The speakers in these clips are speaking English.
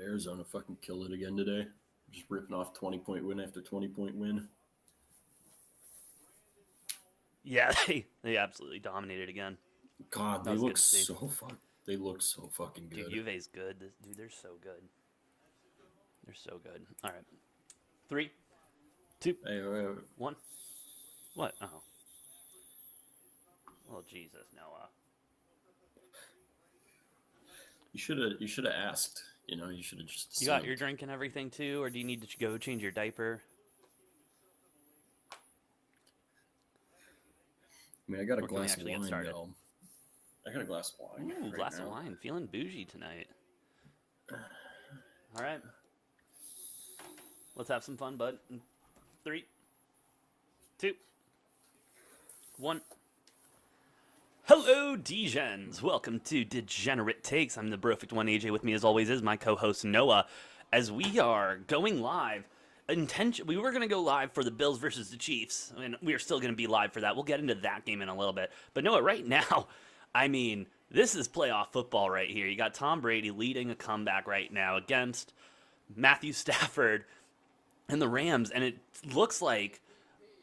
Arizona fucking killed it again today. Just ripping off 20-point win after 20-point win. Yeah, they absolutely dominated again. God, That was good to see. They look so fucking good. Dude, Juve's good. Dude, they're so good. They're so good. All right. 3, 2, Hey, 1. What? Oh. Well, Jesus, Noah. you should have asked. You should have just You got your assumed. drink and everything too, or do you need to go change your diaper? I mean, I got a Or can we glass of actually get wine, started? though. I got a glass of wine Ooh, right glass of now. wine. Feeling bougie tonight. All right. Let's have some fun, bud. 3, 2, 1. Hello, Degens. Welcome to Degenerate Takes. I'm the perfect one. AJ with me, as always, is my co-host Noah. As we are going live, we were going to go live for the Bills versus the Chiefs, and we are still going to be live for that. We'll get into that game in a little bit. But Noah, right now, I mean, this is playoff football right here. You got Tom Brady leading a comeback right now against Matthew Stafford and the Rams, and it looks like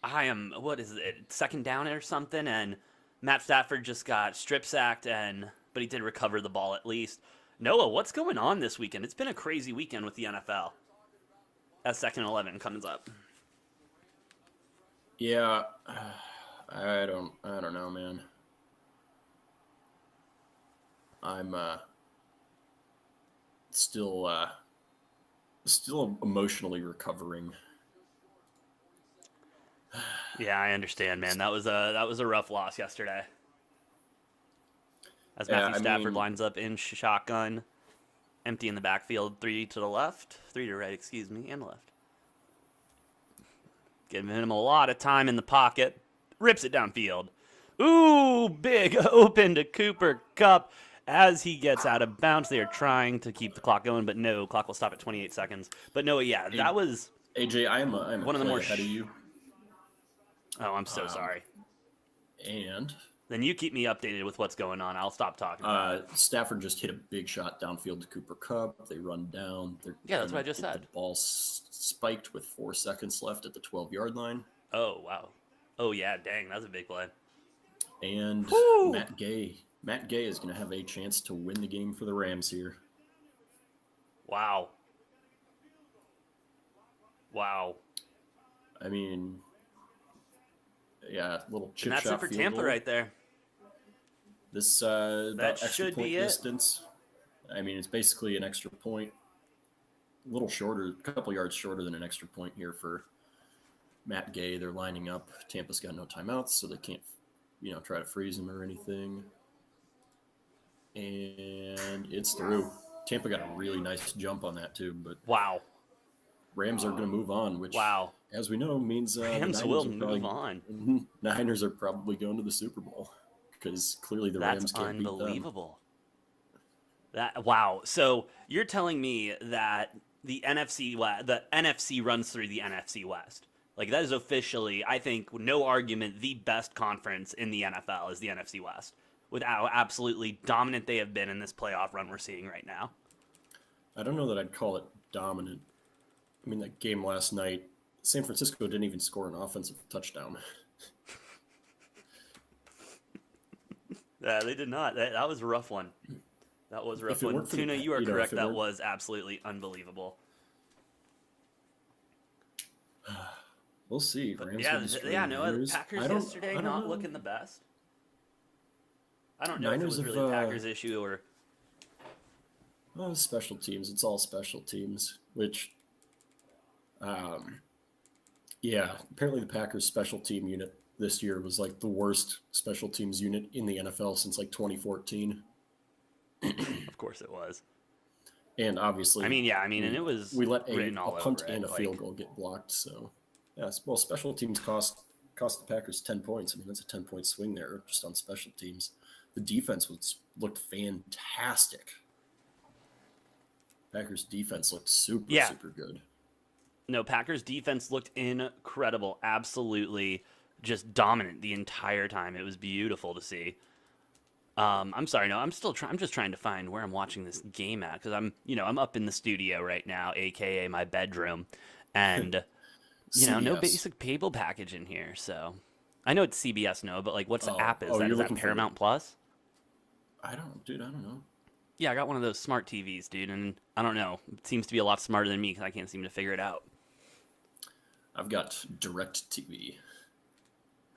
what is it, second down or something, and Matt Stafford just got strip sacked, but he did recover the ball at least. Noah, what's going on this weekend? It's been a crazy weekend with the NFL. That second 11 comes up. Yeah, I don't know, man. I'm still emotionally recovering. Yeah, I understand, man. That was a rough loss yesterday. As Matthew Stafford lines up in shotgun, empty in the backfield, 3 to the left, 3 to the right, excuse me, and left. Giving him a lot of time in the pocket. Rips it downfield. Ooh, big open to Cooper Kupp as he gets out of bounds. They are trying to keep the clock going, but no, clock will stop at 28 seconds. But no, yeah, that was AJ. I'm a one of the play more ahead of you. Oh, I'm so sorry. And then you keep me updated with what's going on. I'll stop talking about it. Stafford just hit a big shot downfield to Cooper Kupp. They run down. Yeah, that's what I just said. The ball spiked with 4 seconds left at the 12-yard line. Oh, wow. Oh, yeah, dang, that's a big play. And Matt Gay is going to have a chance to win the game for the Rams here. Wow. I mean, yeah, little chip and that's shot it for field Tampa goal. Right there. This that extra should point be distance. I mean, it's basically an extra point. A little shorter, a couple yards shorter than an extra point here for Matt Gay. They're lining up. Tampa's got no timeouts, so they can't, try to freeze him or anything. And it's through. Tampa got a really nice jump on that too, but wow. Rams are going to move on, which, as we know, means Rams will move on. Niners are probably going to the Super Bowl because clearly the Rams can't beat them. That's unbelievable. Wow. So you're telling me that the NFC runs through the NFC West. Like, that is officially, I think, no argument, the best conference in the NFL is the NFC West, with how absolutely dominant they have been in this playoff run we're seeing right now. I don't know that I'd call it dominant. I mean, that game last night, San Francisco didn't even score an offensive touchdown. Yeah, they did not. That was a rough one. That was a rough one. Tuna, you are correct. That was absolutely unbelievable. We'll see. No, the Packers yesterday not looking the best. I don't know if it was really the Packers' issue or... special teams. It's all special teams, which... apparently the Packers' special team unit this year was like the worst special teams unit in the NFL since like 2014. Of course it was. And obviously... and it was... We let a punt and a field goal get blocked, so... Yeah, well, special teams cost the Packers 10 points. I mean, that's a 10-point swing there just on special teams. The defense looked fantastic. Packers defense looked super good. No, Packers defense looked incredible. Absolutely just dominant the entire time. It was beautiful to see. I'm sorry, no, I'm just trying to find where I'm watching this game at because I'm up in the studio right now, aka my bedroom, and no CBS. basic cable package in here. So I know it's CBS, no, but like, what's the Oh, app? Is oh, that you're is that looking for the. Paramount Plus? Dude, I don't know. Yeah, I got one of those smart TVs, dude, and I don't know. It seems to be a lot smarter than me because I can't seem to figure it out. I've got Direct TV.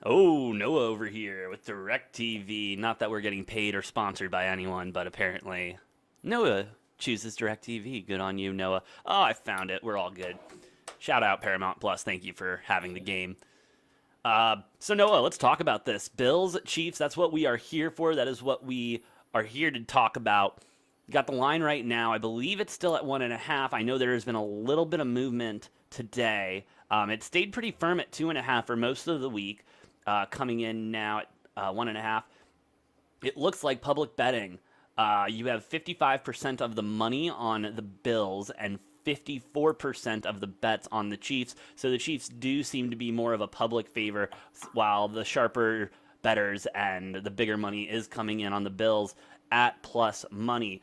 Oh, Noah over here with DirecTV. Not that we're getting paid or sponsored by anyone, but apparently Noah chooses DirecTV. Good on you, Noah. Oh, I found it. We're all good. Shout out Paramount Plus. Thank you for having the game. So Noah, let's talk about this. Bills, Chiefs. That's what we are here for. That is what we are here to talk about. Got the line right now. I believe it's still at 1.5. I know there has been a little bit of movement today. It stayed pretty firm at 2.5 for most of the week. Coming in now at 1.5. It looks like public betting. You have 55% of the money on the Bills and 54% of the bets on the Chiefs. So the Chiefs do seem to be more of a public favor, while the sharper betters and the bigger money is coming in on the Bills at plus money.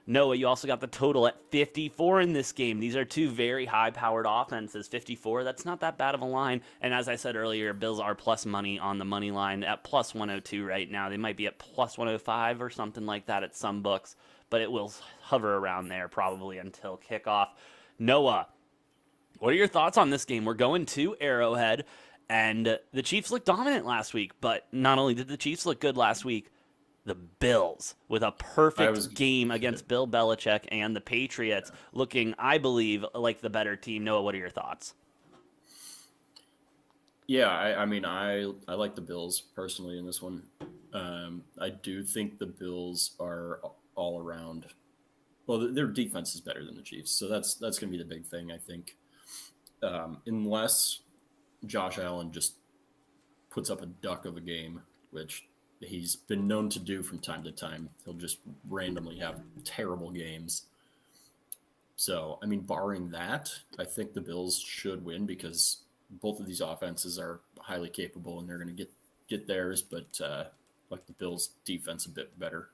Noah, you also got the total at 54 in this game. These are two very high-powered offenses. 54, that's not that bad of a line. And as I said earlier, Bills are plus money on the money line at plus 102 right now. They might be at plus 105 or something like that at some books, but it will hover around there probably until kickoff. Noah, what are your thoughts on this game? We're going to Arrowhead, and the Chiefs looked dominant last week, but not only did the Chiefs look good last week, the Bills with a I was. perfect game against Bill Belichick and the Patriots, Yeah. looking, I believe, like the better team. Noah, what are your thoughts? Yeah, I mean, I like the Bills personally in this one. I do think the Bills are all around. Well, their defense is better than the Chiefs, so that's going to be the big thing, I think. Unless Josh Allen just puts up a duck of a game, which he's been known to do from time to time. He'll just randomly have terrible games. So, I mean, barring that, I think the Bills should win because both of these offenses are highly capable and they're going to get theirs, but like the Bills' defense a bit better.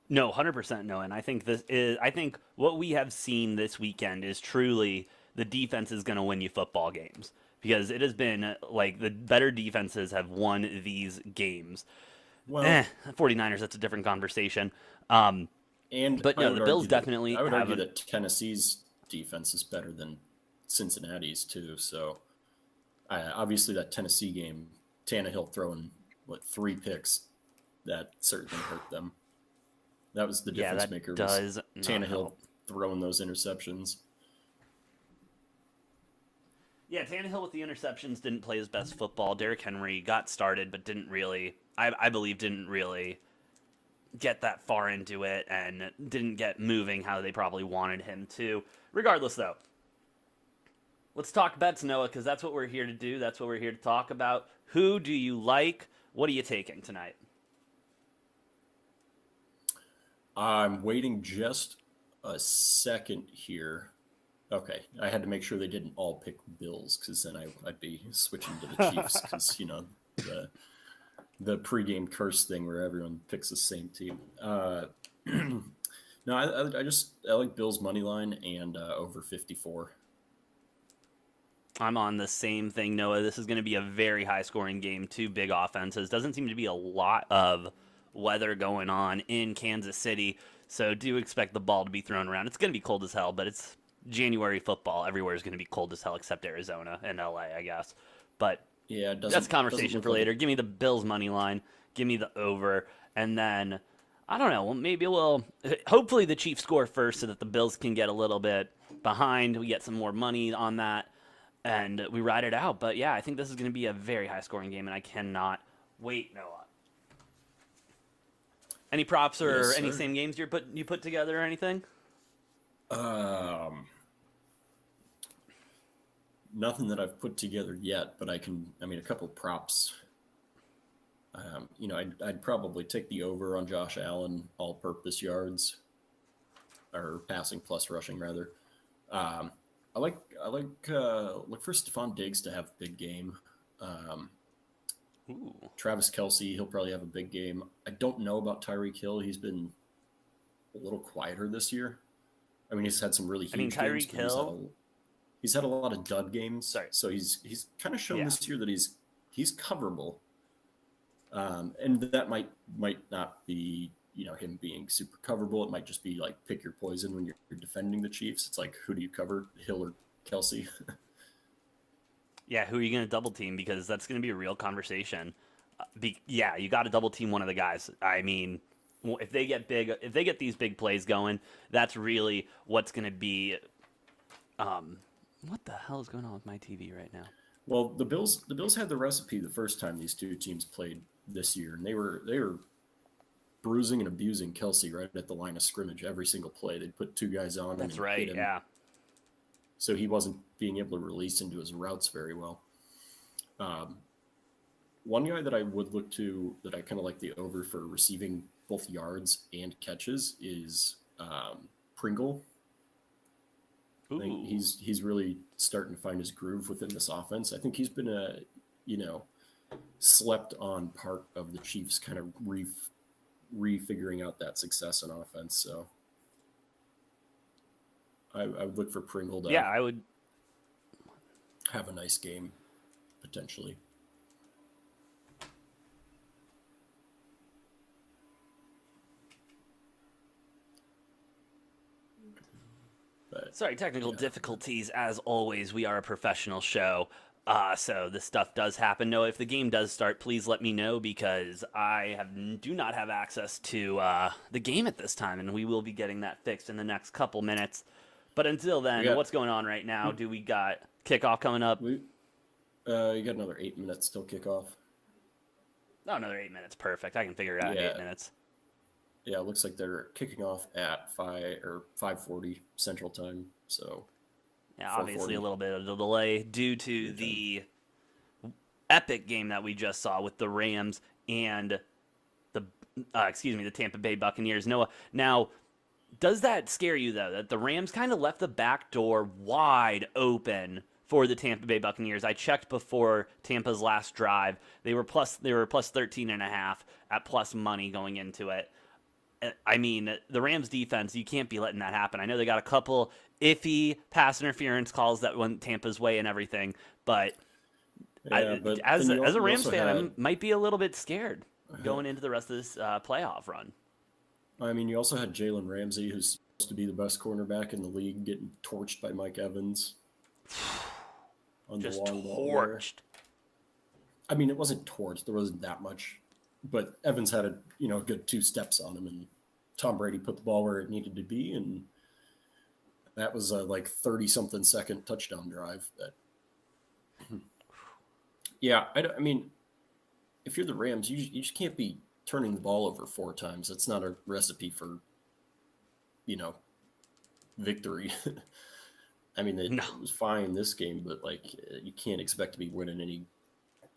No, 100% no. And I think what we have seen this weekend is truly the defense is going to win you football games because it has been like the better defenses have won these games. Well, 49ers, that's a different conversation. Um, and but no, the Bills definitely I would have argue a. that Tennessee's defense is better than Cincinnati's too. So obviously that Tennessee game, Tannehill throwing what 3 picks, that certainly hurt them. That was the Yeah, difference that maker was does not Tannehill help. throwing those interceptions. Yeah, Tannehill with the interceptions didn't play his best football. Derrick Henry got started, but didn't really, I believe, didn't really get that far into it and didn't get moving how they probably wanted him to. Regardless, though, let's talk bets, Noah, because that's what we're here to do. That's what we're here to talk about. Who do you like? What are you taking tonight? I'm waiting just a second here. Okay, I had to make sure they didn't all pick Bills because then I'd be switching to the Chiefs because the the pregame curse thing where everyone picks the same team. No, I like Bills money line and over 54. I'm on the same thing, Noah. This is going to be a very high scoring game. Two big offenses. Doesn't seem to be a lot of weather going on in Kansas City. So do expect the ball to be thrown around. It's going to be cold as hell, but it's January football. Everywhere is going to be cold as hell except Arizona and LA, I guess. But Yeah, it that's a doesn't conversation look for like later. it. Give me the Bills money line. Give me the over. And then, I don't know. Well, maybe we'll. Hopefully, the Chiefs score first so that the Bills can get a little bit behind. We get some more money on that and we ride it out. But yeah, I think this is going to be a very high scoring game, and I cannot wait, Noah. Any props Yes, or any sir. same games you put together or anything? Um, Nothing that I've put together yet, but I can. I mean, a couple props. I'd probably take the over on Josh Allen all-purpose yards or passing plus rushing rather. Um, I like look for Stephon Diggs to have a big game. Um, Ooh. Travis Kelce, he'll probably have a big game. I don't know about Tyreek Hill. He's been a little quieter this year. I mean, he's had some really I mean, huge games, Tyreek but Hill. he's had a lot of dud games. Sorry. So he's kind of shown Yeah. this year that he's coverable. And that might not be him being super coverable. It might just be like pick your poison when you're defending the Chiefs. It's like, who do you cover, Hill or Kelce? Yeah, who are you going to double team? Because that's going to be a real conversation. Yeah, you got to double team one of the guys. I mean, if they get these big plays going, that's really what's going to be. What the hell is going on with my TV right now? Well, the Bills had the recipe the first time these two teams played this year, and they were bruising and abusing Kelce right at the line of scrimmage every single play. They'd put two guys on him. That's and right. hit him. Yeah. So he wasn't being able to release into his routes very well. One guy that I would look to that I kind of like the over for receiving both yards and catches is Pringle. I think he's really starting to find his groove within this offense. I think he's been a slept on part of the Chiefs kind of refiguring out that success on offense. So I would look for Pringle to I would have a nice game potentially. But, Sorry, technical difficulties as always. We are a professional show. So this stuff does happen. No, if the game does start, please let me know because I do not have access to the game at this time, and we will be getting that fixed in the next couple minutes. But until then, what's going on right now? Do we got kickoff coming up? You got another 8 minutes till kickoff. Oh, another 8 minutes. Perfect. I can figure it out in 8 minutes. Yeah, it looks like they're kicking off at 5:40 Central Time. So yeah, obviously a little bit of a delay due to the epic game that we just saw with the Rams and the Tampa Bay Buccaneers. Noah, now does that scare you though that the Rams kind of left the back door wide open for the Tampa Bay Buccaneers? I checked before Tampa's last drive. They were plus 13.5 at plus money going into it. I mean, the Rams defense, you can't be letting that happen. I know they got a couple iffy pass interference calls that went Tampa's way and everything, but, as a Rams fan, I might be a little bit scared going into the rest of this playoff run. I mean, you also had Jalen Ramsey, who's supposed to be the best cornerback in the league, getting torched by Mike Evans. Just torched. I mean, it wasn't torched. There wasn't that much. But Evans had a good 2 steps on him, and Tom Brady put the ball where it needed to be, and that was a 30-something second touchdown drive. I mean, if you're the Rams, you just can't be turning the ball over 4 times. That's not a recipe for, victory. I mean, it was fine this game, but you can't expect to be winning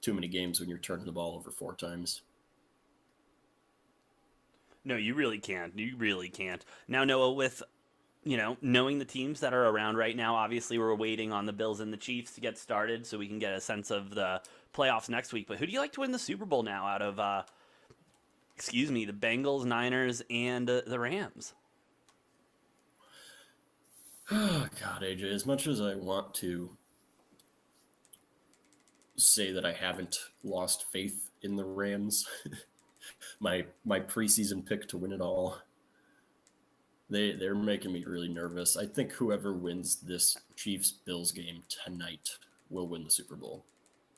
too many games when you're turning the ball over 4 times. No, you really can't. You really can't. Now, Noah, with, knowing the teams that are around right now, obviously we're waiting on the Bills and the Chiefs to get started so we can get a sense of the playoffs next week. But who do you like to win the Super Bowl now out of, the Bengals, Niners, and the Rams? Oh, God, AJ, as much as I want to say that I haven't lost faith in the Rams, my preseason pick to win it all, they're making me really nervous. I think whoever wins this Chiefs-Bills game tonight will win the Super Bowl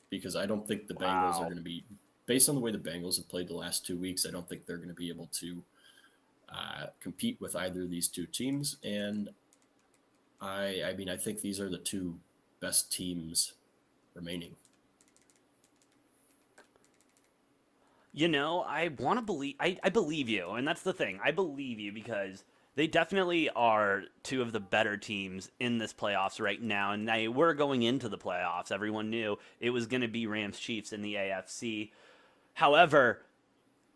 because I don't think the Bengals are going to be, based on the way the Bengals have played the last 2 weeks, I don't think they're going to be able to compete with either of these two teams. And I mean, I think these are the 2 best teams remaining. I want to believe, I believe you, and that's the thing. I believe you because they definitely are 2 of the better teams in this playoffs right now, and they were going into the playoffs. Everyone knew it was going to be Rams-Chiefs in the AFC. However,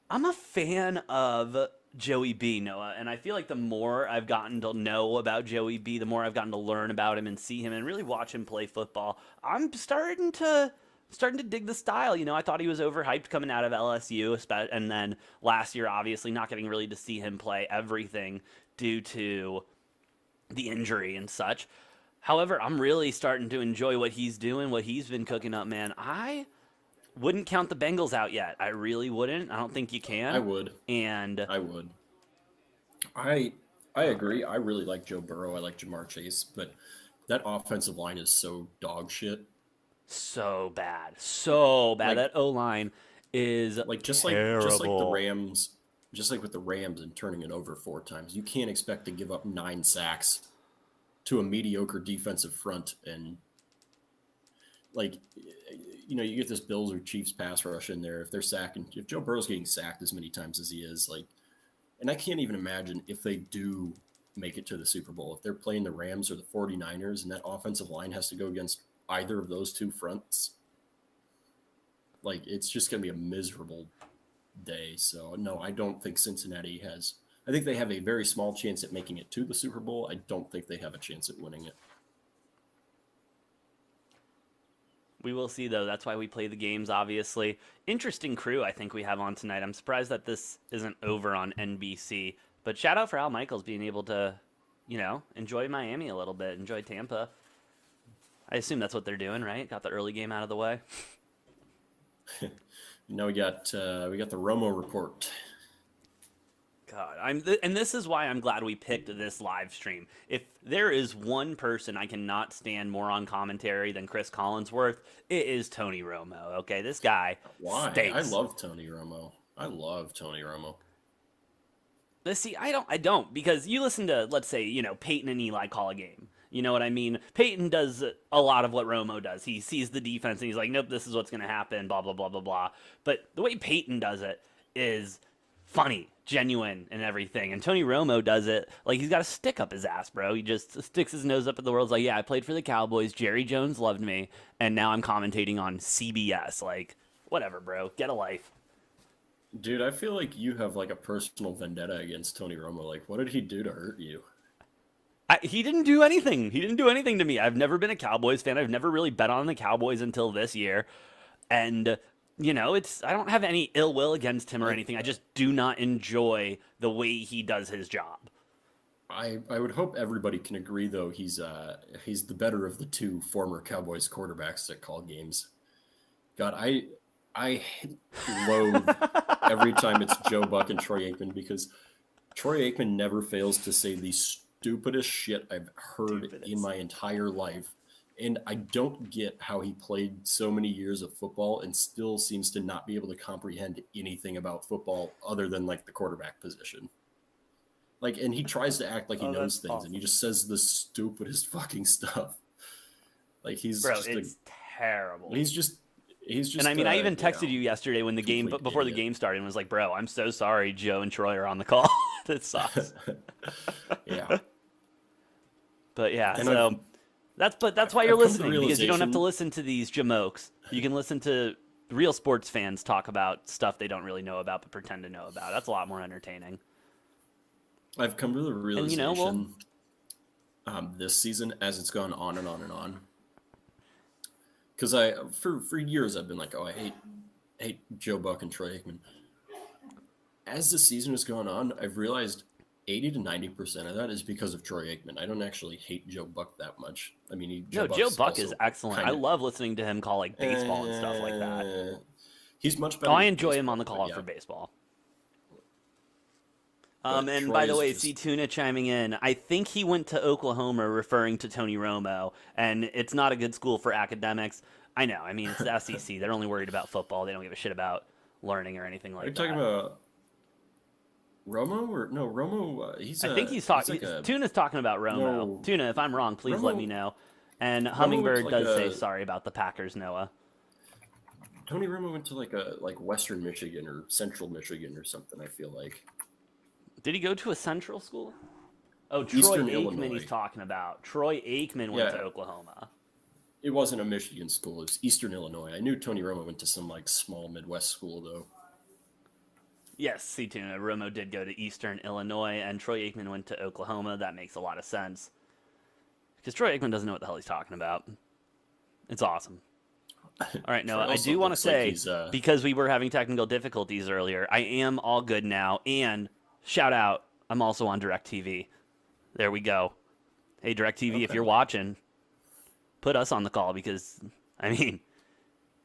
I'm a fan of Joey B, Noah, and I feel like the more I've gotten to know about Joey B, the more I've gotten to learn about him and see him and really watch him play football, I'm starting to starting to dig the style. I thought he was overhyped coming out of LSU, and then last year, obviously, not getting really to see him play everything due to the injury and such. However, I'm really starting to enjoy what he's doing, what he's been cooking up, man. I wouldn't count the Bengals out yet. I really wouldn't. I don't think you can. I would. And I would. I agree. I really like Joe Burrow. I like Jamar Chase, but that offensive line is so dog shit. so bad. So bad. Like That O line is just like the terrible. Rams, just like with the Rams and turning it over 4 times. You can't expect to give up 9 sacks to a mediocre defensive front and like you get this Bills or Chiefs pass rush in there. If Joe Burrow's getting sacked as many times as he is, like, and I can't even imagine if they do make it to the Super Bowl, if they're playing the Rams or the 49ers and that offensive line has to go against either of those two fronts, like, it's just going to be a miserable day. So, no, I don't think Cincinnati has. I think they have a very small chance at making it to the Super Bowl. I don't think they have a chance at winning it. We will see, though. That's why we play the games, obviously. Interesting crew I think we have on tonight. I'm surprised that this isn't over on NBC. But shout out for Al Michaels being able to, enjoy Miami a little bit, enjoy Tampa. I assume that's what they're doing, right? Got the early game out of the way. We got the Romo report. God, and this is why I'm glad we picked this live stream. If there is one person I cannot stand more on commentary than Chris Collinsworth, it is Tony Romo. Okay, this guy Why? stinks. I love Tony Romo. See, I don't because you listen to, let's say, Peyton and Eli call a game. You know what I mean? Peyton does a lot of what Romo does. He sees the defense and he's like, nope, this is what's going to happen, blah, blah, blah, blah, blah. But the way Peyton does it is funny, genuine, and everything. And Tony Romo does it like he's got a stick up his ass, bro. He just sticks his nose up at the world. Like, yeah, I played for the Cowboys. Jerry Jones loved me. And now I'm commentating on CBS. Like, whatever, bro. Get a life. Dude, I feel like you have like a personal vendetta against Tony Romo. Like, what did he do to hurt you? He didn't do anything. He didn't do anything to me. I've never been a Cowboys fan. I've never really bet on the Cowboys until this year. And, I don't have any ill will against him or anything. I just do not enjoy the way he does his job. I would hope everybody can agree, though, he's the better of the two former Cowboys quarterbacks that call games. God, I loathe every time it's Joe Buck and Troy Aikman because Troy Aikman never fails to say the stupidest shit I've heard in my entire life. And I don't get how he played so many years of football and still seems to not be able to comprehend anything about football other than like the quarterback position. Like, and he tries to act like he knows things awesome. and he just says the stupidest fucking stuff. Like It's terrible. He's just. And I mean, I even texted you yesterday when before the game started and was like, bro, I'm so sorry Joe and Troy are on the call. That sucks. Yeah. But yeah, And so that's why you're listening, because you don't have to realization- listen to these jamokes. You can listen to real sports fans talk about stuff they don't really know about but pretend to know about. That's a lot more entertaining. I've come to the realization well, this season as it's gone on and on and on. Because for years I've been like, oh, I hate Joe Buck and Troy Aikman. As the season has gone on, I've realized 80 to 90% of that is because of Troy Aikman. I don't actually hate Joe Buck that much. I mean, Joe Buck is excellent. I love listening to him call like baseball and stuff like that. He's much better. I enjoy him on the call for baseball. And Troy by the way, just... C Tuna chiming in. I think he went to Oklahoma, referring to Tony Romo, and it's not a good school for academics. I know. I mean, it's the SEC. They're only worried about football. They don't give a shit about learning or anything like that. Are you talking about Romo or no? Romo. I think he's talking. Tuna's talking about Romo. No. Tuna, if I'm wrong, please let me know. And Hummingbird does say sorry about the Packers, Noah. Tony Romo went to like Western Michigan or Central Michigan or something. I feel like. Did he go to a central school? Oh, Troy Eastern Aikman Illinois. He's talking about. Troy Aikman went to Oklahoma. It wasn't a Michigan school. It was Eastern Illinois. I knew Tony Romo went to some like small Midwest school though. Yes, C-Tuna. Romo did go to Eastern Illinois, and Troy Aikman went to Oklahoma. That makes a lot of sense. Because Troy Aikman doesn't know what the hell he's talking about. It's awesome. All right, Noah, I Also do want to looks like say, he's because we were having technical difficulties earlier, I am all good now. And shout out, I'm also on DirecTV. There we go. Hey, DirecTV, if okay. you're watching, put us on the call because, I mean,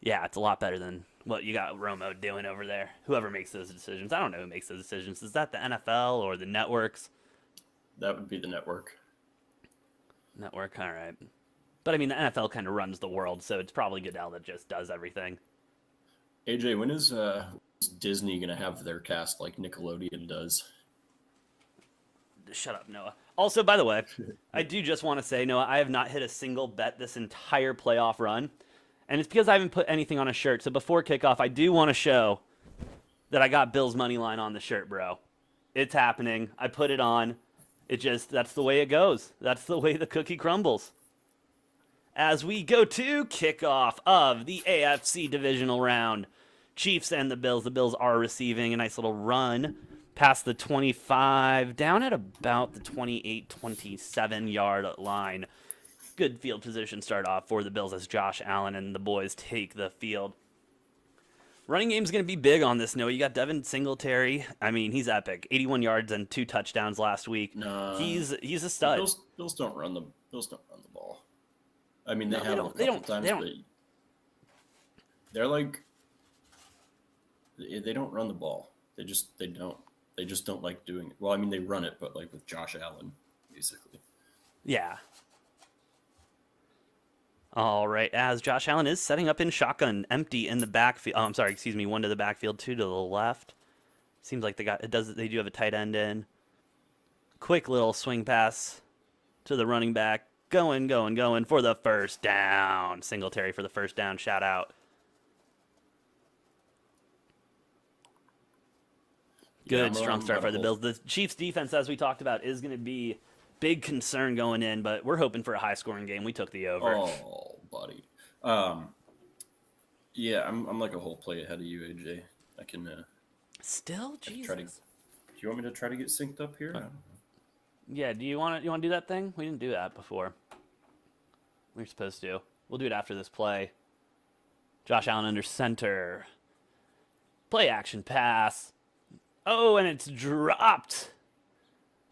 yeah, it's a lot better than what you got Romo doing over there. Whoever makes those decisions. I don't know who makes those decisions. Is that the NFL or the networks? That would be the network. Network, all right. But I mean, the NFL kind of runs the world, so it's probably Goodell that just does everything. AJ, when is Disney gonna have their cast like Nickelodeon does? Shut up, Noah. Also, by the way, I do just want to say, Noah, I have not hit a single bet this entire playoff run. And it's because I haven't put anything on a shirt. So before kickoff, I do want to show that I got Bill's money line on the shirt, bro. It's happening. I put it on. That's the way it goes. That's the way the cookie crumbles. As we go to kickoff of the AFC divisional round, Chiefs and the Bills. The Bills are receiving a nice little run past the 25, down at about the 28, 27-yard line. Good field position start off for the Bills as Josh Allen and the boys take the field. Running game's going to be big on this, Noah. You got Devin Singletary. I mean, he's epic. 81 yards and 2 touchdowns last week. He's a stud. Bills don't run the ball. I mean, they No, have a couple times, but they're like they don't run the ball. They just don't like doing it. Well, I mean, they run it, but like with Josh Allen, basically. Yeah. All right, as Josh Allen is setting up in shotgun, empty in the backfield. Oh, I'm sorry, excuse me, 1 to the backfield, 2 to the left. Seems like they do have a tight end in. Quick little swing pass to the running back. Going for the first down. Singletary for the first down. Shout out. Good, strong start by the Bills. The Chiefs' defense, as we talked about, is going to be big concern going in, but we're hoping for a high-scoring game. We took the over. Oh, buddy. Yeah, I'm like a whole play ahead of you, AJ. I can. Still, Jesus. Do you want me to try to get synced up here? Yeah. Do you want to do that thing? We didn't do that before. We were supposed to. We'll do it after this play. Josh Allen under center. Play action pass. Oh, and it's dropped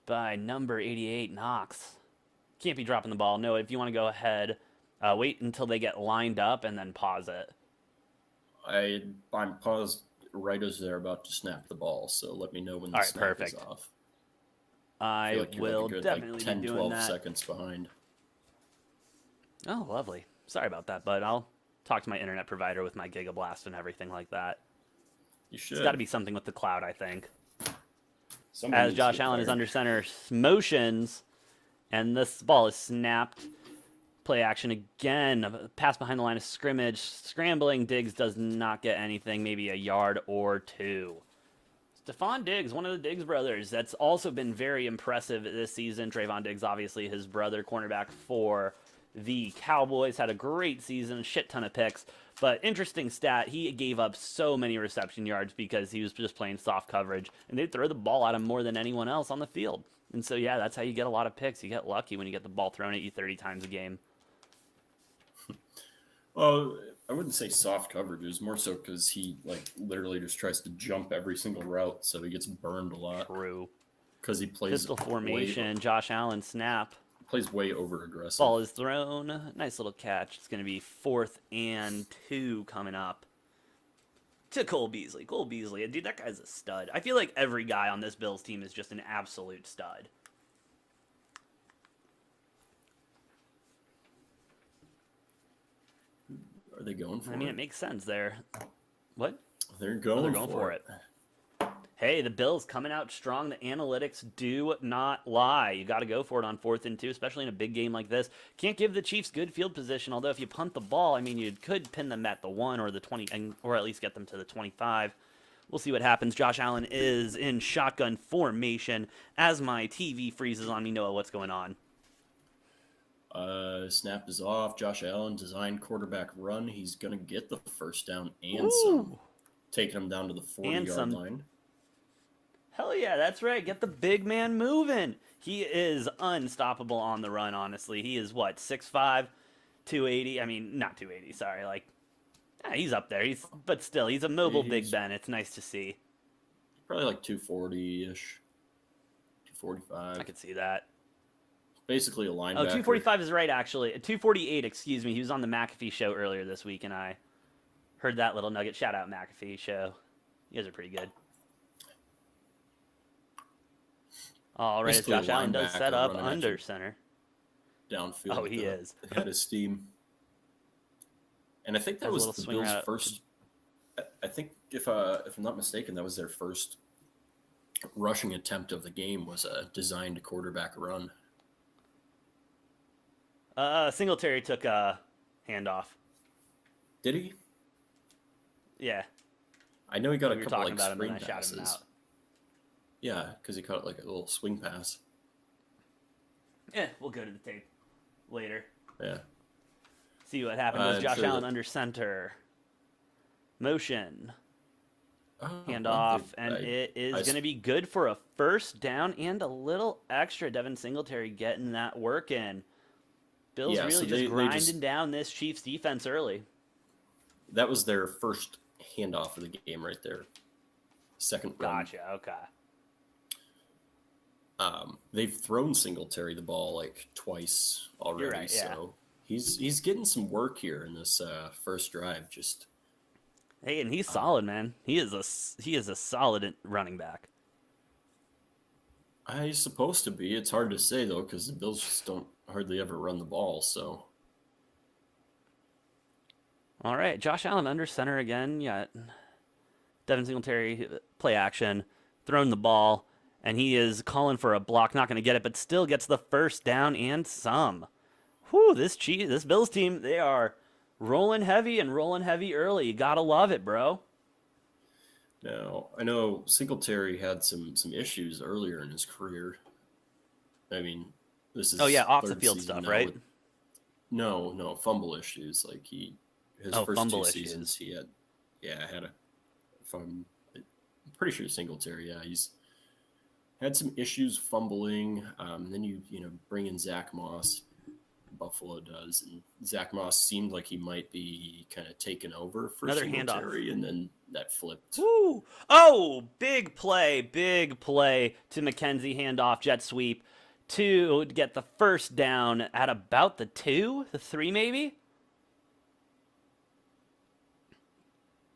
by number 88, Knox. Can't be dropping the ball. No, if you want to go ahead, wait until they get lined up and then pause it. I'm paused right as they're about to snap the ball, so let me know when the snap is off. I will definitely 10, be doing 12 that. seconds behind. Oh, lovely. Sorry about that, bud. I'll talk to my internet provider with my Gigablast and everything like that. You should. It's got to be something with the cloud, I think. Someone as Josh Allen is under center, motions, and this ball is snapped. Play action again. Pass behind the line of scrimmage. Scrambling. Diggs does not get anything. Maybe a yard or 2. Stephon Diggs, one of the Diggs brothers, that's also been very impressive this season. Trayvon Diggs, obviously, his brother, cornerback for the Cowboys, had a great season, shit ton of picks. But interesting stat, he gave up so many reception yards because he was just playing soft coverage, and they'd throw the ball at him more than anyone else on the field. And so, yeah, that's how you get a lot of picks. You get lucky when you get the ball thrown at you 30 times a game. Well, I wouldn't say soft coverage. It was more so because he literally just tries to jump every single route, so he gets burned a lot. True. Because he plays pistol formation. Josh Allen snap. Plays way over aggressive. Ball is thrown. Nice little catch. It's going to be 4th and 2 coming up to Cole Beasley. Cole Beasley, dude, that guy's a stud. I feel like every guy on this Bills team is just an absolute stud. Are they going for it? I mean, it makes sense there. What? They're going for it. Hey, the Bills coming out strong. The analytics do not lie. You got to go for it on 4th and 2, especially in a big game like this. Can't give the Chiefs good field position, although if you punt the ball, I mean, you could pin them at the 1 or the 20, or at least get them to the 25. We'll see what happens. Josh Allen is in shotgun formation. As my TV freezes on me, Noah, what's going on? Snap is off. Josh Allen, design quarterback run. He's going to get the first down and some. Taking him down to the 40-yard line. Hell yeah, that's right. Get the big man moving. He is unstoppable on the run, honestly. He is, 6'5", 280. I mean, not 280, sorry. He's up there. But still, he's a mobile Big He's Ben. It's nice to see. probably like 240-ish, 245. I could see that. Basically a linebacker. Oh, 245 is right, actually. 248, excuse me. He was on the McAfee show earlier this week, and I heard that little nugget. Shout out McAfee show. You guys are pretty good. All right, as Josh Allen does set up under center. Downfield. Oh, he is. Head of steam. And I think that was the Bills' first. I think if I'm not mistaken, that was their first rushing attempt of the game. Was a designed quarterback run. Singletary took a handoff. Did he? Yeah. I know he got a couple talking about screen him, and I shouted him passes. out. Yeah, because he caught like a little swing pass. Yeah, we'll go to the tape later. Yeah. See what happened. Was Josh Allen under center? Motion. Handoff, and it is going to be good for a first down and a little extra. Devin Singletary getting that work in. Bills really just grinding down this Chiefs defense early. That was their first handoff of the game right there. Second run. Gotcha, okay. They've thrown Singletary the ball like twice already, You're right, yeah. So he's getting some work here in this first drive. Just hey, and he's solid, man. He is a solid running back. He's supposed to be. It's hard to say though because the Bills just don't hardly ever run the ball. So all right, Josh Allen under center again. Yeah, Devin Singletary play action, throwing the ball. And he is calling for a block, not going to get it, but still gets the first down and some. Whew, this Bills team, they are rolling heavy and rolling heavy early. You got to love it, bro. Now, I know Singletary had some issues earlier in his career. I mean, this is off the field stuff, right? No, fumble issues. Like his first two seasons, he had I'm pretty sure Singletary, he's had some issues fumbling. Then you bring in Zach Moss. Buffalo does, and Zach Moss seemed like he might be kind of taken over for another Singletary, handoff, and then that flipped. Woo! Oh, big play to McKenzie, handoff, jet sweep to get the first down at about the 3 maybe.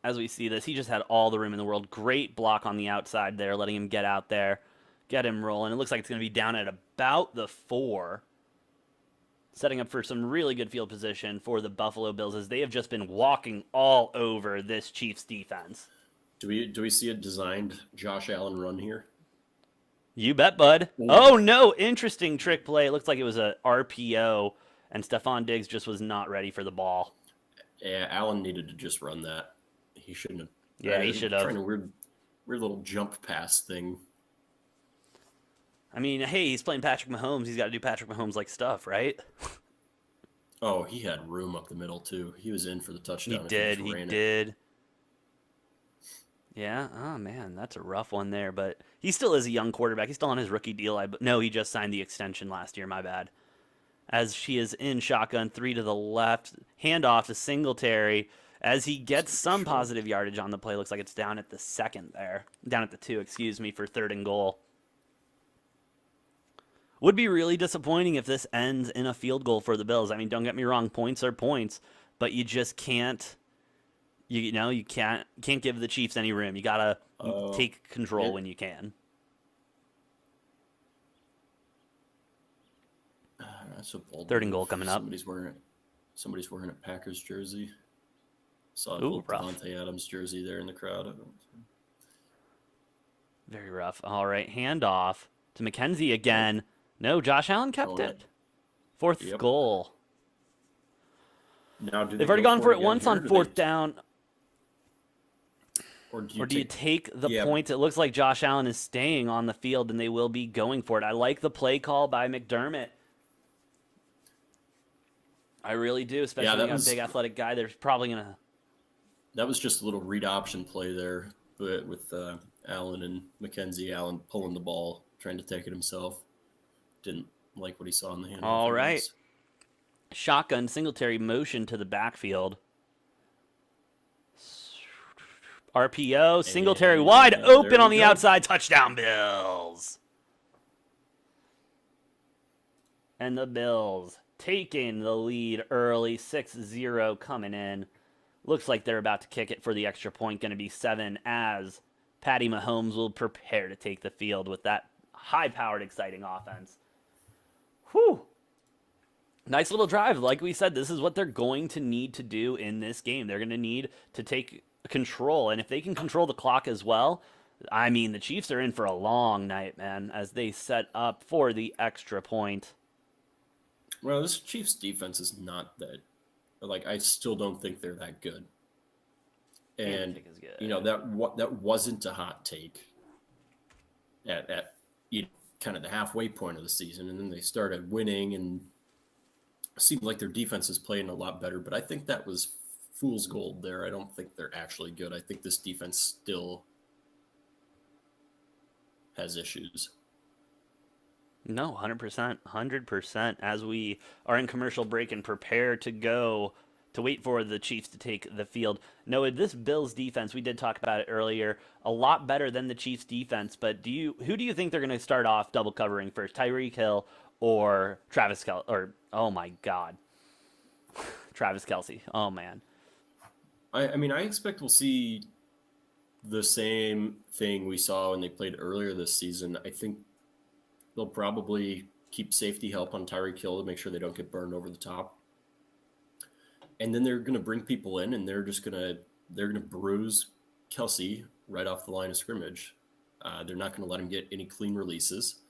As we see this, he just had all the room in the world. Great block on the outside there, letting him get out there. Get him rolling. It looks like it's going to be down at about the 4. Setting up for some really good field position for the Buffalo Bills as they have just been walking all over this Chiefs defense. Do we see a designed Josh Allen run here? You bet, bud. Ooh. Oh, no. Interesting trick play. It looks like it was a RPO, and Stephon Diggs just was not ready for the ball. Yeah, Allen needed to just run that. He shouldn't have. Yeah, he should have. Trying a weird little jump pass thing. I mean, hey, he's playing Patrick Mahomes. He's got to do Patrick Mahomes-like stuff, right? Oh, he had room up the middle, too. He was in for the touchdown. He did. Yeah, oh, man, that's a rough one there. But he still is a young quarterback. He's still on his rookie deal. No, he just signed the extension last year. My bad. As she is in shotgun, 3 to the left. Handoff to Singletary. As he gets some positive yardage on the play. Looks like it's down at the 2nd there. Down at the 2, excuse me, for 3rd and goal. Would be really disappointing if this ends in a field goal for the Bills. I mean, don't get me wrong, points are points, but you just can't. You can't give the Chiefs any room. You gotta take control when you can. That's a bold 3rd and goal coming up. Somebody's wearing a Packers jersey. Saw a Devontae Adams jersey there in the crowd. Very rough. All right, handoff to McKenzie again. No, Josh Allen kept it. 4th goal. Now, they've already gone for it once on 4th down. Or do you take the points? It looks like Josh Allen is staying on the field, and they will be going for it. I like the play call by McDermott. I really do, especially when you got a big athletic guy. There's probably going to... That was just a little read option play there with Allen and McKenzie. Allen pulling the ball, trying to take it himself. Didn't like what he saw in the hand. All right. Shotgun Singletary motion to the backfield. RPO, Singletary And wide open there on we the go. outside. Touchdown, Bills. And the Bills taking the lead early, 6-0 coming in. Looks like they're about to kick it for the extra point, going to be 7 as Patty Mahomes will prepare to take the field with that high-powered, exciting offense. Whew. Nice little drive. Like we said, this is what they're going to need to do in this game. They're going to need to take control, and if they can control the clock as well, I mean, the Chiefs are in for a long night, man, as they set up for the extra point. Well, this Chiefs defense is not that. Like, I still don't think they're that good. And Think is good. you know that wasn't a hot take at kind of the halfway point of the season, and then they started winning, and it seemed like their defense is playing a lot better. But I think that was fool's gold there. I don't think they're actually good. I think this defense still has issues. No, 100%. 100%. As we are in commercial break and prepare to go to wait for the Chiefs to take the field. Noah, this Bills defense, we did talk about it earlier, a lot better than the Chiefs defense, but who do you think they're going to start off double covering first? Tyreek Hill or Travis Kelce? Or, oh my God. Travis Kelce. Oh, man. I mean, I expect we'll see the same thing we saw when they played earlier this season. I think they'll probably keep safety help on Tyreek Hill to make sure they don't get burned over the top. And then they're going to bring people in, and they're going to bruise Kelce right off the line of scrimmage. They're not going to let him get any clean releases.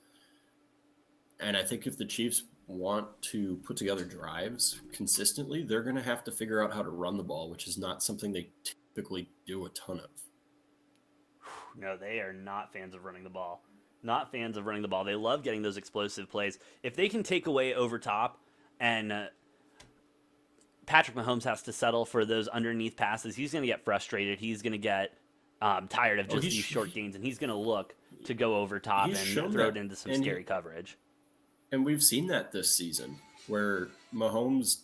And I think if the Chiefs want to put together drives consistently, they're going to have to figure out how to run the ball, which is not something they typically do a ton of. No, they are not fans of running the ball. Not fans of running the ball. They love getting those explosive plays. If they can take away over top and Patrick Mahomes has to settle for those underneath passes, he's going to get frustrated. He's going to get tired of just these short gains, and he's going to look to go over top and throw it into some scary coverage. And we've seen that this season where Mahomes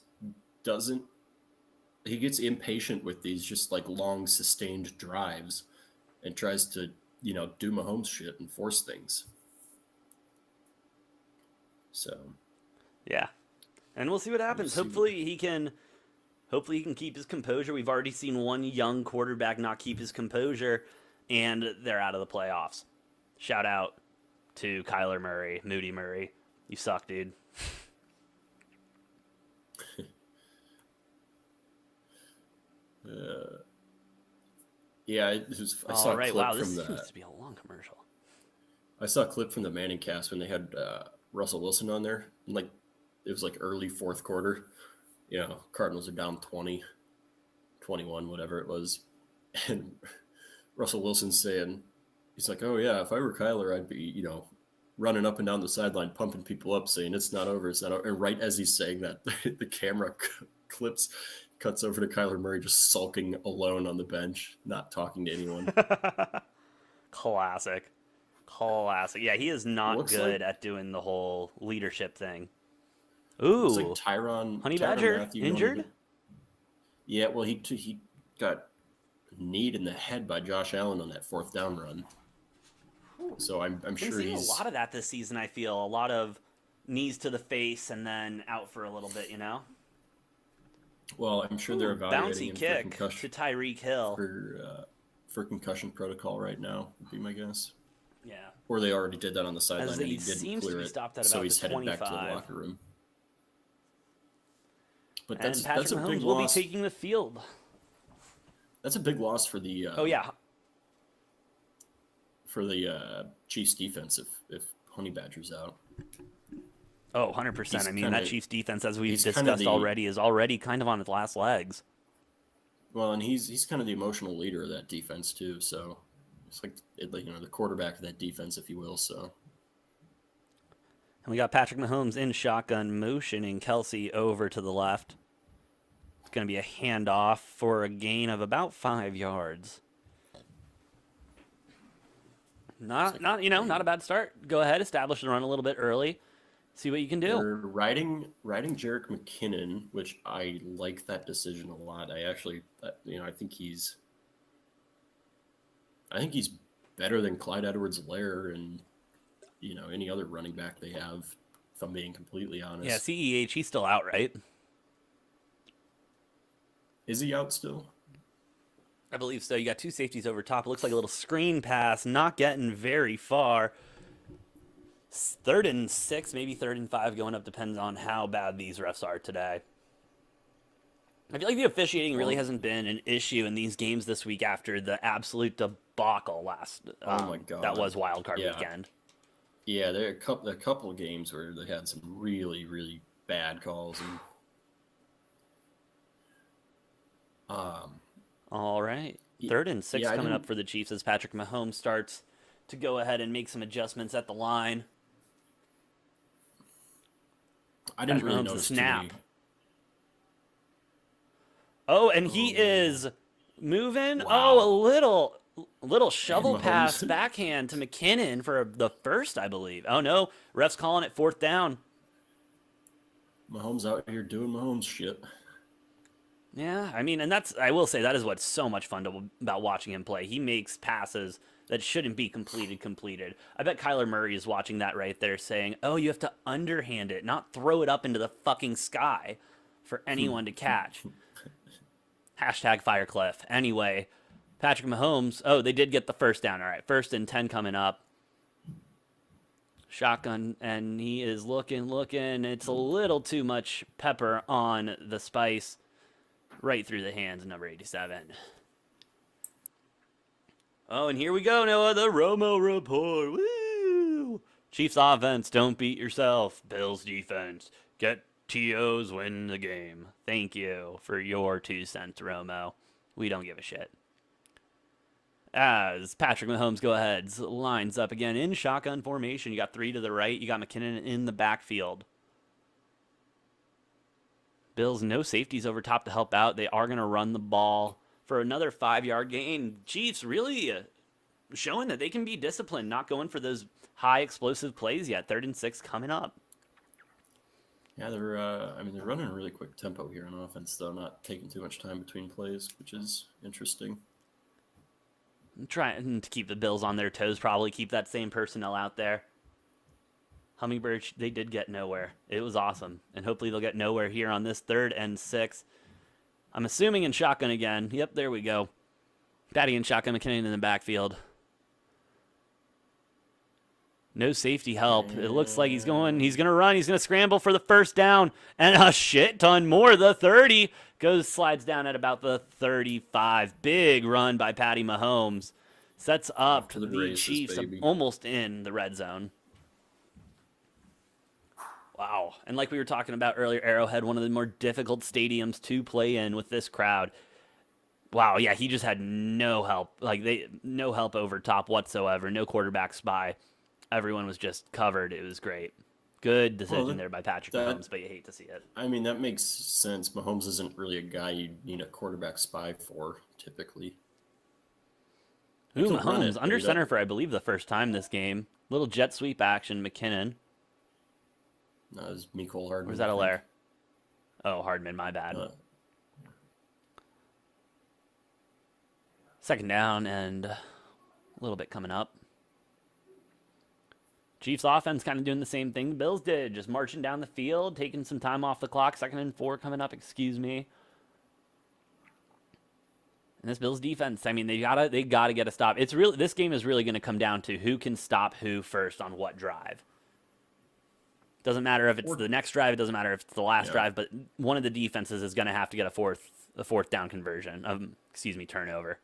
he gets impatient with these just like long sustained drives and tries to, do Mahomes shit and force things. So, yeah. And we'll see what happens. Hopefully he can keep his composure. We've already seen one young quarterback not keep his composure, and they're out of the playoffs. Shout out to Kyler Murray, Moody Murray. You suck, dude. Yeah, I saw a clip wow, from this seems to be a long commercial. I saw a clip from the Manning cast when they had Russell Wilson on there. And it was early fourth quarter. Cardinals are down 20, 21, whatever it was. And Russell Wilson's saying, he's like, oh, yeah, if I were Kyler, I'd be, running up and down the sideline, pumping people up, saying it's not over, it's not over. And right as he's saying that, the camera cuts over to Kyler Murray just sulking alone on the bench, not talking to anyone. Classic. Yeah, he is not good at doing the whole leadership thing. Ooh. Looks like Honey Badger Matthew injured? Yeah, well, he got kneed in the head by Josh Allen on that fourth down run. So I'm sure he's a lot of that this season. I feel a lot of knees to the face and then out for a little bit. Well, I'm sure they're evaluating bouncy kick to Tyreek Hill for concussion protocol right now. Would be my guess. Yeah. Or they already did that on the sideline and he didn't clear it, so he's headed 25. back to the locker room. But Patrick that's a Mahomes big will loss. be taking the field. That's a big loss for the. For the Chiefs defense if Honey Badger's out. Oh, 100%. I mean, that Chiefs defense, as we've discussed already, is already kind of on its last legs. Well, and he's kind of the emotional leader of that defense too. So it's the quarterback of that defense, if you will. So. And we got Patrick Mahomes in shotgun, motioning Kelce over to the left. It's going to be a handoff for a gain of about 5 yards. Not a bad start. Go ahead, establish the run a little bit early. See what you can do. They're riding Jerick McKinnon, which I like that decision a lot. I actually, I think he's I think he's better than Clyde Edwards-Helaire and any other running back they have. If I'm being completely honest. Yeah, CEH, he's still out, right? Is he out still? I believe so. You got two safeties over top. It looks like a little screen pass, not getting very far. 3rd and 6, maybe 3rd and 5 going up, depends on how bad these refs are today. I feel like the officiating really hasn't been an issue in these games this week after the absolute debacle last. Oh my God, that was Wild Card weekend. Yeah, there are a couple of games where they had some really, really bad calls. And, all right, 3rd and 6 coming up for the Chiefs as Patrick Mahomes starts to go ahead and make some adjustments at the line. I didn't really notice the snap. Oh, and he is moving. Wow. Oh, a little shovel pass backhand to McKinnon for the first, I believe. Oh no, ref's calling it 4th down. Mahomes out here doing Mahomes shit. Yeah, I mean, and I will say that is what's so much fun about watching him play. He makes passes that shouldn't be completed. I bet Kyler Murray is watching that right there saying, oh, you have to underhand it, not throw it up into the fucking sky for anyone to catch. Hashtag Firecliff. Anyway, Patrick Mahomes, oh, they did get the 1st down. All right, 1st and 10 coming up. Shotgun, and he is looking. It's a little too much pepper on the spice. Right through the hands of number 87. Oh, and here we go, Noah, the Romo report. Woo! Chiefs offense, don't beat yourself. Bills defense, get TOs, win the game. Thank you for your 2 cents, Romo. We don't give a shit. As Patrick Mahomes lines up again in shotgun formation. You got 3 to the right. You got McKinnon in the backfield. Bills, no safeties over top to help out. They are going to run the ball for another 5-yard gain. Chiefs really showing that they can be disciplined, not going for those high explosive plays yet. 3rd and 6 coming up. Yeah, they're running a really quick tempo here on offense, though, not taking too much time between plays, which is interesting. I'm trying to keep the Bills on their toes, probably keep that same personnel out there. Hummingbird, they did get nowhere. It was awesome. And hopefully they'll get nowhere here on this 3rd and 6. I'm assuming in shotgun again. Yep, there we go. Patty and shotgun, McKinnon in the backfield. No safety help. It looks like he's going to run. He's going to scramble for the 1st down. And a shit ton more. The 30 slides down at about the 35. Big run by Patty Mahomes. Sets up to the races, Chiefs almost in the red zone. Wow. And like we were talking about earlier, Arrowhead, one of the more difficult stadiums to play in with this crowd. Wow, yeah, he just had no help. No help over top whatsoever. No quarterback spy. Everyone was just covered. It was great. Good decision there by Patrick Mahomes, but you hate to see it. I mean, that makes sense. Mahomes isn't really a guy you need a quarterback spy for, typically. Mahomes under center for, I believe, the first time this game. Little jet sweep action, McKinnon. No, it was Mecole Hardman. Or was that Helaire? Oh, Hardman, my bad. 2nd down and a little bit coming up. Chiefs offense kind of doing the same thing the Bills did, just marching down the field, taking some time off the clock. 2nd and 4 coming up, excuse me. And this Bills defense, I mean, they gotta get a stop. This game is really going to come down to who can stop who first on what drive. Doesn't matter if it's the next drive. It doesn't matter if it's the last drive. But one of the defenses is going to have to get a fourth down conversion. Turnover.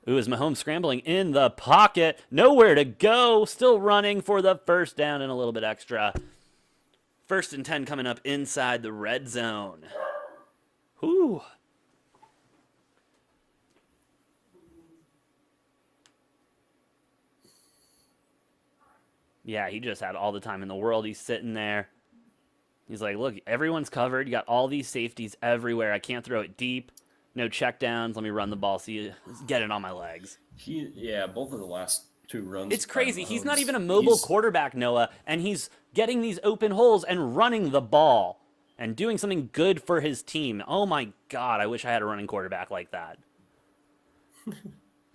Ooh, is Mahomes scrambling in the pocket. Nowhere to go. Still running for the 1st down and a little bit extra. 1st and 10 coming up inside the red zone. Whew. Yeah, he just had all the time in the world. He's sitting there. He's like, look, everyone's covered. You got all these safeties everywhere. I can't throw it deep. No checkdowns. Let me run the ball. See, get it on my legs. Both of the last 2 runs. It's crazy. He's not even a mobile quarterback, Noah, and he's getting these open holes and running the ball and doing something good for his team. Oh, my God. I wish I had a running quarterback like that.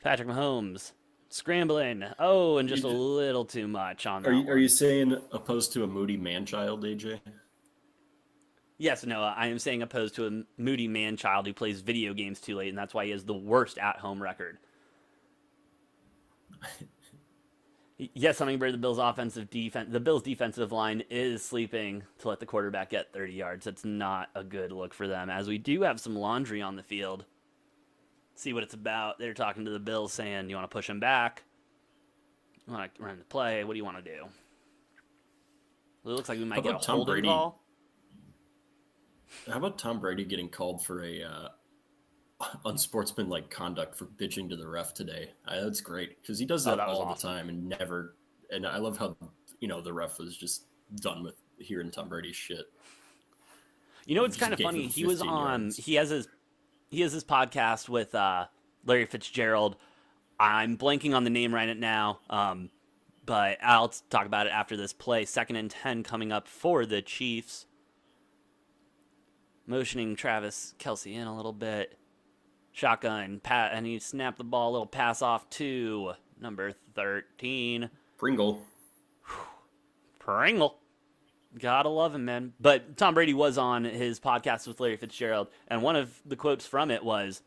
Patrick Mahomes Scrambling. Oh, and just a You, little too much on are that you are you one. saying opposed to a moody man child, AJ? Yes, Noah, I am saying opposed to a moody man-child who plays video games too late, and that's why he has the worst at-home record. Yes, Hummingbird, the Bills' defensive line is sleeping to let the quarterback get 30 yards. That's not a good look for them, as we do have some laundry on the field. See what it's about. They're talking to the Bills saying, you want to push him back? You want to run the play? What do you want to do? Well, it looks like we How might get a about Tom holding Brady? call. How about Tom Brady getting called for a unsportsmanlike conduct for bitching to the ref today? That's great because he does Oh, that that was all the awesome. time and never. And I love how the ref was just done with hearing Tom Brady's shit. You know, He it's kind just of gave funny. him He was 15 on. yards. He has his podcast with Larry Fitzgerald. I'm blanking on the name right now, but I'll talk about it after this play. 2nd and 10 coming up for the Chiefs. Motioning Travis Kelce in a little bit. Shotgun, pat, and he snapped the ball, a little pass off to number 13. Pringle. Pringle. Gotta love him, man. But Tom Brady was on his podcast with Larry Fitzgerald, and one of the quotes from it was,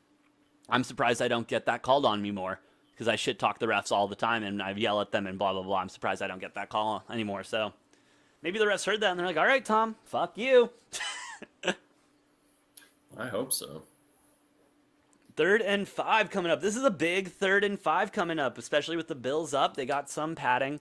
I'm surprised I don't get that called on me more because I shit talk the refs all the time and I yell at them and blah, blah, blah. I'm surprised I don't get that call anymore. So maybe the refs heard that and they're like, all right, Tom, fuck you. I hope so. 3rd and 5 coming up. This is a big 3rd and 5 coming up, especially with the Bills up. They got some padding,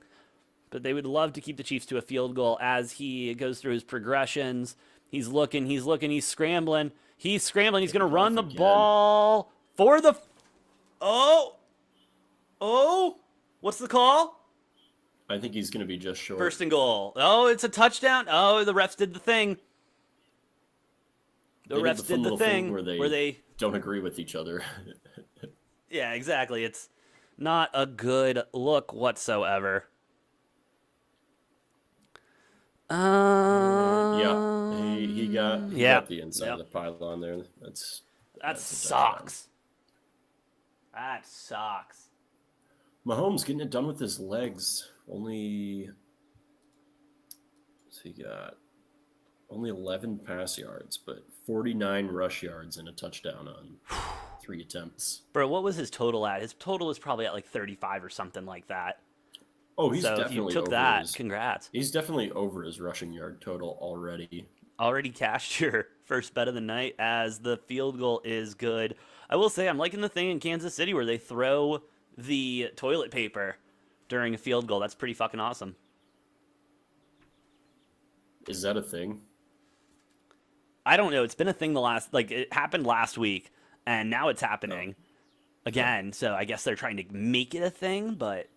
but they would love to keep the Chiefs to a field goal as he goes through his progressions. He's looking, he's scrambling. He's scrambling. He's going to Getting run off the again. ball for the. Oh! Oh! What's the call? I think he's going to be just short. 1st and goal. Oh, it's a touchdown. Oh, the refs did the thing. The They did refs the fun did the little thing thing where they don't agree with each other. Yeah, exactly. It's not a good look whatsoever. Yeah, he got Yeah. the inside of the pylon there. That's That a touchdown. sucks. That sucks. Mahomes getting it done with his legs. He got only 11 pass yards, but 49 rush yards and a touchdown on 3 attempts. Bro, what was his total at? His total was probably at like 35 or something like that. Oh, he's So if you definitely took over that, his. congrats. He's definitely over his rushing yard total already. Already cashed your first bet of the night as the field goal is good. I will say I'm liking the thing in Kansas City where they throw the toilet paper during a field goal. That's pretty fucking awesome. Is that a thing? I don't know. It's been a thing it happened last week, and now it's happening again. So I guess they're trying to make it a thing, but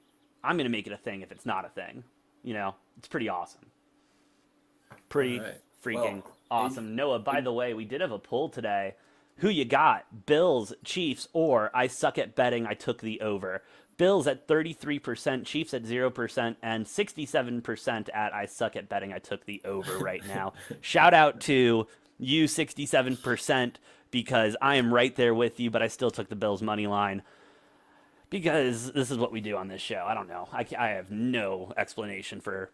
I'm going to make it a thing if it's not a thing. It's pretty awesome. Pretty All right. freaking Well, awesome. Noah, by the way, we did have a poll today. Who you got? Bills, Chiefs, or I suck at betting, I took the over. Bills at 33%, Chiefs at 0%, and 67% at I suck at betting, I took the over right now. Shout out to you, 67%, because I am right there with you, but I still took the Bills money line because this is what we do on this show. I don't know. I have no explanation for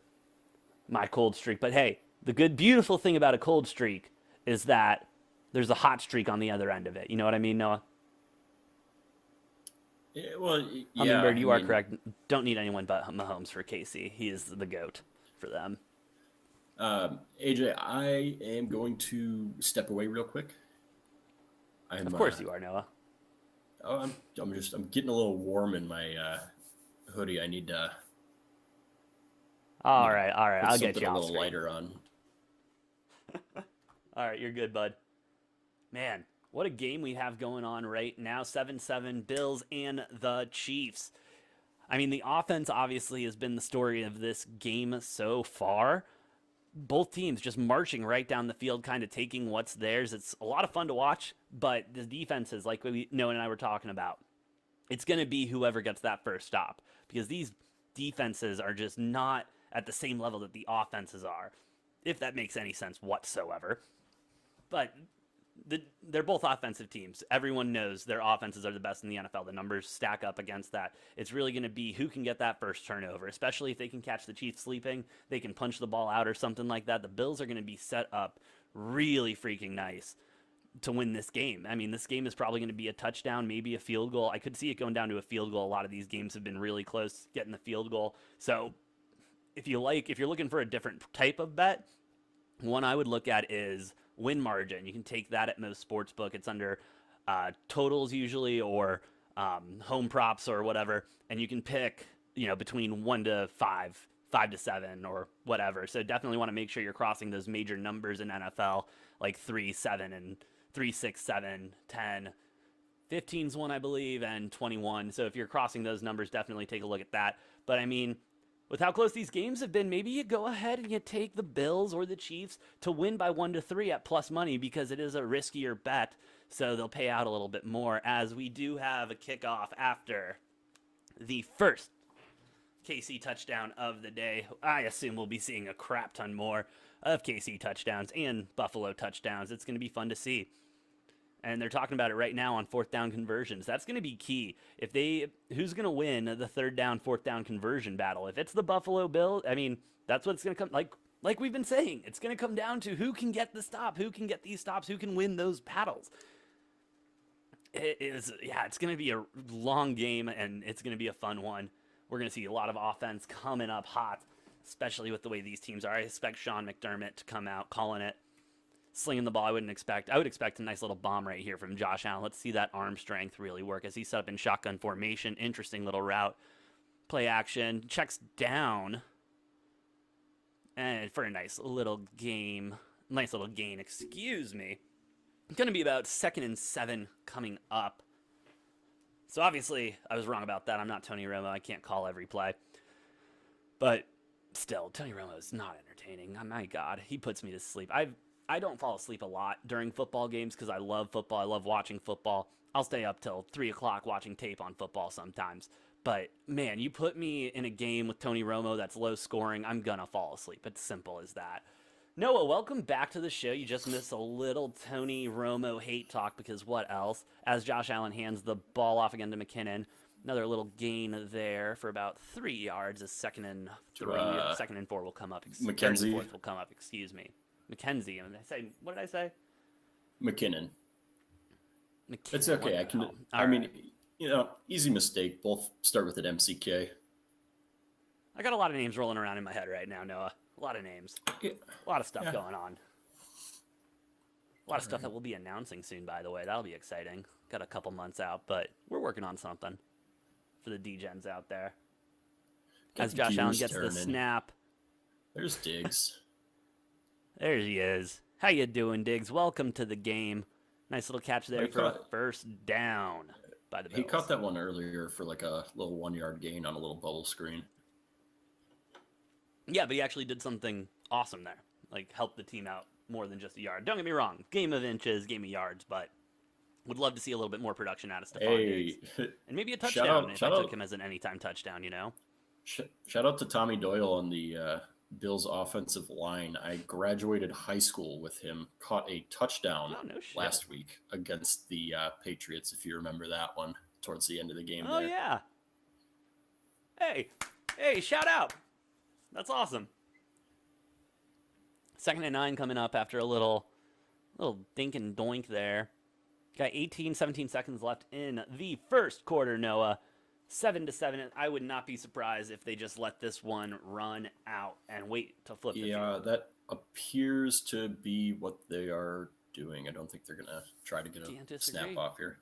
my cold streak, but hey, the good, beautiful thing about a cold streak is that there's a hot streak on the other end of it. You know what I mean, Noah? Yeah, well, yeah. Hummingbird, you are correct. Don't need anyone but Mahomes for KC. He is the GOAT for them. AJ, I am going to step away real quick. Of course you are, Noah. I'm getting a little warm in my hoodie. I need to. All right. Put I'll get something you a off little screen. lighter on. All right, you're good, bud. Man, what a game we have going on right now. 7-7, Bills and the Chiefs. I mean, the offense obviously has been the story of this game so far. Both teams just marching right down the field, kind of taking what's theirs. It's a lot of fun to watch, but the defenses, like Noah and I were talking about, it's going to be whoever gets that first stop because these defenses are just not at the same level that the offenses are, if that makes any sense whatsoever. But they're both offensive teams. Everyone knows their offenses are the best in the NFL. The numbers stack up against that. It's really going to be who can get that first turnover, especially if they can catch the Chiefs sleeping. They can punch the ball out or something like that. The Bills are going to be set up really freaking nice to win this game. I mean, this game is probably going to be a touchdown, maybe a field goal. I could see it going down to a field goal. A lot of these games have been really close getting the field goal. So if you're looking for a different type of bet, one I would look at is win margin. You can take that at most sportsbook. It's under totals usually, or home props or whatever, and you can pick between 1 to 5, 5 to 7, or whatever. So definitely want to make sure you're crossing those major numbers in NFL, like 3, 7, and 3, 6, 7, 10. 15's one, I believe, and 21. So if you're crossing those numbers, definitely take a look at that. But I mean, with how close these games have been, maybe you go ahead and you take the Bills or the Chiefs to win by 1 to 3 at plus money, because it is a riskier bet, so they'll pay out a little bit more, as we do have a kickoff after the first KC touchdown of the day. I assume we'll be seeing a crap ton more of KC touchdowns and Buffalo touchdowns. It's going to be fun to see. And they're talking about it right now on fourth down conversions. That's going to be key. Who's going to win the third down, fourth down conversion battle? If it's the Buffalo Bills, I mean, that's what it's going to come like we've been saying. It's going to come down to who can get the stop, who can get these stops, who can win those battles. It's going to be a long game, and it's going to be a fun one. We're going to see a lot of offense coming up hot, especially with the way these teams are. I expect Sean McDermott to come out calling it, slinging the ball. I would expect a nice little bomb right here from Josh Allen. Let's see that arm strength really work as he set up in shotgun formation. Interesting little route. Play action. Checks down. And for a nice little gain, excuse me. It's going to be about 2nd and 7 coming up. So obviously, I was wrong about that. I'm not Tony Romo. I can't call every play. But still, Tony Romo is not entertaining. Oh my God, he puts me to sleep. I don't fall asleep a lot during football games because I love football. I love watching football. I'll stay up till 3 o'clock watching tape on football sometimes. But man, you put me in a game with Tony Romo that's low scoring, I'm gonna fall asleep. It's simple as that. Noah, welcome back to the show. You just missed a little Tony Romo hate talk, because what else? As Josh Allen hands the ball off again to McKinnon. Another little gain there for about 3 yards. A 2nd and 3, 2nd and 4 will come up. McKenzie. 4th will come up. Excuse me, McKenzie. What did I say? McKinnon. It's okay. I mean, easy mistake. Both start with an MCK. I got a lot of names rolling around in my head right now, Noah. A lot of names. Yeah. A lot of stuff going on. A lot of stuff that we'll be announcing soon, by the way. That'll be exciting. Got a couple months out, but we're working on something for the D-Gens out there. As Josh Allen gets the snap. There's Diggs. There he is. How you doing, Diggs? Welcome to the game. Nice little catch there for a first down by the Bills. He caught that one earlier for like a little 1-yard gain on a little bubble screen. Yeah, but he actually did something awesome there. Like, helped the team out more than just a yard. Don't get me wrong. Game of inches, game of yards, but would love to see a little bit more production out of Stephon Diggs. And maybe a touchdown if I took him as an anytime touchdown, Shout out to Tommy Doyle on the Bills offensive line. I graduated high school with him. Caught a touchdown last week against the Patriots, if you remember that one, towards the end of the game. Oh, yeah. Hey, shout out. That's awesome. 2nd and 9 coming up after a little dink and doink there. Got 17 seconds left in the first quarter, Noah. 7-7. I would not be surprised if they just let this one run out and wait to flip the field. Yeah, that appears to be what they are doing. I don't think they're going to try to get a snap off here.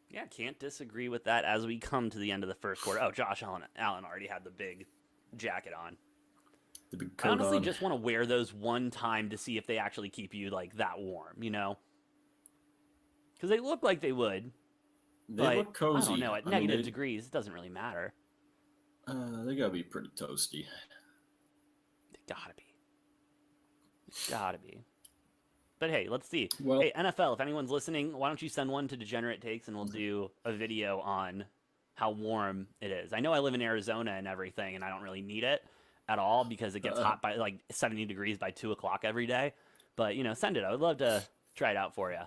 Yeah, can't disagree with that as we come to the end of the first quarter. Oh, Josh Allen already had the big jacket on. The big coat I honestly on. just want to wear those one time to see if they actually keep you like that warm, Because they look like they would. They look cozy. I don't know. At negative degrees, it doesn't really matter. They gotta be pretty toasty. They gotta be. But hey, let's see. Well, hey, NFL, if anyone's listening, why don't you send one to Degenerate Takes and we'll do a video on how warm it is. I know I live in Arizona and everything, and I don't really need it at all because it gets hot by like 70 degrees by 2 o'clock every day. But, send it. I would love to try it out for you.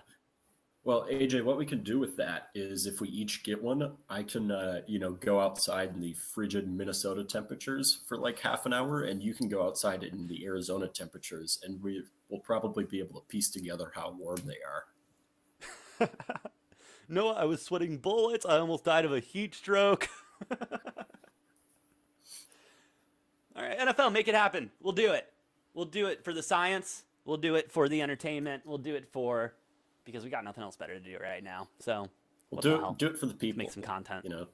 Well, AJ, what we can do with that is if we each get one, I can, go outside in the frigid Minnesota temperatures for like half an hour, and you can go outside in the Arizona temperatures, and we will probably be able to piece together how warm they are. No, I was sweating bullets. I almost died of a heat stroke. All right, NFL, make it happen. We'll do it. We'll do it for the science. We'll do it for the entertainment. We'll do it because we got nothing else better to do right now. So We'll what the hell? do it for the people. Make some content. You know,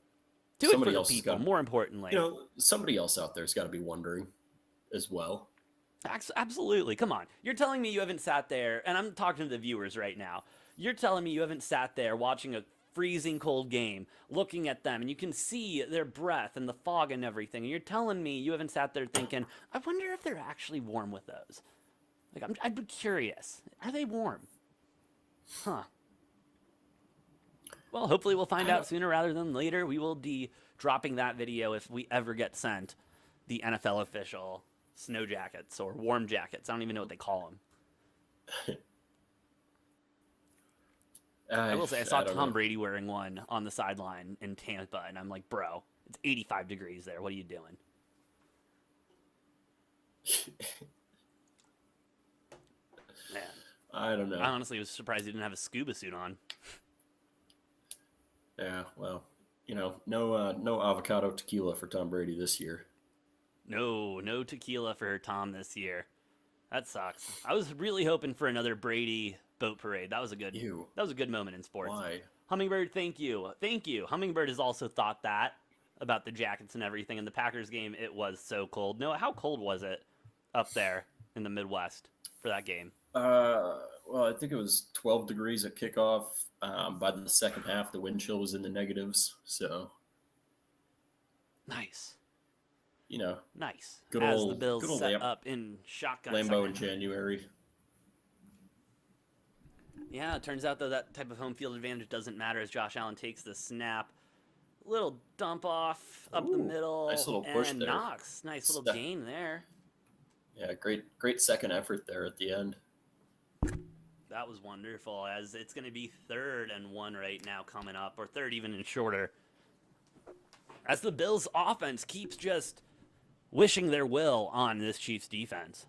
Do it for somebody the else has people. got- More importantly, somebody else out there's got to be wondering as well. Absolutely. Come on. You're telling me you haven't sat there, and I'm talking to the viewers right now. You're telling me you haven't sat there watching a freezing cold game, looking at them, and you can see their breath and the fog and everything. And you're telling me you haven't sat there thinking, I wonder if they're actually warm with those. Like, I'd be curious. Are they warm? Huh. Well, hopefully we'll find out sooner rather than later. We will be dropping that video if we ever get sent the NFL official snow jackets or warm jackets. I don't even know what they call them. I will say I saw Tom Brady wearing one on the sideline in Tampa, and I'm like, bro, it's 85 degrees there. What are you doing? Man, I don't know. I honestly was surprised he didn't have a scuba suit on. Yeah, well, no avocado tequila for Tom Brady this year. No tequila for Tom this year. That sucks. I was really hoping for another Brady boat parade. That was a good moment in sports. Why? Hummingbird, thank you. Hummingbird has also thought that about the jackets and everything. In the Packers game, it was so cold. Noah, how cold was it up there in the Midwest for that game? Well, I think it was 12 degrees at kickoff. By the second half, the wind chill was in the negatives. So, nice. Nice. Good as the Bills set up in shotgun. Lambeau in January. Yeah, it turns out, though, that type of home field advantage doesn't matter as Josh Allen takes the snap. Little dump off up the middle. Nice little push and there. Knox. Nice little gain there. Yeah, great second effort there at the end. That was wonderful, as it's going to be 3rd and 1 right now coming up, or 3rd even and shorter. As the Bills' offense keeps just wishing their will on this Chiefs defense.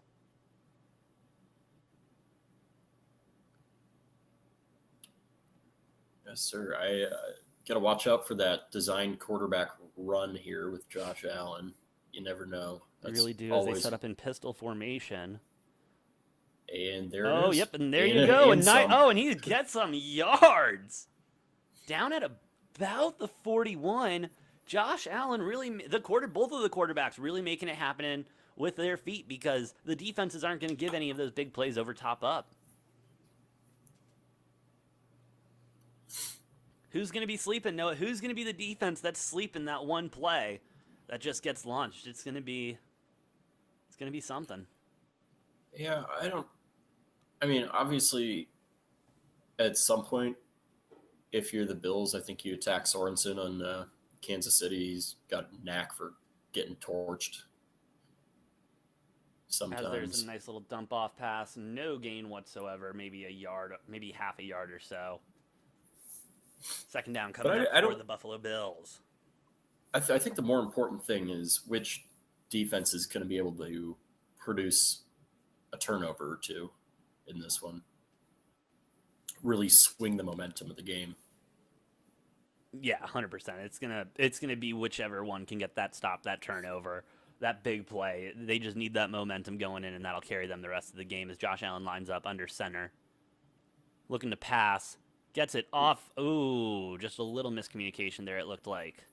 Yes, sir. I got to watch out for that designed quarterback run here with Josh Allen. You never know. They really do, as they set up in pistol formation. And there it is. Oh, yep, and there you go. And he gets some yards. Down at about the 41. Josh Allen both of the quarterbacks really making it happen with their feet, because the defenses aren't going to give any of those big plays over top up. Who's going to be sleeping, Noah? Who's going to be the defense that's sleeping that one play that just gets launched? It's going to be something. Yeah, obviously, at some point, if you're the Bills, I think you attack Sorensen on Kansas City. He's got a knack for getting torched. Sometimes. As there's a nice little dump off pass, no gain whatsoever, maybe a yard, maybe half a yard or so. Second down coming up for the Buffalo Bills. I think the more important thing is which defense is going to be able to produce a turnover or two in this one. Really swing the momentum of the game. Yeah, 100%. It's gonna be whichever one can get that stop, that turnover, that big play. They just need that momentum going in, and that'll carry them the rest of the game as Josh Allen lines up under center. Looking to pass. Gets it off. Ooh, just a little miscommunication there, it looked like.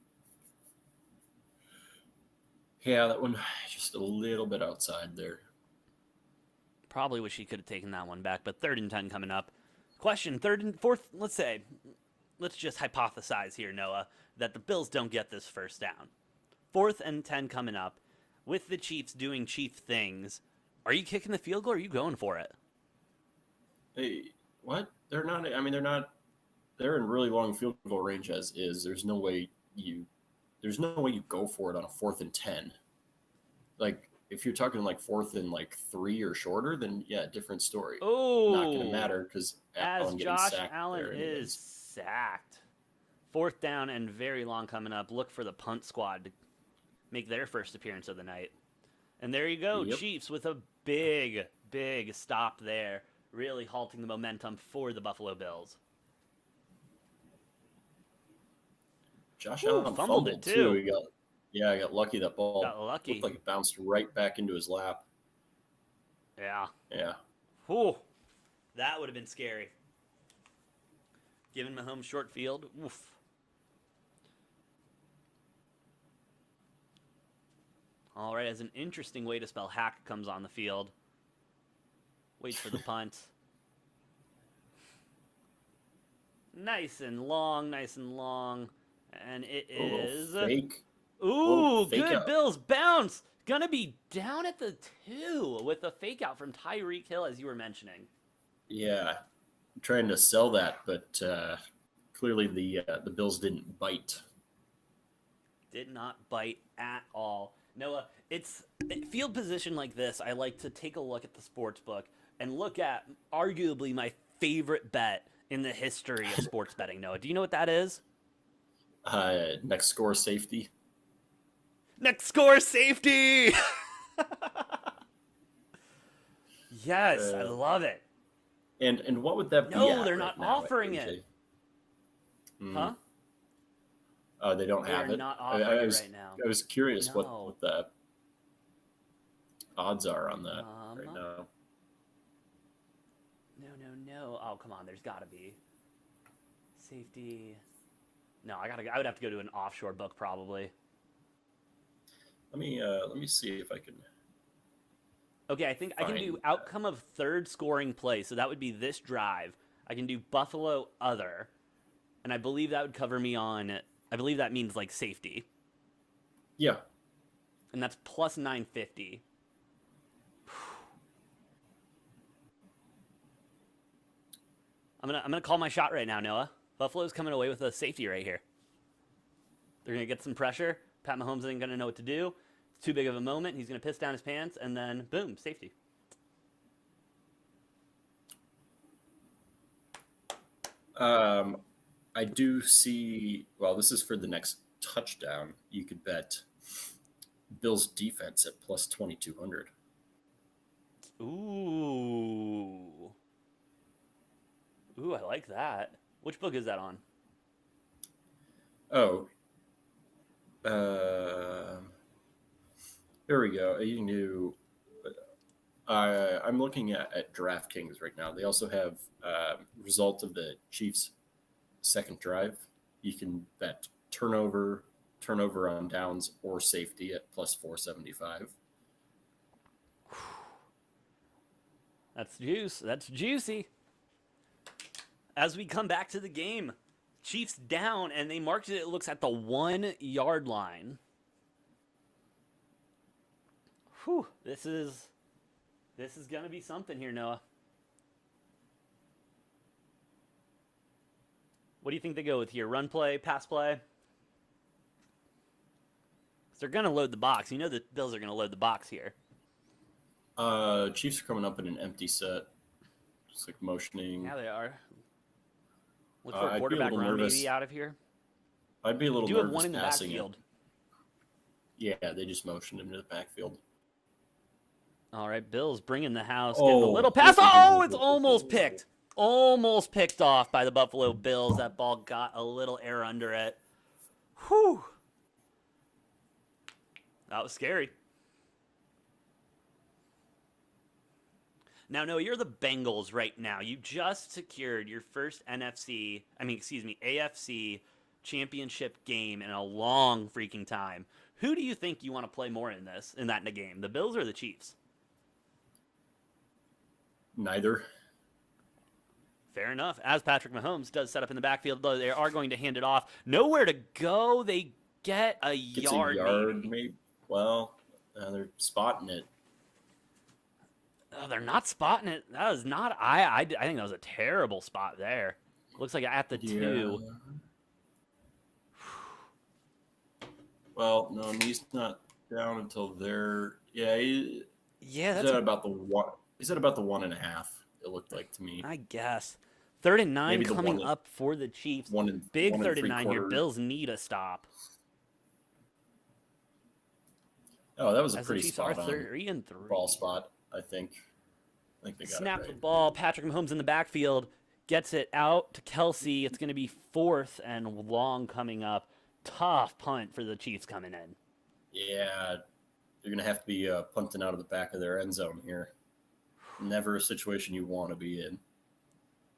Yeah, that one just a little bit outside there. Probably wish he could have taken that one back, but 3rd and 10 coming up. Question, 3rd and 4th, let's just hypothesize here, Noah, that the Bills don't get this first down. 4th and 10 coming up. With the Chiefs doing Chief things, are you kicking the field goal or are you going for it? Hey, what? They're not. They're in really long field goal range as is. There's no way you go for it on a 4th and 10. Like, if you're talking like 4th and like 3 or shorter, then yeah, different story. Not going to Oh, matter because as Allen getting Josh sacked Allen there is anyways. sacked. 4th down and very long coming up. Look for the punt squad to make their first appearance of the night. And there you go, Yep. Chiefs with a big, big stop there, really halting the momentum for the Buffalo Bills. Josh Ooh, Allen fumbled it, too. He got lucky. That ball Got lucky. looked like it bounced right back into his lap. Yeah. Yeah. Ooh, that would have been scary. Giving Mahomes short field. Oof. All right, as an interesting way to spell hack comes on the field. Waits for the punt. Nice and long, nice and long. And it is... Fake. Ooh, fake good. out. Bills bounce. Gonna be down at the 2 with a fake out from Tyreek Hill, as you were mentioning. Yeah. I'm trying to sell that, but clearly the Bills didn't bite. Did not bite at all. Noah, it's field position like this. I like to take a look at the sports book and look at arguably my favorite bet in the history of sports betting. Noah, do you know what that is? Next score safety. Next score safety. Yes, I love it. And what would that be? No, at they're right not now, offering AJ? it. Huh? Oh, they don't They have are it. not offering I it was, right now. I was curious No. what the odds are on that right now. No. Oh, come on. There's got to be safety. No, I would have to go to an offshore book probably. Let me see if I can. Okay, I think I can do Fine. outcome of 3rd scoring play. So that would be this drive. I can do Buffalo other, and I believe that would cover me on. I believe that means like safety, Yeah. and that's plus 950. I'm gonna call my shot right now, Noah. Buffalo's coming away with a safety right here. They're gonna get some pressure. Pat Mahomes ain't gonna know what to do. It's too big of a moment. He's gonna piss down his pants, and then boom, safety. I do see. Well, this is for the next touchdown. You could bet Bills defense at plus 2,200. Ooh, I like that. Which book is that on? Oh, there we go. You can do. I'm looking at DraftKings right now. They also have result of the Chiefs' second drive. You can bet turnover on downs, or safety at plus 475. That's juice. That's juicy. As we come back to the game, Chiefs down, and they marked it looks at the 1 yard line. Whew, this is gonna be something here, Noah. What do you think they go with here? Run play, pass play? 'Cause they're gonna load the box. You know the Bills are gonna load the box here. Chiefs are coming up in an empty set, just like motioning. Yeah, they are. Look for a I'd be a quarterback little run nervous. maybe out of here. I'd be a little You do have nervous one in the passing backfield. it. Yeah, they just motioned him to the backfield. All right, Bills bringing the house. Oh, Getting the little pass. Oh, it's almost picked. Almost picked off by the Buffalo Bills. That ball got a little air under it. Whew. That was scary. Now, Noah, you're the Bengals right now. You just secured your first AFC championship game in a long freaking time. Who do you think you want to play more in that game? The Bills or the Chiefs? Neither. Fair enough. As Patrick Mahomes does set up in the backfield, though, they are going to hand it off. Nowhere to go. They get a yard, maybe. Well, they're spotting it. Oh, they're not spotting it. That was not. I think that was a terrible spot there. Looks like at the 2. Well, no, he's not. down until there. Yeah, he's Yeah, at about the one. He's at about the 1.5. It looked like to me. I guess. 3rd and 9 Maybe the coming up for the Chiefs. Big one and 3rd and 9 here. 3/4. Bills need a stop. Oh, that was a As the pretty Chiefs are spot on 3-3. ball spot. I think they got Snap it the right. ball. Patrick Mahomes in the backfield. Gets it out to Kelsey. It's going to be 4th and long coming up. Tough punt for the Chiefs coming in. Yeah, you're gonna have to be punting out of the back of their end zone here. Never a situation you want to be in.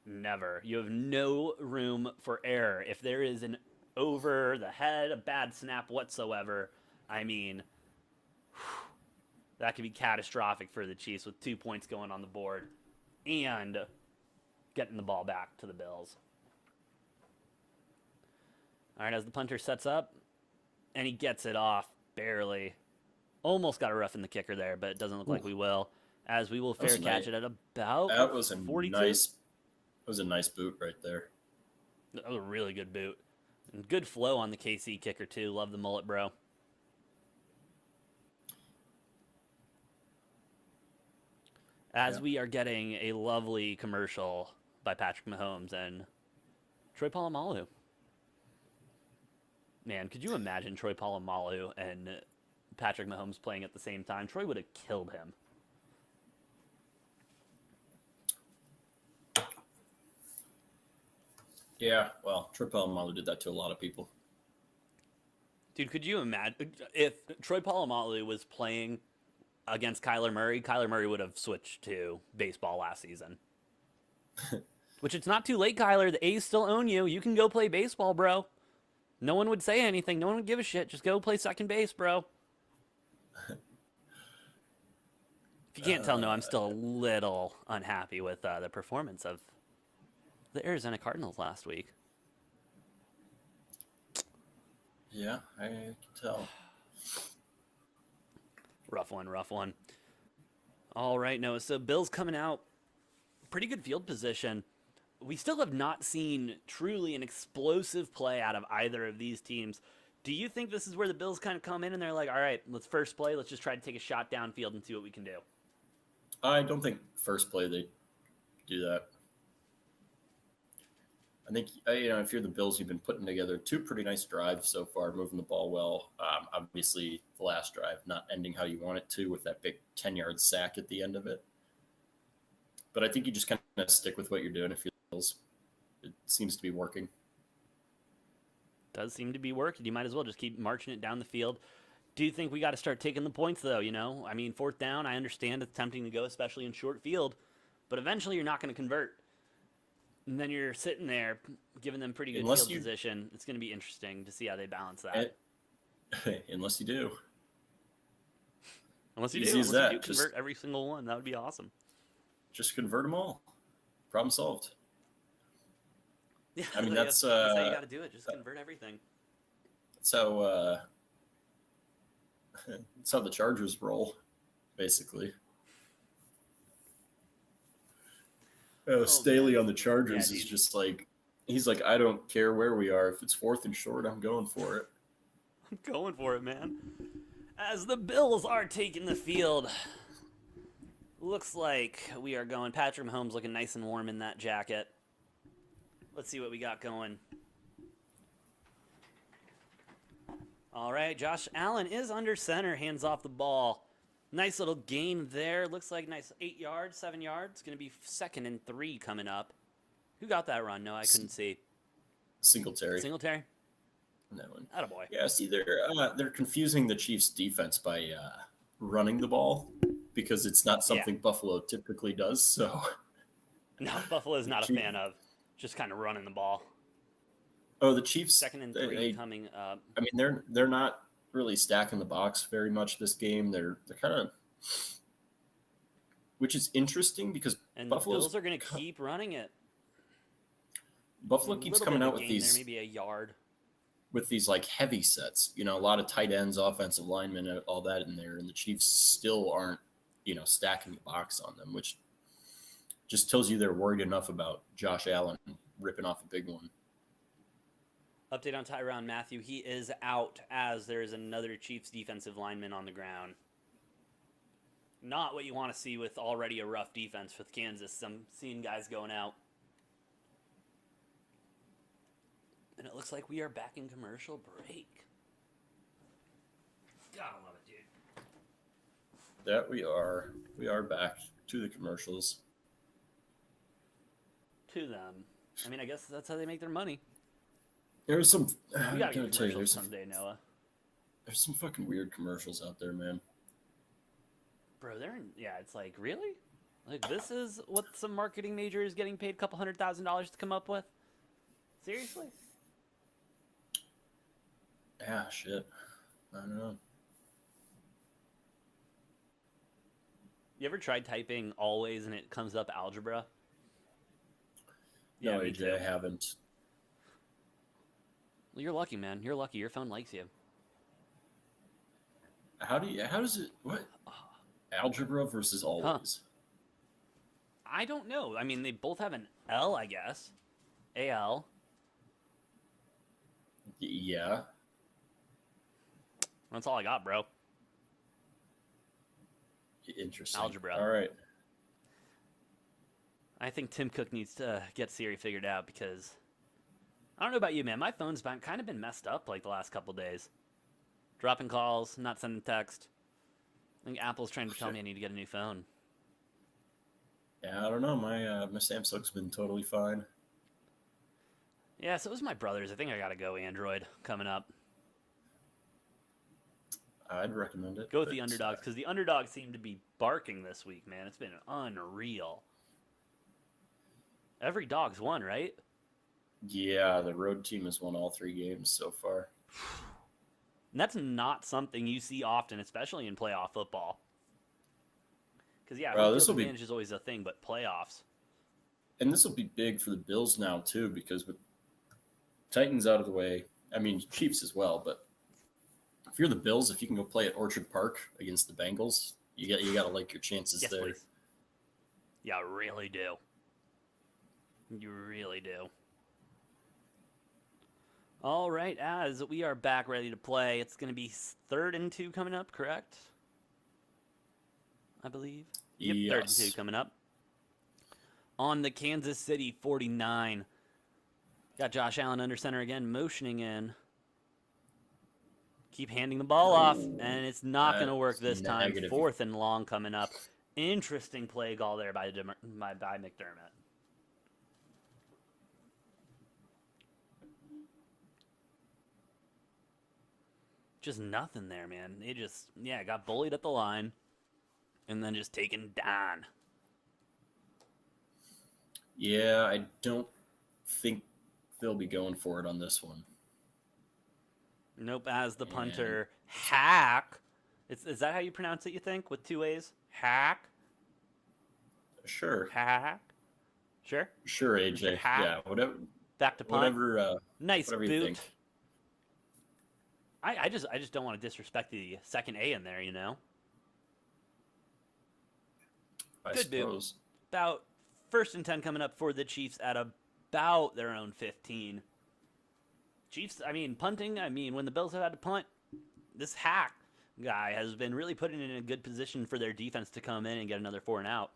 Never. You have no room for error. If there is an over the head, a bad snap whatsoever, I mean, that could be catastrophic for the Chiefs with 2 points going on the board and getting the ball back to the Bills. All right, as the punter sets up, and he gets it off barely. Almost got a rough in the kicker there, but it doesn't look like we will. As we will fair catch it at about that was a 42. That was a nice boot right there. That was a really good boot. And good flow on the KC kicker, too. Love the mullet, bro. As we are getting a lovely commercial by Patrick Mahomes and Troy Polamalu. Man, could you imagine Troy Polamalu and Patrick Mahomes playing at the same time? Troy would have killed him. Yeah, well, Troy Polamalu did that to a lot of people. Dude, could you imagine if Troy Polamalu was playing against Kyler Murray would have switched to baseball last season. Which it's not too late, Kyler. The A's still own you. You can go play baseball, bro. No one would say anything. No one would give a shit. Just go play second base, bro. If you can't tell, no, I'm still a little unhappy with the performance of the Arizona Cardinals last week. Yeah, I can tell. Rough one. All right, Noah. So Bills coming out, pretty good field position. We still have not seen truly an explosive play out of either of these teams. Do you think this is where the Bills kind of come in and they're like, all right, let's first play. Let's just try to take a shot downfield and see what we can do? I don't think first play they do that. I think, if you're the Bills, you've been putting together 2 pretty nice drives so far, moving the ball well. Obviously, the last drive not ending how you want it to with that big 10-yard sack at the end of it. But I think you just kind of stick with what you're doing if you're the Bills. It seems to be working. Does seem to be working. You might as well just keep marching it down the field. Do you think we got to start taking the points, though? I mean, 4th down, I understand it's tempting to go, especially in short field. But eventually you're not going to convert. And then you're sitting there giving them pretty good field position. It's going to be interesting to see how they balance that. Unless you do. Unless you do convert every single one. That would be awesome. Just convert them all. Problem solved. Yeah, I mean, that's how you got to do it. Just convert everything. So that's how the Chargers roll, basically. Staley on the Chargers is just like, he's like, I don't care where we are. If it's 4th and short, I'm going for it. I'm going for it, man. As the Bills are taking the field, looks like we are going. Patrick Mahomes looking nice and warm in that jacket. Let's see what we got going. All right, Josh Allen is under center, hands off the ball. Nice little gain there. Looks like nice 8 yards, 7 yards. Going to be 2nd and 3 coming up. Who got that run? No, I couldn't see. Singletary. That one. Attaboy. Yeah, see, they're confusing the Chiefs' defense by running the ball because it's not something Buffalo typically does. So, no, Buffalo's not a fan of just kind of running the ball. Oh, the Chiefs. 2nd and 3 coming up. I mean, they're not really stacking the box very much this game. They're kind of, which is interesting because Buffalo are going to keep running it. Buffalo keeps coming out with these, maybe a yard, with these like heavy sets. A lot of tight ends, offensive linemen, all that in there, and the Chiefs still aren't, stacking the box on them, which just tells you they're worried enough about Josh Allen ripping off a big one. Update on Tyrann Mathieu. He is out as there is another Chiefs defensive lineman on the ground. Not what you want to see with already a rough defense with Kansas. I'm seeing guys going out. And it looks like we are back in commercial break. Gotta love it, dude. That we are. We are back to the commercials. To them. I mean, I guess that's how they make their money. There's some. We gotta get commercials someday, Noah. There's some fucking weird commercials out there, man. Bro, it's like, really? Like, this is what some marketing major is getting paid a couple $100,000 to come up with? Seriously? Yeah, shit. I don't know. You ever tried typing always and it comes up algebra? No, me AJ, too. I haven't. Well, you're lucky, man. You're lucky. Your phone likes you. How does it, what? Algebra versus always. I don't know. I mean, they both have an L, I guess. AL. Yeah. That's all I got, bro. Interesting. Algebra. All right. I think Tim Cook needs to get Siri figured out because I don't know about you, man. My phone's kind of been messed up like the last couple days. Dropping calls, not sending text. I think Apple's trying to tell me I need to get a new phone. Yeah, I don't know. My Samsung's been totally fine. Yeah, so it was my brother's. I think I gotta go Android coming up. I'd recommend it. Go with the Underdogs because the Underdogs seem to be barking this week, man. It's been unreal. Every dog's won, right? Yeah, the road team has won all 3 games so far. And that's not something you see often, especially in playoff football. Because, yeah, Well, this advantage is always a thing, but playoffs. And this will be big for the Bills now, too, because with Titans out of the way, I mean, Chiefs as well, but if you're the Bills, if you can go play at Orchard Park against the Bengals, you got to like your chances there. Please. Yeah, really do. You really do. All right, as we are back ready to play, it's going to be 3rd and 2 coming up, correct? I believe. Yep, yes. 3rd and 2 coming up. On the Kansas City 49. Got Josh Allen under center again, motioning in. Keep handing the ball off, and it's not going to work this time. 4th and long coming up. Interesting play call there by McDermott. Just nothing there, man. It just, got bullied at the line and then just taken down. Yeah, I don't think they'll be going for it on this one. Nope, as the punter, Hack. Is that how you pronounce it, you think, with 2 A's? Hack? Sure. Hack? Sure? Sure, AJ. Yeah, whatever. Back to punt. Whatever. Nice whatever boot. You think. I just don't want to disrespect the second A in there, you know? I Good suppose. Boot. About 1st and 10 coming up for the Chiefs at about their own 15. Chiefs, punting, when the Bills have had to punt, this Hack guy has been really putting it in a good position for their defense to come in and get another 4 and out.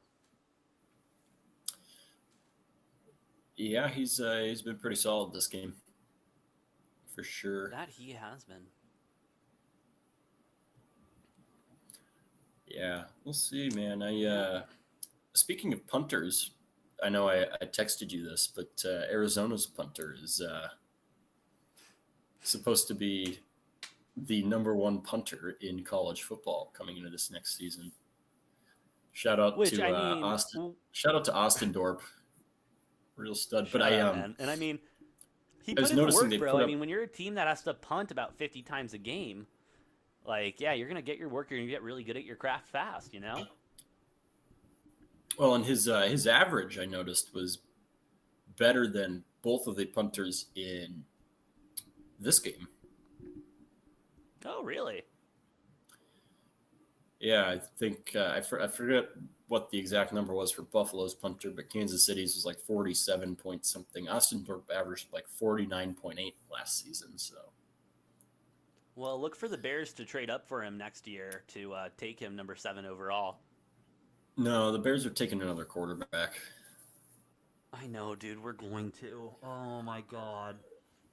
Yeah, he's been pretty solid this game. For sure. That he has been. Yeah, we'll see, man. Speaking of punters, I know I texted you this, but Arizona's punter is supposed to be the #1 punter in college football coming into this next season. Shout out to Austin. Shout out to Austin Dorp, real stud. But man. And he put in the work, bro. When you're a team that has to punt about 50 times a game, you're gonna get your work. You're gonna get really good at your craft fast, you know. Well, and his average I noticed was better than both of the punters in this game. Oh, really? Yeah, I think I forget what the exact number was for Buffalo's punter, but Kansas City's was like 47 point something. Ostendorp averaged like 49.8 last season. So Well, look for the Bears to trade up for him next year to take him number 7 overall. no, the Bears are taking another quarterback. I know, dude. We're going to. Oh my god.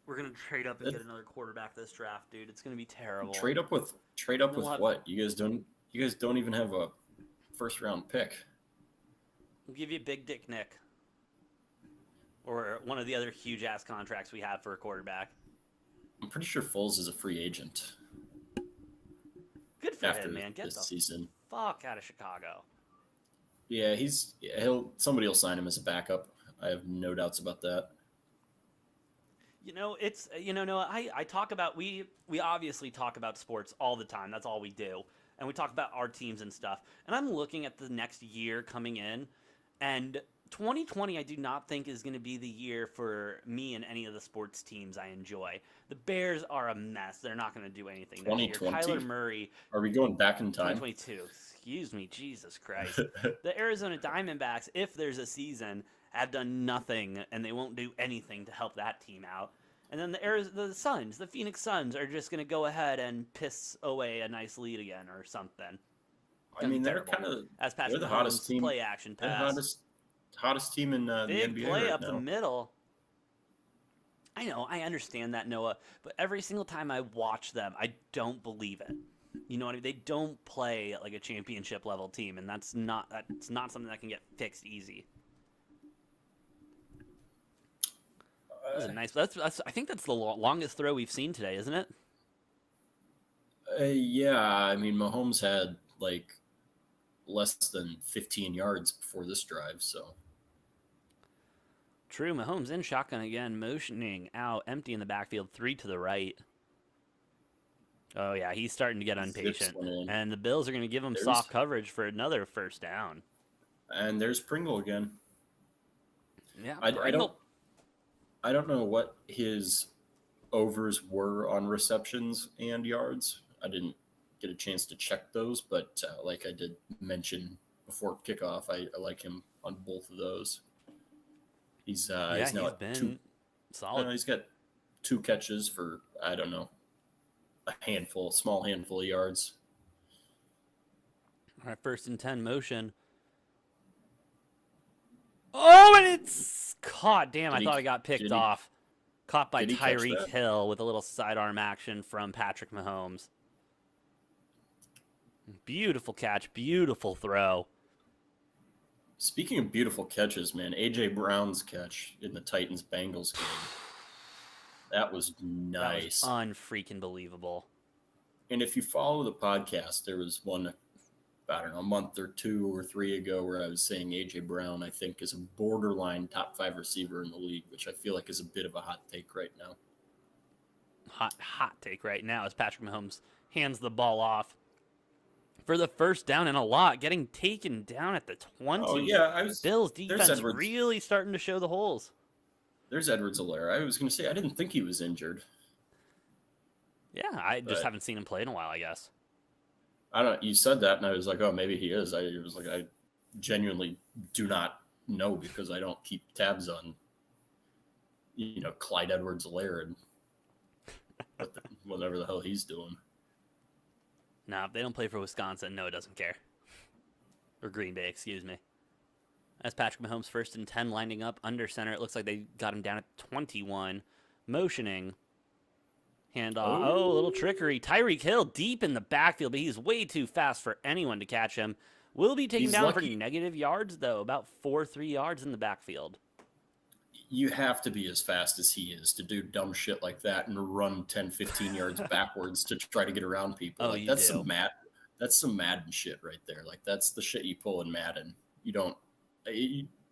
We're gonna trade up and That, get another quarterback this draft, dude. It's gonna be terrible. trade And up then with we'll have what? You guys don't even have a first round pick. we'll give you Big Dick Nick or one of the other huge ass contracts we have for a quarterback. I'm pretty sure Foles is a free agent Good for after him, man. Get this the season. fuck out of Chicago. Yeah, he'll somebody will sign him as a backup. I have no doubts about that. You know, it's no, I talk about we obviously talk about sports all the time. That's all we do. And we talk about our teams and stuff. And I'm looking at the next year coming in, and 2020 I do not think is going to be the year for me and any of the sports teams I enjoy. The Bears are a mess. They're not going to do anything this year. 2020. Kyler Murray, Are we going back in time? 2022. Excuse me, Jesus Christ. The Arizona Diamondbacks, if there's a season, have done nothing, and they won't do anything to help that team out. And then the Suns, the Phoenix Suns, are just going to go ahead and piss away a nice lead again or something. I mean, they're Terrible. kind of As they're Patrick the Mahomes hottest team. play action They're the pass. hottest team in the Big NBA play right up the now. middle. I know, I understand that, Noah, but every single time I watch them, I don't believe it. You know what I mean? They don't play like a championship level team, and that's not something that can get fixed easy. That was a nice. That's I think that's the longest throw we've seen today, isn't it? Yeah, I mean, Mahomes had like less than 15 yards before this drive, so True. Mahomes in shotgun again, motioning out, empty in the backfield, 3 to the right. Oh yeah, he's starting to get zips impatient, one in. and the Bills are going to give him There's soft coverage for another first down. and there's Pringle again. Yeah, I Pringle. I don't know what his overs were on receptions and yards. I didn't get a chance to check those, but like I did mention before kickoff, I like him on both of those. He's Yeah, he's now he's at been solid. he's got 2 catches for I don't know a small handful of yards. All right, 1st and 10 motion. Oh, and it's caught. Damn, I thought it got picked off. Caught by did he catch Tyreek that? Hill with a little sidearm action from Patrick Mahomes. Beautiful catch, beautiful throw. Speaking of beautiful catches, man, AJ Brown's catch in the Titans Bengals game. That was nice. That was unfreaking believable. And if you follow the podcast, there was one, I don't know, a month or 2 or 3 ago where I was saying AJ Brown, I think, is a borderline top 5 receiver in the league, which I feel like is a bit of a hot take right now. Hot take right now as Patrick Mahomes hands the ball off for the first down and a lot, getting taken down at the 20. Oh, yeah. Bills defense really starting to show the holes. There's Edwards-Helaire. I was going to say, I didn't think he was injured. Yeah, I just haven't seen him play in a while, I guess. I don't. You said that, and I was like, oh, maybe he is. I genuinely do not know because I don't keep tabs on, Clyde Edwards-Helaire and whatever the hell he's doing. Nah, if they don't play for Wisconsin, Noah doesn't care. Or Green Bay, excuse me. As Patrick Mahomes 1st and 10 lining up under center. It looks like they got him down at 21. Motioning. Handoff. Oh, a little trickery. Tyreek Hill deep in the backfield, but he's way too fast for anyone to catch him. Will be taken down for negative yards, though. About 3 yards in the backfield. You have to be as fast as he is to do dumb shit like that and run 10, 15 yards backwards to try to get around people. Oh, like, that's some Madden shit right there. Like, that's the shit you pull in Madden. You don't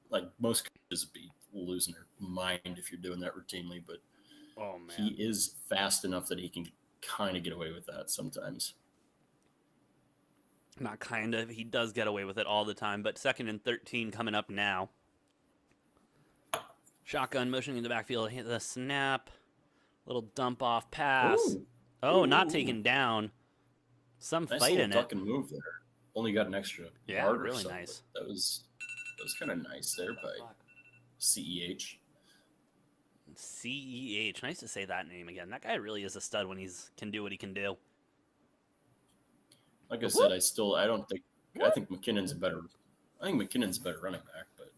like most coaches would be losing their mind if you're doing that routinely, but oh, man. He is fast enough that he can kind of get away with that sometimes. Not kind of. He does get away with it all the time, but 2nd and 13 coming up now. Shotgun motioning in the backfield. Hit the snap. Little dump off pass. Ooh. Oh, not taken down. Some Nice fight in it. duck and move there. only got an extra Yeah, yard or really so. nice. That was kind of nice there by CEH. CEH. Nice to say that name again. That guy really is a stud when he's can do what he can do. Like I Whoop, said, I don't think I whoop. think McKinnon's a better running back, but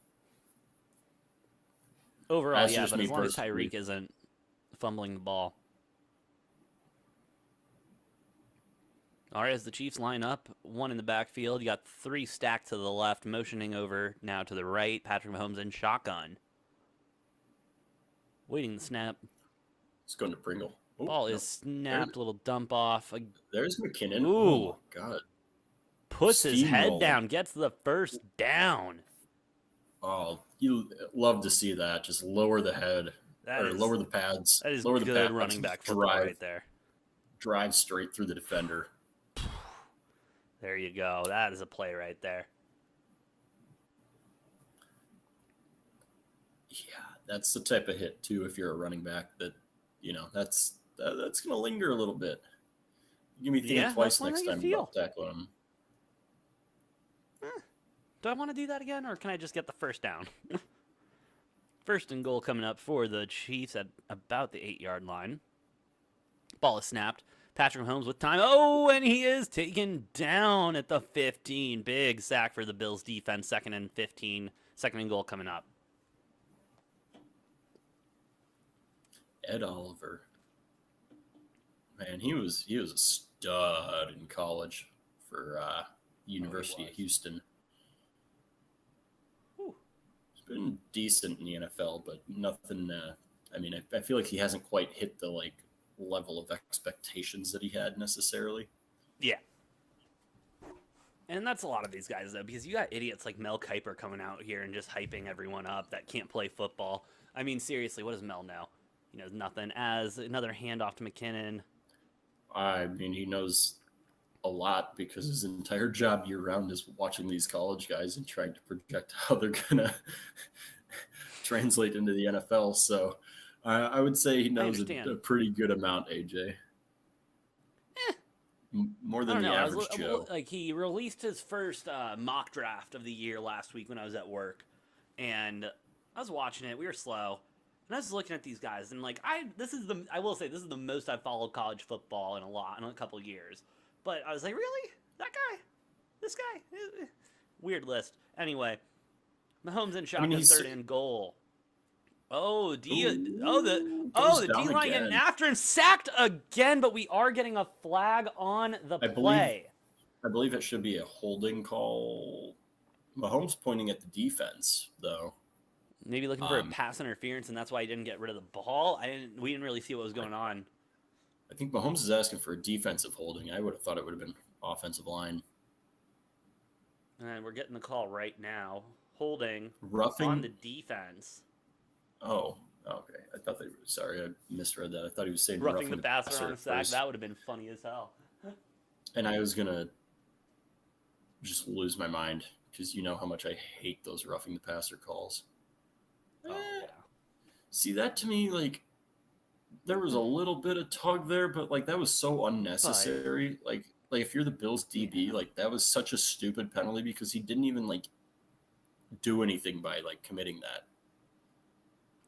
Overall, that's yeah, just but me as long as personally. Tyreek isn't fumbling the ball. All right, as the Chiefs line up, one in the backfield, you got 3 stacked to the left, motioning over now to the right. Patrick Mahomes in shotgun. Waiting the snap. It's going to Pringle. Oh, Ball no. is snapped, a little dump off. There's McKinnon. Oh Ooh. my God. Puts his head Steamroll. down, gets the first down. Oh, you love to see that. Just lower the head lower the pads. That is Lower the good pads, running back football right there. Drive straight through the defender. There you go. That is a play right there. Yeah, that's the type of hit too. If you're a running back, that's gonna linger a little bit. You give me thinking twice next time about tackling him. Do I want to do that again, or can I just get the first down? First and goal coming up for the Chiefs at about the 8-yard line. Ball is snapped. Patrick Mahomes with time. Oh, and he is taken down at the 15. Big sack for the Bills defense. 2nd and 15. 2nd and goal coming up. Ed Oliver. Man, he was a stud in college for University of Houston. Whew. He's been decent in the NFL, but nothing. I feel like he hasn't quite hit the level of expectations that he had necessarily. Yeah. And that's a lot of these guys, though, because you got idiots like Mel Kiper coming out here and just hyping everyone up that can't play football. I mean, seriously, what does Mel know? He knows nothing. As another handoff to McKinnon. I mean, he knows a lot because his entire job year-round is watching these college guys and trying to project how they're going to translate into the NFL. So I would say he knows a pretty good amount, AJ. More than the average Joe. He released his first mock draft of the year last week when I was at work, and I was watching it. We were slow, and I was looking at these guys, and I will say this is the most I've followed college football in a couple of years. But I was like, really, that guy, this guy, weird list. Anyway, Mahomes in shotgun, 3rd and goal. The D line getting after him, sacked again, but we are getting a flag on the play. I believe it should be a holding call. Mahomes pointing at the defense, though. Maybe looking for a pass interference, and that's why he didn't get rid of the ball. We didn't really see what was going on. I think Mahomes is asking for a defensive holding. I would have thought it would have been offensive line. And we're getting the call right now. Holding roughing on the defense. Oh, okay. Sorry, I misread that. I thought he was saying roughing the passer on a sack. That would have been funny as hell. And I was gonna just lose my mind because you know how much I hate those roughing the passer calls. Oh, yeah. See, that to me, there was a little bit of tug there, but that was so unnecessary. Like if you're the Bills DB, that was such a stupid penalty because he didn't even do anything by committing that.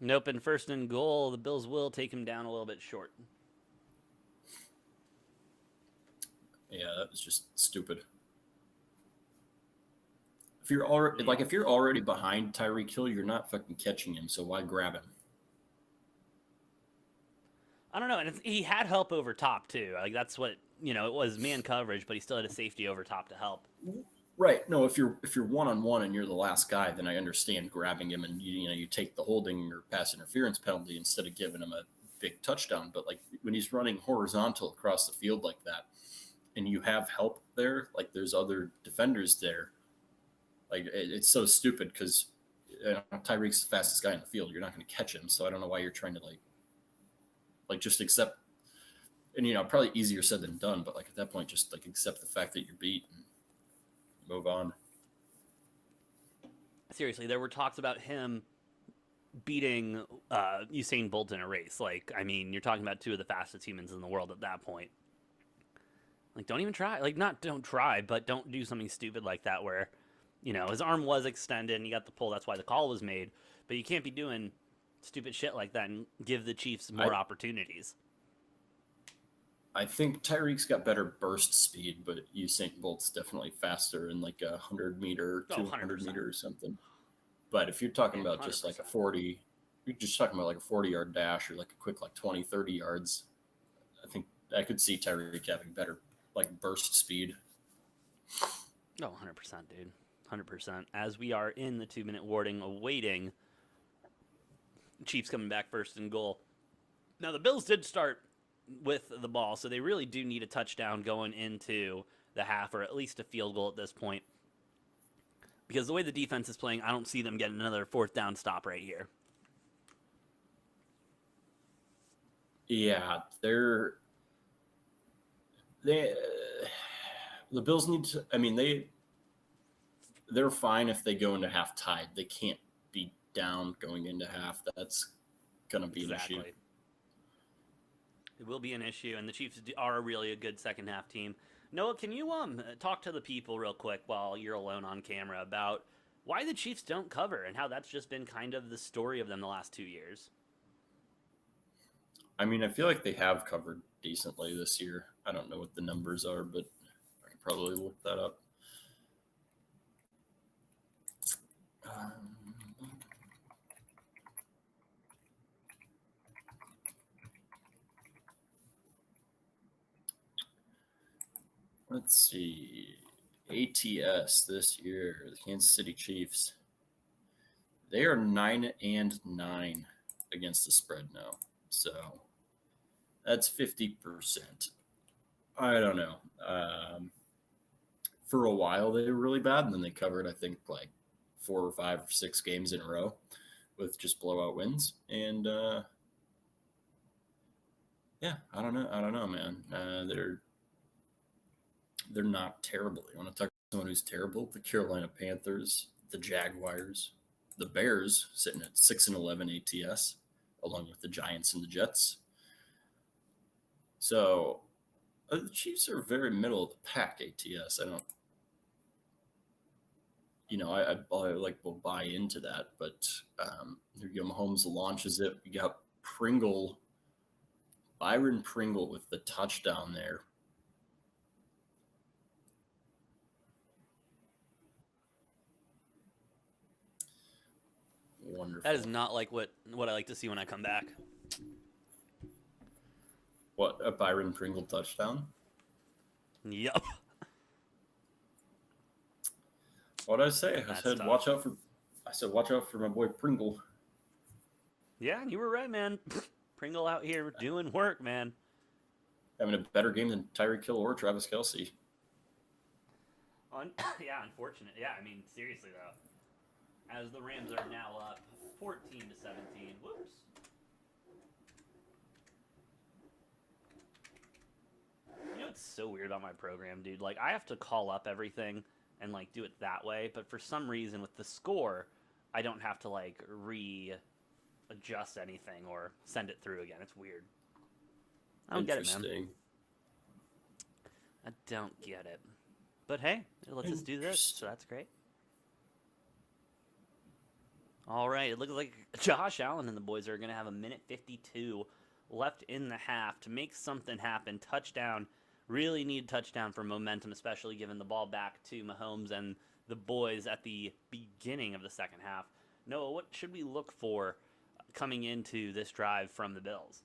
Nope, and 1st and goal, the Bills will take him down a little bit short. Yeah, that was just stupid. If you're already behind Tyreek Hill, you're not fucking catching him, so why grab him? I don't know, and he had help over top too. That's what it was, man coverage, but he still had a safety over top to help. Right. No, if you're one-on-one and you're the last guy, then I understand grabbing him and you take the holding or pass interference penalty instead of giving him a big touchdown. But when he's running horizontal across the field like that, and you have help there, there's other defenders there, it's so stupid because Tyreek's the fastest guy in the field. You're not going to catch him, so I don't know why you're trying to just accept. And probably easier said than done, but at that point, just accept the fact that you're beat. Move on. Seriously, there were talks about him beating Usain Bolt in a race. You're talking about 2 of the fastest humans in the world at that point. Like, don't even try. Like, not don't try, but don't do something stupid like that where, his arm was extended and he got the pull. That's why the call was made. But you can't be doing stupid shit like that and give the Chiefs more I opportunities. I think Tyreek's got better burst speed, but Usain Bolt's definitely faster in like 100 meter, Oh, 200 100%. meter or something. But if you're talking Yeah, about just like 100%. a 40, you're just talking about like a 40-yard dash or like a quick like 20, 30 yards. I think I could see Tyreek having better like burst speed. Oh, 100%, dude. 100%. As we are in the 2-minute warning, awaiting Chiefs coming back first and goal. Now, the Bills did start with the ball, so they really do need a touchdown going into the half, or at least a field goal at this point. Because the way the defense is playing, I don't see them getting another fourth down stop right here. Yeah, they the Bills need to. I mean, they're fine if they go into half tied. They can't be down going into half. That's gonna be an issue. Exactly. It will be an issue, and the Chiefs are really a good second half team. Noah, can you talk to the people real quick while you're alone on camera about why the Chiefs don't cover and how that's just been kind of the story of them the last 2 years? I mean, I feel like they have covered decently this year. I don't know what the numbers are, but I could probably look that up. Um, let's see. ATS this year, the Kansas City Chiefs. They are 9-9 against the spread now. So that's 50%. I don't know. For a while, they were really bad, and then they covered, I think, like 4 or 5 or 6 games in a row with just blowout wins. And yeah, I don't know, man. They're not terrible. You want to talk to someone who's terrible? The Carolina Panthers, the Jaguars, the Bears sitting at 6-11 ATS, along with the Giants and the Jets. So the Chiefs are very middle of the pack ATS. I don't, I like will buy into that, but here you go. Mahomes launches it. We got Byron Pringle with the touchdown there. Wonderful. That is not like what I like to see when I come back. What, a Byron Pringle touchdown? Yup. What did I say? That's said tough. watch out for my boy Pringle. Yeah, you were right, man. Pringle out here doing work, man. Having a better game than Tyreek Hill or Travis Kelce. Yeah, unfortunate. Yeah, I mean, seriously though, as the Rams are now up 14-17. Whoops. You know what's so weird about my program, dude? Like, I have to call up everything and like do it that way, but for some reason with the score, I don't have to like readjust anything or send it through again. It's weird. I don't get it, man. Interesting. I don't get it. But hey, it lets us do this, so that's great. All right, it looks like Josh Allen and the boys are going to have 1:52 left in the half to make something happen. Touchdown. Really need touchdown for momentum, especially given the ball back to Mahomes and the boys at the beginning of the second half. Noah, what should we look for coming into this drive from the Bills?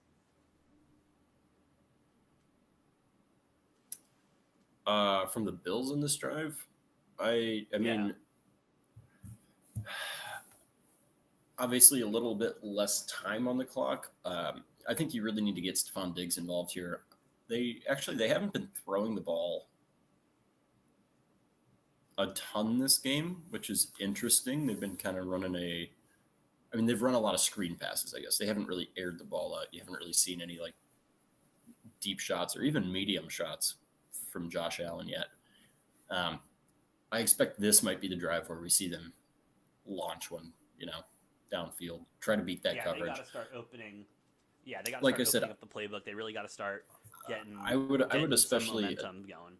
From the Bills in this drive, I mean, obviously a little bit less time on the clock. I think you really need to get Stephon Diggs involved here. They haven't been throwing the ball a ton this game, which is interesting. They've been kind of they've run a lot of screen passes, I guess. They haven't really aired the ball out. You haven't really seen any like deep shots or even medium shots from Josh Allen yet. I expect this might be the drive where we see them launch one, downfield, try to beat that coverage. They got to start opening. Yeah, they got to like start I said, opening up the playbook. They really got to start I would some especially momentum going.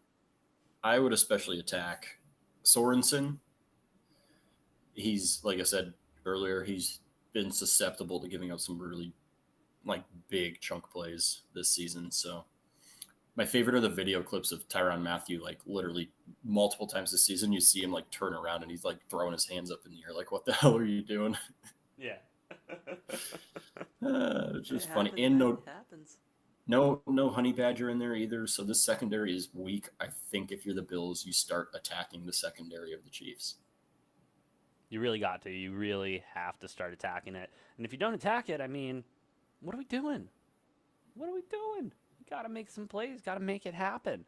I would especially attack Sorensen. He's, like I said earlier, he's been susceptible to giving up some really like big chunk plays this season. So my favorite are the video clips of Tyrann Mathieu, like literally multiple times this season. You see him like turn around and he's like throwing his hands up in the air, like, "What the hell are you doing?" Yeah. It's just funny. Happens, And man. It happens. no honey badger in there either. So this secondary is weak. I think if you're the Bills, you start attacking the secondary of the Chiefs. You really got to. You really have to start attacking it. And if you don't attack it, I mean, what are we doing? What are we doing? We got to make some plays. Got to make it happen.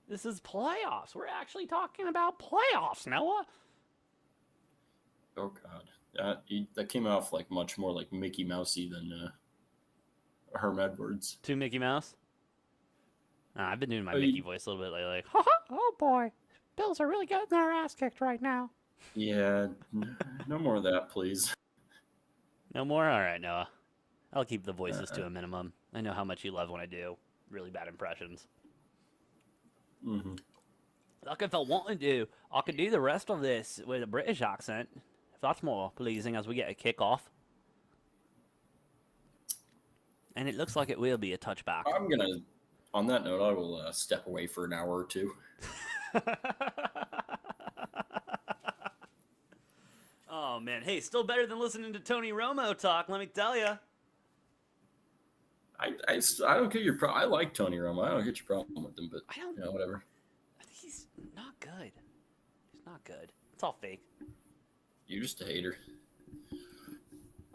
This is playoffs. We're actually talking about playoffs, Noah. Oh God, that came off like much more like Mickey Mousey than Herm Edwards. To Mickey Mouse. I've been doing my Oh, Mickey voice a little bit lately. Oh boy, Bills are really getting their ass kicked right now. Yeah, no more of that, please. No more? All right, Noah. I'll keep the voices to a minimum. I know how much you love when I do really bad impressions. Mm-hmm. Like if I wanted to, I could do the rest of this with a British accent, if that's more pleasing as we get a kickoff. And it looks like it will be a touchback. On that note, I will step away for an hour or two. Oh, man. Hey, still better than listening to Tony Romo talk, let me tell you. I don't get your problem. I like Tony Romo. I don't get your problem with him, but whatever. I think he's not good. He's not good. It's all fake. You're just a hater.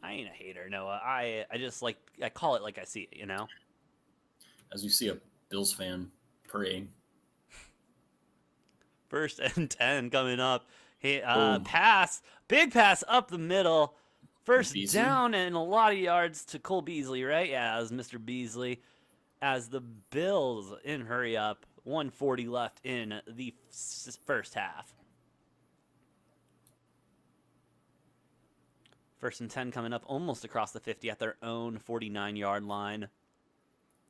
I ain't a hater, Noah. I just I call it like I see it, you know? As you see a Bills fan praying. 1st and 10 coming up. Hey, pass. Big pass up the middle. First Beasley. Down and a lot of yards to Cole Beasley, right? Yeah, it was Mr. Beasley. As the Bills in hurry up. 1:40 left in the first half. 1st and 10 coming up almost across the 50 at their own 49-yard line.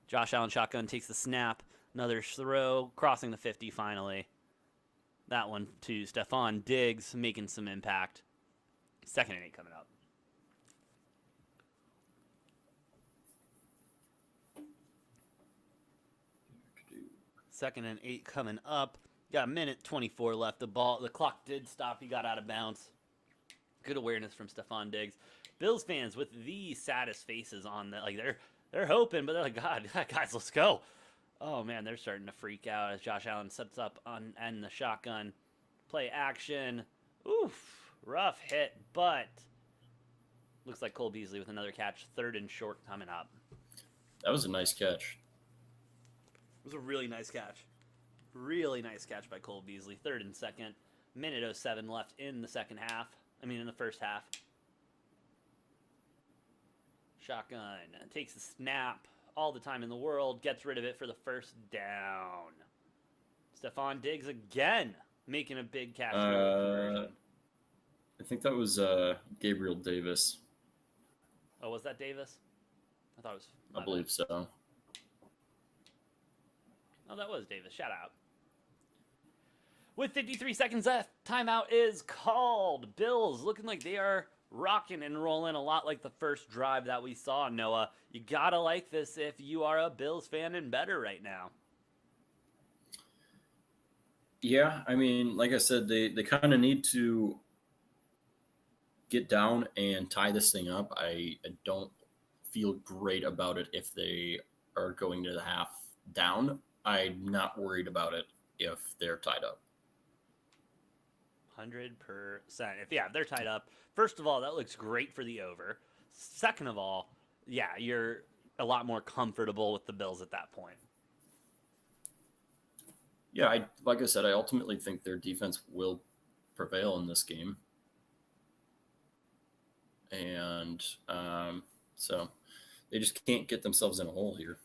Josh Allen shotgun takes the snap. Another throw, crossing the 50 finally. That one to Stephon Diggs, making some impact. 2nd and 8 coming up. Second and 8 coming up. Got 1:24 left. The clock did stop. He got out of bounds. Good awareness from Stephon Diggs. Bills fans with the saddest faces on that. Like they're hoping, but they're like, God, guys, let's go. Oh man, they're starting to freak out as Josh Allen sets up and the shotgun. Play action. Oof, rough hit, but looks like Cole Beasley with another catch. 3rd and short coming up. That was a nice catch. It was a really nice catch. Really nice catch by Cole Beasley. 3rd and 2nd. 1:07 left in the in the first half. Shotgun. Takes the snap. All the time in the world. Gets rid of it for the 1st down. Stephon Diggs again. Making a big catch. I think that was Gabriel Davis. Oh, was that Davis? I thought it was. I believe so. Oh, that was Davis. Shout out. With 53 seconds left, timeout is called. Bills looking like they are rocking and rolling a lot like the first drive that we saw, Noah. You gotta like this if you are a Bills fan and better right now. Yeah, I mean, like I said, they kind of need to get down and tie this thing up. I don't feel great about it if they are going to the half down. I'm not worried about it if they're tied up. 100%. If they're tied up, first of all, that looks great for the over. Second of all, yeah, you're a lot more comfortable with the Bills at that point. Yeah, like I said, I ultimately think their defense will prevail in this game. And so they just can't get themselves in a hole here.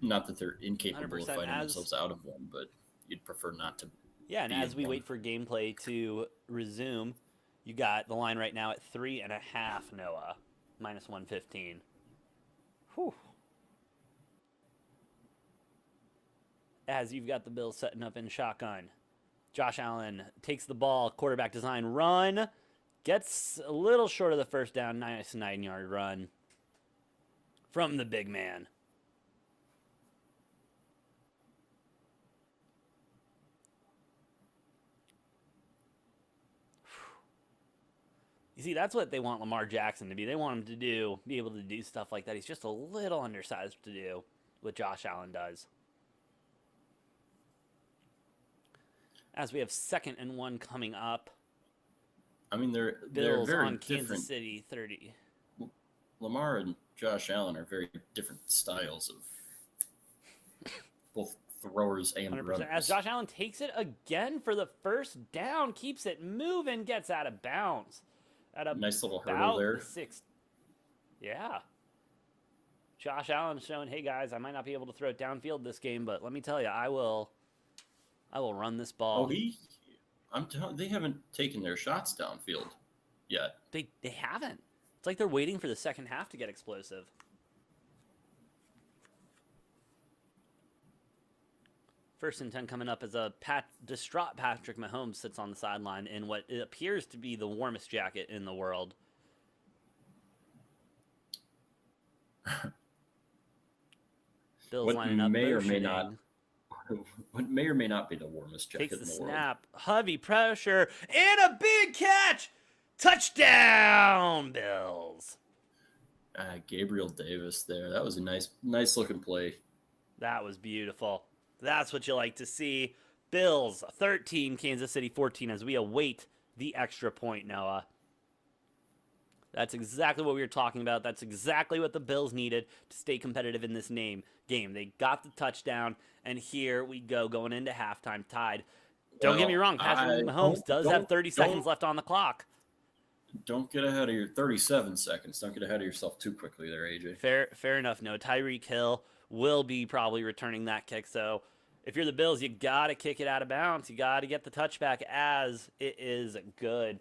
Not that they're incapable of fighting themselves out of one, but you'd prefer not to. Yeah, and as we wait for gameplay to resume, you got the line right now at 3.5, Noah. -115. Whew. as you've got the Bills setting up in shotgun. Josh Allen takes the ball, quarterback design run, gets a little short of the first down, nice 9-yard run from the big man. You see, that's what they want Lamar Jackson to be. They want him to be able to do stuff like that. He's just a little undersized to do what Josh Allen does. As we have 2nd and 1 coming up. I mean, they're Bills very on Kansas different. City 30. Lamar and Josh Allen are very different styles of both throwers and 100%. runners. As Josh Allen takes it again for the first down, keeps it moving, gets out of bounds. At Nice little hurdle there. The 6. Yeah. Josh Allen showing, hey guys, I might not be able to throw it downfield this game, but let me tell you, I will run this ball. They haven't taken their shots downfield yet. They haven't. It's like they're waiting for the second half to get explosive. First and 10 coming up as a distraught Patrick Mahomes sits on the sideline in what appears to be the warmest jacket in the world. Bills lining up, what may or may not be the warmest jacket takes in the the world. snap, heavy pressure, and a big catch! Touchdown, Bills! Gabriel Davis there. That was a nice looking play. That was beautiful. That's what you like to see. Bills 13, Kansas City 14 as we await the extra point, Noah. That's exactly what we were talking about. That's exactly what the Bills needed to stay competitive in this game. They got the touchdown, and here we go, going into halftime, tied. Don't get me wrong, Patrick Mahomes does have 30 seconds left on the clock. Don't get ahead of your 37 seconds. Don't get ahead of yourself too quickly there, AJ. Fair enough. No, Tyreek Hill will be probably returning that kick. So if you're the Bills, you got to kick it out of bounds. You got to get the touchback as it is good.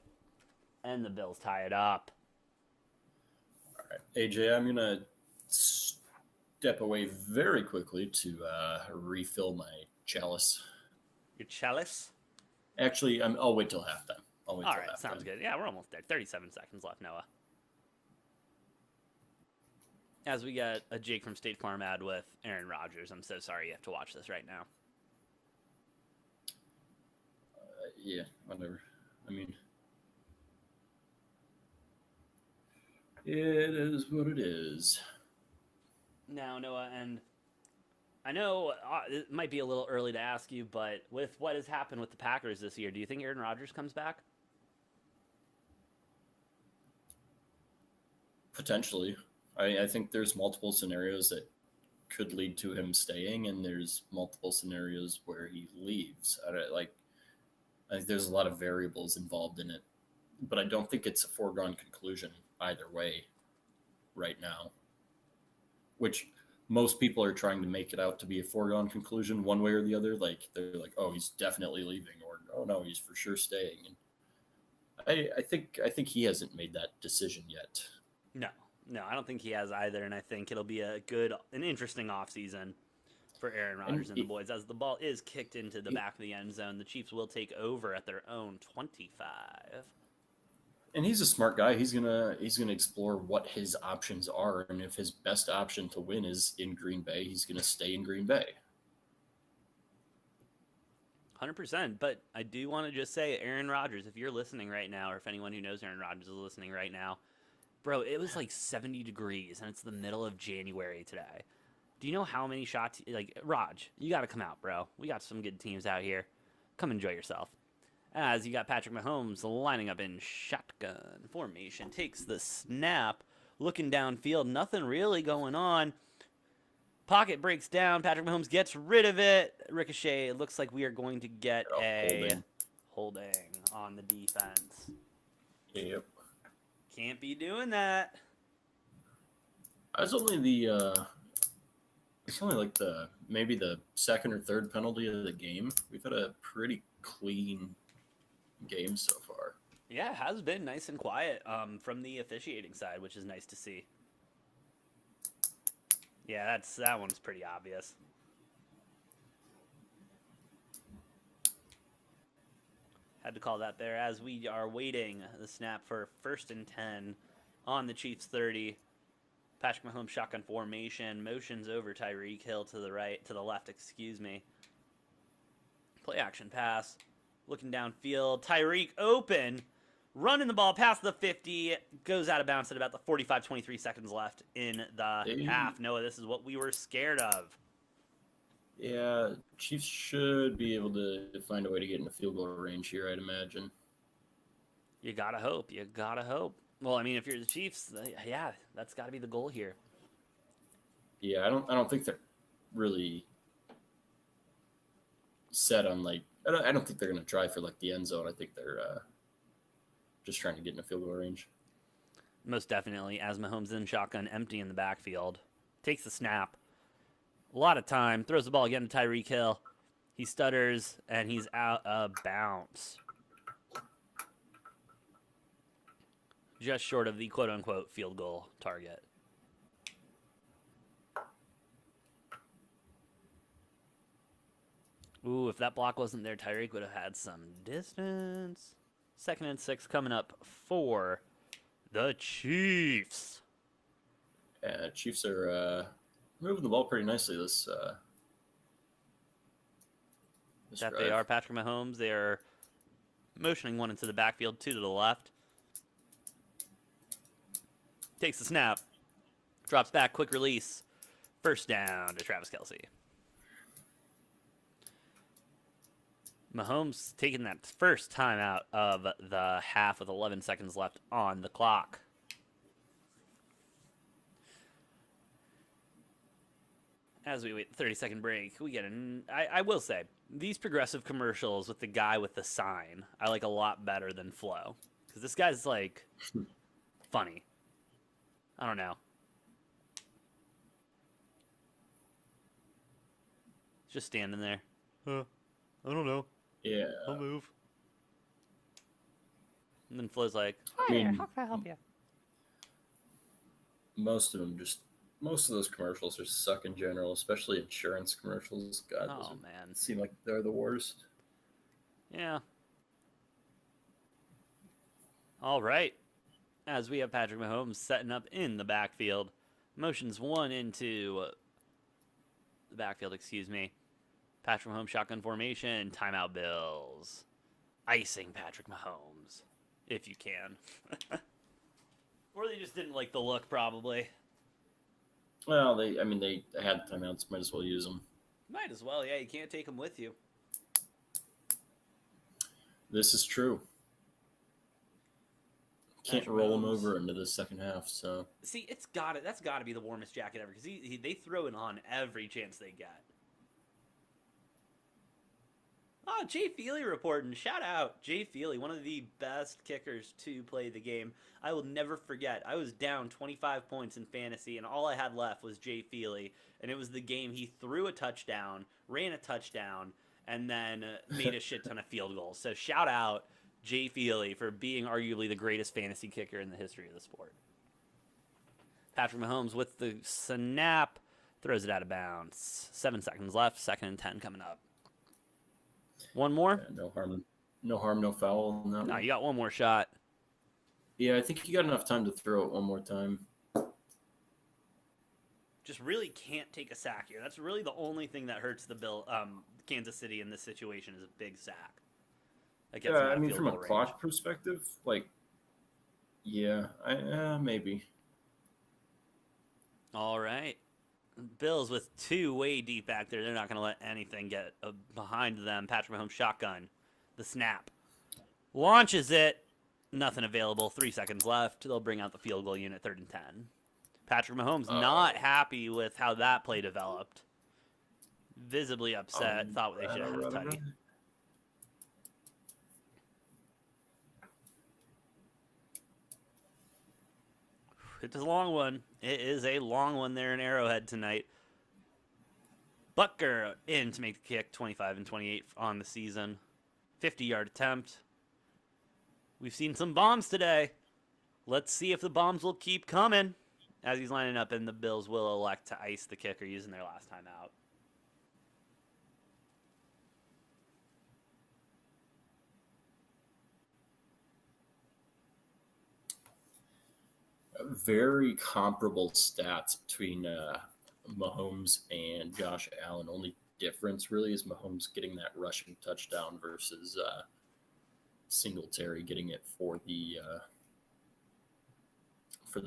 And the Bills tie it up. All right, AJ, I'm going to step away very quickly to refill my chalice. Your chalice? Actually, I'll wait till halftime. All right, sounds good. Yeah, we're almost there. 37 seconds left, Noah. As we get a Jake from State Farm ad with Aaron Rodgers. I'm so sorry you have to watch this right now. Yeah, whatever. I mean, it is what it is. Now, Noah, and I know it might be a little early to ask you, but with what has happened with the Packers this year, do you think Aaron Rodgers comes back? Potentially. I think there's multiple scenarios that could lead to him staying, and there's multiple scenarios where he leaves. I think there's a lot of variables involved in it, but I don't think it's a foregone conclusion either way right now, which most people are trying to make it out to be a foregone conclusion one way or the other. Like they're like, oh, he's definitely leaving, or oh no, he's for sure staying. And I think he hasn't made that decision yet. No, I don't think he has either, and I think it'll be an interesting offseason for Aaron Rodgers and the boys. As the ball is kicked into the back of the end zone, the Chiefs will take over at their own 25. And he's a smart guy. He's gonna explore what his options are, and if his best option to win is in Green Bay, he's gonna stay in Green Bay. 100%. But I do want to just say, Aaron Rodgers, if you're listening right now, or if anyone who knows Aaron Rodgers is listening right now, bro, it was like 70 degrees, and it's the middle of January today. Do you know how many shots? Like, Raj, you got to come out, bro. We got some good teams out here. Come enjoy yourself. As you got Patrick Mahomes lining up in shotgun formation. Takes the snap, looking downfield. Nothing really going on. Pocket breaks down. Patrick Mahomes gets rid of it. Ricochet. It looks like we are going to get a holding on the defense. Yep. Can't be doing that. It's only like maybe the second or third penalty of the game. We've had a pretty clean game so far. Yeah, it has been nice and quiet from the officiating side, which is nice to see. Yeah, that one's pretty obvious. Had to call that there as we are waiting the snap for 1st and 10 on the Chiefs 30. Patrick Mahomes shotgun formation, motions over Tyreek Hill to the left, excuse me. Play action pass, looking downfield. Tyreek open, running the ball past the 50, goes out of bounds at about the 23 seconds left in the half. Noah, this is what we were scared of. Yeah, Chiefs should be able to find a way to get in the field goal range here, I'd imagine. You gotta hope. You gotta hope. Well, I mean, if you're the Chiefs, yeah, that's got to be the goal here. Yeah, I don't think they're really set on like. I don't think they're going to try for like the end zone. I think they're just trying to get in the field goal range. Most definitely, as Mahomes in shotgun, empty in the backfield, takes the snap. A lot of time, throws the ball again to Tyreek Hill. He stutters and he's out of bounds. Just short of the quote-unquote field goal target. Ooh, if that block wasn't there, Tyreek would have had some distance. 2nd and 6 coming up for the Chiefs. Yeah, Chiefs are moving the ball pretty nicely this That drive. they are. Patrick Mahomes, they are motioning one into the backfield, 2 to the left. Takes the snap. Drops back, quick release. 1st down to Travis Kelce. Mahomes taking that first time out of the half with 11 seconds left on the clock. As we wait the 30-second break, we get I will say, these progressive commercials with the guy with the sign, I like a lot better than Flo. Because this guy's, like, funny. I don't know. Just standing there. I don't know. Yeah. I'll move. And then Flo's like, I mean, how can I help you? Most of those commercials are suck in general, especially insurance commercials. God, Oh, man. Seem like they're the worst. Yeah. All right. As we have Patrick Mahomes setting up in the backfield. Motions one into the backfield, excuse me. Patrick Mahomes shotgun formation. Timeout Bills. Icing Patrick Mahomes, if you can. Or they just didn't like the look, probably. Well, they had timeouts. Might as well use them. Might as well, yeah. You can't take them with you. This is true. Can't Patrick roll him Mahomes. over into the second half. So See, that's got to be the warmest jacket ever because they throw it on every chance they get. Oh, Jay Feely reporting. Shout out. Jay Feely, one of the best kickers to play the game. I will never forget. I was down 25 points in fantasy, and all I had left was Jay Feely. And it was the game he threw a touchdown, ran a touchdown, and then made a shit ton of field goals. So shout out Jay Feely for being arguably the greatest fantasy kicker in the history of the sport. Patrick Mahomes with the snap. Throws it out of bounds. 7 seconds left. 2nd and 10 coming up. One more? yeah, no harm, no foul. No, you got one more shot. Yeah, I think you got enough time to throw it one more time. Just really can't take a sack here. That's really the only thing that hurts the Kansas City in this situation is a big sack. That gets them out of field from a goal range. clock perspective, like, yeah, maybe. All right. Bills with 2 way deep back there. They're not going to let anything get behind them. Patrick Mahomes shotgun. The snap. Launches it. Nothing available. 3 seconds left. They'll bring out the field goal unit 3rd and 10. Patrick Mahomes not happy with how that play developed. Visibly upset. Thought they should have had a tutty. It's a long one. It is a long one there in Arrowhead tonight. Butker in to make the kick, 25 and 28 on the season. 50-yard attempt. We've seen some bombs today. Let's see if the bombs will keep coming. As he's lining up, and the Bills will elect to ice the kicker using their last time out. Very comparable stats between Mahomes and Josh Allen. Only difference really is Mahomes getting that rushing touchdown versus Singletary getting it for the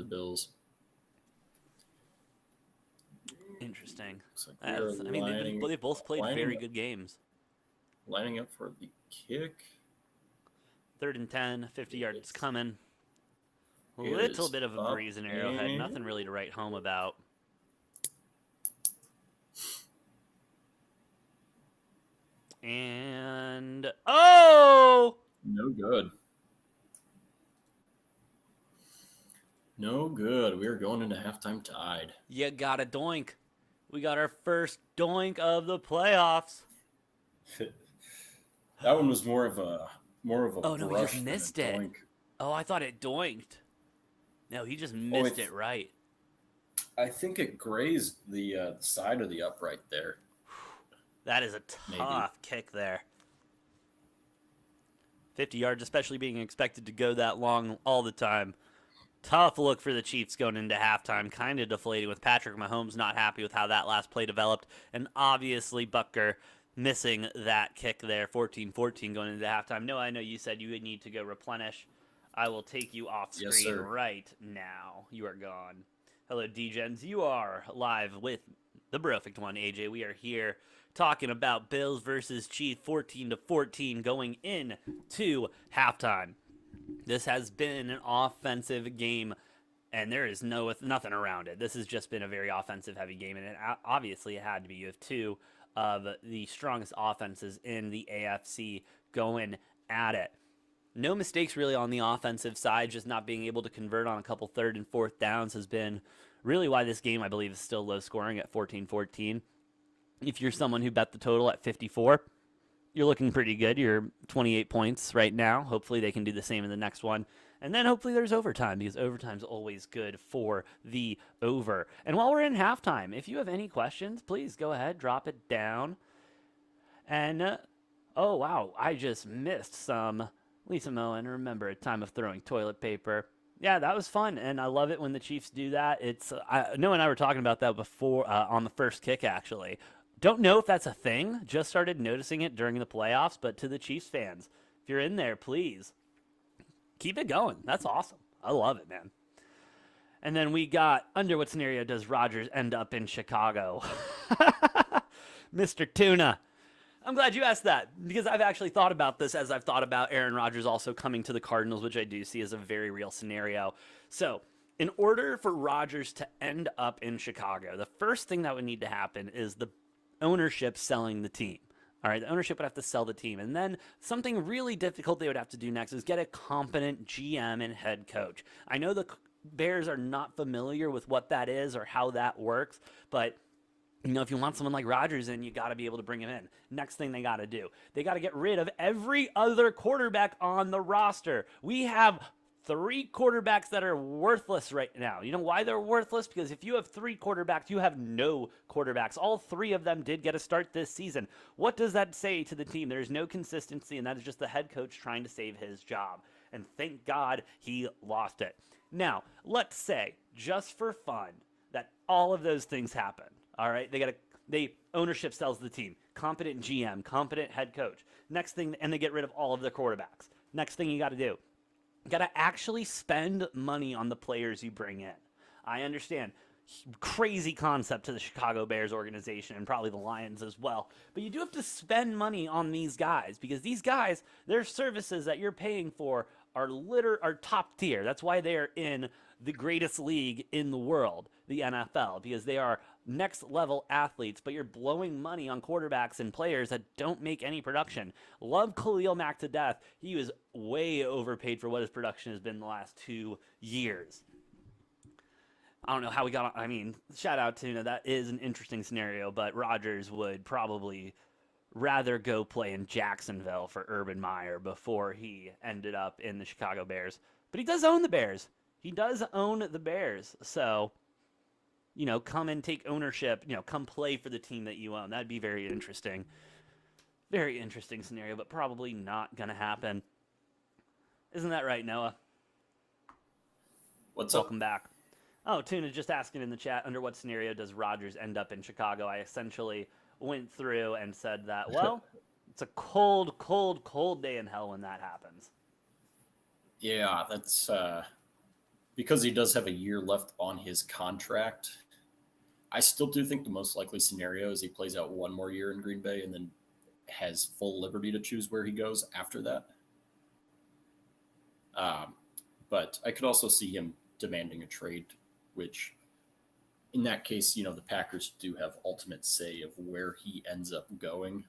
Bills. Interesting. Looks like we are I mean, they both played very good games. Lining up for the kick. 3rd and 10, 50 yards coming. A It little is bit of a up breeze in Arrowhead. and- Nothing really to write home about. And oh! No good. No good. We are going into halftime tied. You got a doink. We got our first doink of the playoffs. That one was more of a Oh no, he brush just than a missed it. doink. Oh, I thought it doinked. No, he just missed it right. I think it grazed the side of the upright there. That is a tough kick there. 50 yards, especially being expected to go that long all the time. Tough look for the Chiefs going into halftime. Kind of deflating with Patrick Mahomes not happy with how that last play developed. And obviously Butker missing that kick there. 14-14 going into halftime. No, I know you said you would need to go replenish. I will take you off screen right now. You are gone. Hello, D-Gens. You are live with the perfect one, AJ. We are here talking about Bills versus Chiefs, 14-14 going into halftime. This has been an offensive game, and there is nothing around it. This has just been a very offensive-heavy game, and obviously it had to be. You have two of the strongest offenses in the AFC going at it. No mistakes really on the offensive side, just not being able to convert on a couple 3rd and 4th downs has been really why this game, I believe, is still low scoring at 14-14. If you're someone who bet the total at 54, you're looking pretty good. You're 28 points right now. Hopefully they can do the same in the next one. And then hopefully there's overtime, because overtime's always good for the over. And while we're in halftime, if you have any questions, please go ahead, drop it down. And, oh, wow, I just missed some Lisa Moen. Remember a time of throwing toilet paper. Yeah, that was fun, and I love it when the Chiefs do that. It's Noah and I were talking about that before on the first kick, actually. Don't know if that's a thing. Just started noticing it during the playoffs, but to the Chiefs fans, if you're in there, please keep it going. That's awesome. I love it, man. And then we got, under what scenario does Rodgers end up in Chicago? Mr. Tuna. I'm glad you asked that, because I've actually thought about this as I've thought about Aaron Rodgers also coming to the Cardinals, which I do see as a very real scenario. So, in order for Rodgers to end up in Chicago, the first thing that would need to happen is the ownership selling the team. All right, the ownership would have to sell the team. And then something really difficult they would have to do next is get a competent GM and head coach. I know the Bears are not familiar with what that is or how that works, but you know, if you want someone like Rodgers in, you got to be able to bring him in. Next thing they got to do, they got to get rid of every other quarterback on the roster. We have 3 quarterbacks that are worthless right now. You know why they're worthless? Because if you have 3 quarterbacks, you have no quarterbacks. All 3 of them did get a start this season. What does that say to the team? There's no consistency, and that is just the head coach trying to save his job. And thank God he lost it. Now, let's say, just for fun, that all of those things happen. All right, they ownership sells the team, competent GM, competent head coach. Next thing, and they get rid of all of their quarterbacks. Next thing you got to do, you got to actually spend money on the players you bring in. I understand, crazy concept to the Chicago Bears organization and probably the Lions as well, but you do have to spend money on these guys, because these guys, their services that you're paying for are top tier. That's why they are in the greatest league in the world, the NFL, because they are next level athletes, but you're blowing money on quarterbacks and players that don't make any production. Love Khalil Mack to death. He was way overpaid for what his production has been the last 2 years. I don't know how we got on. I mean, shout out to, that is an interesting scenario, but Rodgers would probably rather go play in Jacksonville for Urban Meyer before he ended up in the Chicago Bears. But he does own the Bears. He does own the Bears. So, you know, come and take ownership, you know, come play for the team that you own. That'd be very interesting. Very interesting scenario, but probably not going to happen. Isn't that right, Noah? What's up? Welcome back. Oh, Tuna just asking in the chat, under what scenario does Rodgers end up in Chicago? I essentially went through and said that, well, it's a cold, cold, cold day in hell when that happens. Yeah, that's because he does have a year left on his contract. I still do think the most likely scenario is he plays out one more year in Green Bay and then has full liberty to choose where he goes after that. Um, but I could also see him demanding a trade, which in that case, the Packers do have ultimate say of where he ends up going.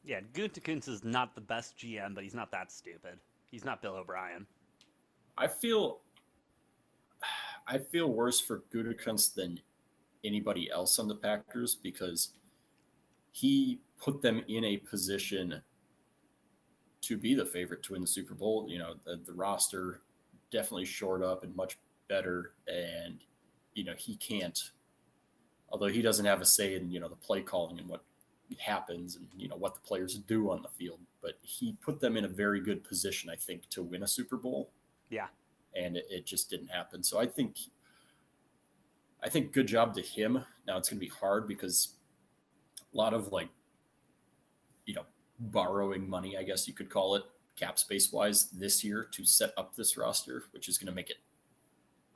Yeah, Gutekunst is not the best GM, but he's not that stupid. He's not Bill O'Brien. I feel I feel worse for Gutekunst than anybody else on the Packers because he put them in a position to be the favorite to win the Super Bowl. The roster definitely shored up and much better, and he can't. Although he doesn't have a say in the play calling and what happens and what the players do on the field, but he put them in a very good position, I think, to win a Super Bowl. Yeah, and it just didn't happen. So I think good job to him. Now it's going to be hard because a lot of borrowing money, I guess you could call it, cap space wise this year to set up this roster, which is going to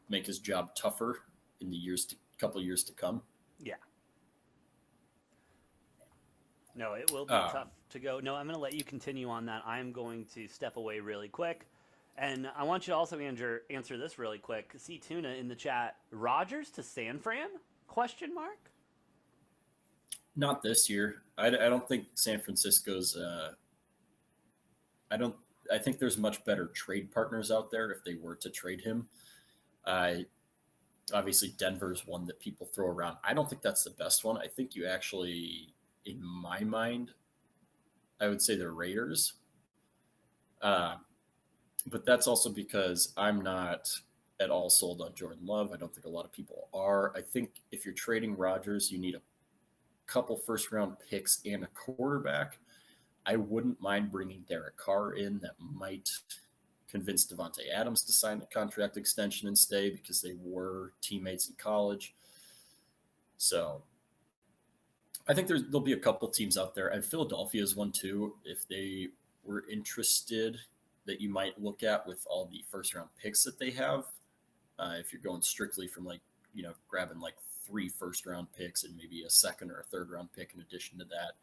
make his job tougher in the couple years to come. yeah. No, it will be tough to go. No, I'm going to let you continue on that. I'm going to step away really quick. And I want you to also answer this really quick. See Tuna in the chat. Rodgers to San Fran? Question mark? Not this year. I don't think San Francisco's. I think there's much better trade partners out there if they were to trade him. Obviously, Denver's one that people throw around. I don't think that's the best one. I think you actually, in my mind, I would say the Raiders. But that's also because I'm not at all sold on Jordan Love. I don't think a lot of people are. I think if you're trading Rodgers, you need a couple first-round picks and a quarterback. I wouldn't mind bringing Derek Carr in. That might convince Devontae Adams to sign a contract extension and stay because they were teammates in college. So I think there'll be a couple teams out there. And Philadelphia is one too. If they were interested, that you might look at with all the first round picks that they have. If you're going strictly from grabbing 3 first round picks and maybe a second or a third round pick in addition to that,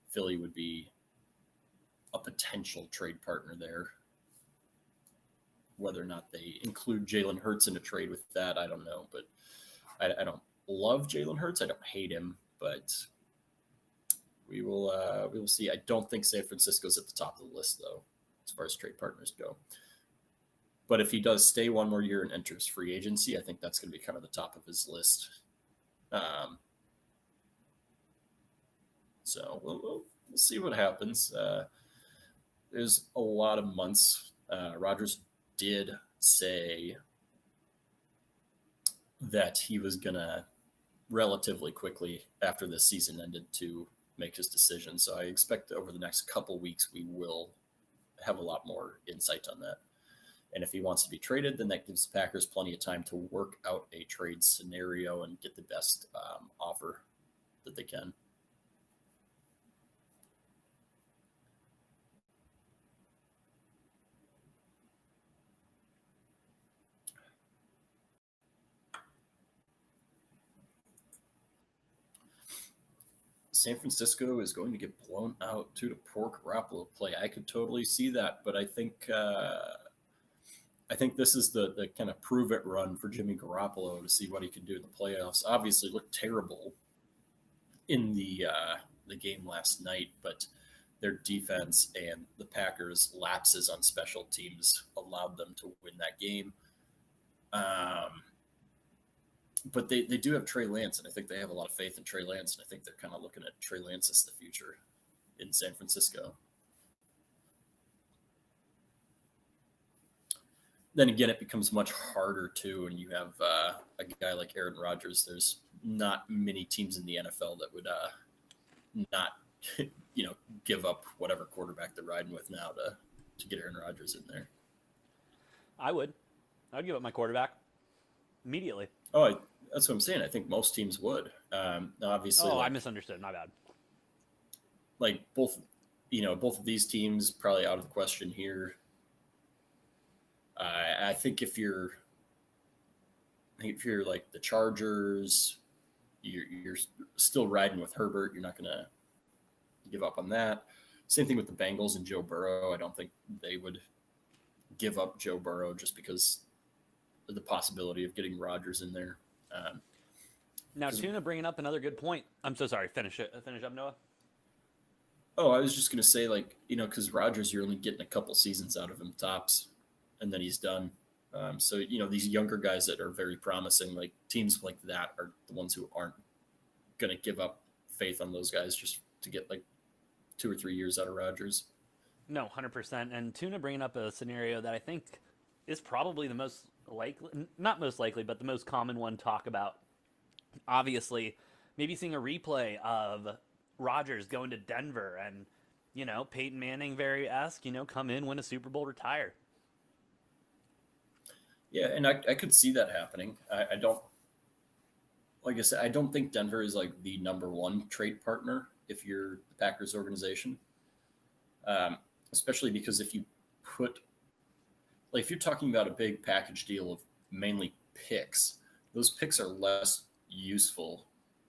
Philly would be a potential trade partner there. Whether or not they include Jalen Hurts in a trade with that, I don't know. But I don't love Jalen Hurts. I don't hate him, but we will see. I don't think San Francisco's at the top of the list though, as far as trade partners go. But if he does stay one more year and enters free agency, I think that's going to be kind of the top of his list. So we'll see what happens. There's a lot of months. Rodgers did say that he was going to relatively quickly after this season ended to make his decision. So I expect over the next couple weeks we will have a lot more insight on that. And if he wants to be traded, then that gives the Packers plenty of time to work out a trade scenario and get the best offer that they can. San Francisco is going to get blown out due to poor Garoppolo play. I could totally see that, but I think this is the kind of prove it run for Jimmy Garoppolo to see what he can do in the playoffs. Obviously, looked terrible in the game last night, but their defense and the Packers' lapses on special teams allowed them to win that game. But they do have Trey Lance, and I think they have a lot of faith in Trey Lance, and I think they're kind of looking at Trey Lance as the future in San Francisco. Then again, it becomes much harder too, and you have a guy like Aaron Rodgers. There's not many teams in the NFL that would not give up whatever quarterback they're riding with now to get Aaron Rodgers in there. I'd give up my quarterback. immediately. That's what I'm saying. I think most teams would. Obviously, Oh, I like misunderstood. My bad. both, both of these teams probably out of the question here. I think if you're like the Chargers, you're still riding with Herbert. You're not going to give up on that. Same thing with the Bengals and Joe Burrow. I don't think they would give up Joe Burrow just because of the possibility of getting Rodgers in there. Now, 'Cause Tuna bringing up another good point. I'm so sorry. Finish it. Finish up, Noah. I was just gonna say, like, because Rodgers, you're only getting a couple seasons out of him tops, and then he's done. So these younger guys that are very promising, like teams like that, are the ones who aren't gonna give up faith on those guys just to get like 2 or 3 years out of Rodgers. No, 100%. And Tuna bringing up a scenario that I think is probably the most likely, not most likely, but the most common one to talk about. Obviously, maybe seeing a replay of Rodgers going to Denver and, Peyton Manning very esque, come in, win a Super Bowl, retire. Yeah, and I could see that happening. I don't, like I said, I don't think Denver is like the number one trade partner if you're the Packers organization, um, especially because put if you're talking about a big package deal of mainly picks, those picks are less useful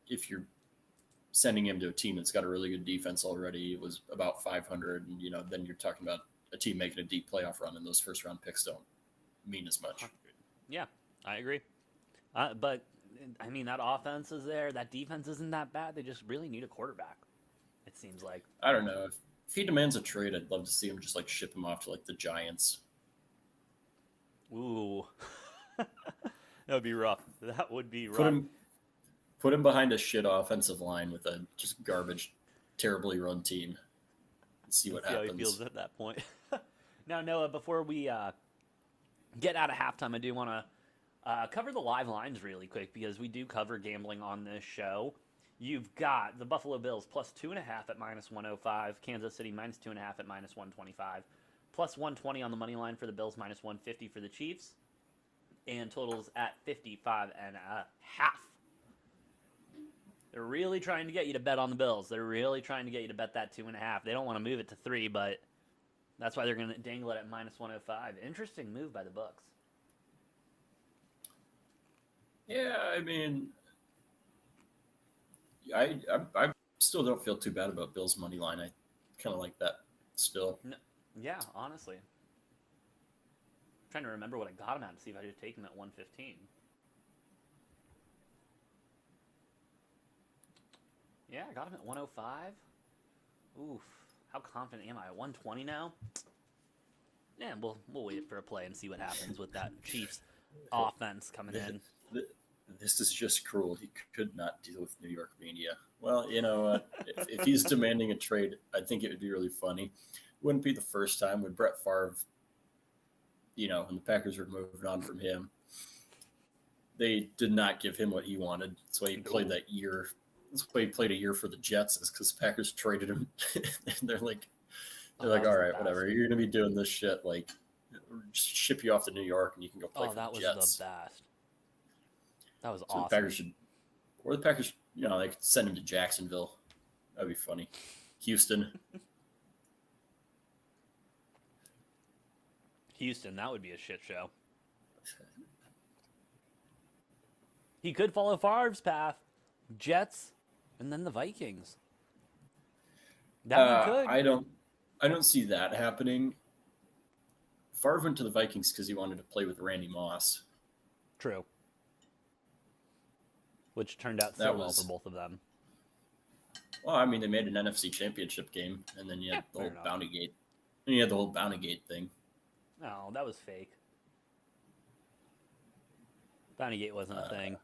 if you're sending him to a team that's got a really good defense already. It was about 500, and then you're talking about a team making a deep playoff run, and those first round picks don't mean as much. Yeah, I agree. But I mean, that offense is there. That defense isn't that bad. They just really need a quarterback. It seems like. I don't know if he demands a trade. I'd love to see him just like ship him off to like the Giants. Ooh, that would be rough. That would be rough. Put him behind a shit offensive line with a just garbage, terribly run team. And see what happens. How he feels at that point. Now, Noah, before we get out of halftime, I do want to cover the live lines really quick because we do cover gambling on this show. You've got the Buffalo Bills plus 2.5 at minus 105, Kansas City minus 2.5 at minus 125, plus 120 on the money line for the Bills, minus 150 for the Chiefs, and totals at 55.5. They're really trying to get you to bet on the Bills. They're really trying to get you to bet that 2.5. They don't want to move it to 3, but that's why they're going to dangle it at minus 105. Interesting move by the Bucs. Yeah, I mean, I still don't feel too bad about Bills money line. I kind of like that still. No, yeah, honestly. I'm trying to remember what I got him at to see if I could take him at 115. Yeah, I got him at 105. Oof. How confident am I? At 120 now? Yeah, we'll wait for a play and see what happens with that Chiefs offense coming in. This is just cruel. He could not deal with New York media. Well, if he's demanding a trade, I think it would be really funny. Wouldn't be the first time when Brett Favre, when the Packers were moving on from him, they did not give him what he wanted. So he played that year. That's why he played a year for the Jets, is because the Packers traded him. And they're like, all right, whatever. You're going to be doing this shit. Like, just ship you off to New York and you can go play for the Jets. That was the best. That was awesome. The Packers, they could send him to Jacksonville. That'd be funny. Houston, that would be a shit show. He could follow Favre's path. Jets, and then the Vikings. That one could. I don't see that happening. Favre went to the Vikings because he wanted to play with Randy Moss. True. Which turned out so well for both of them. Well, I mean, they made an NFC Championship game, and then you had the whole Bounty Gate. And you had the whole Bounty Gate thing. No, that was fake. Bounty Gate wasn't a thing.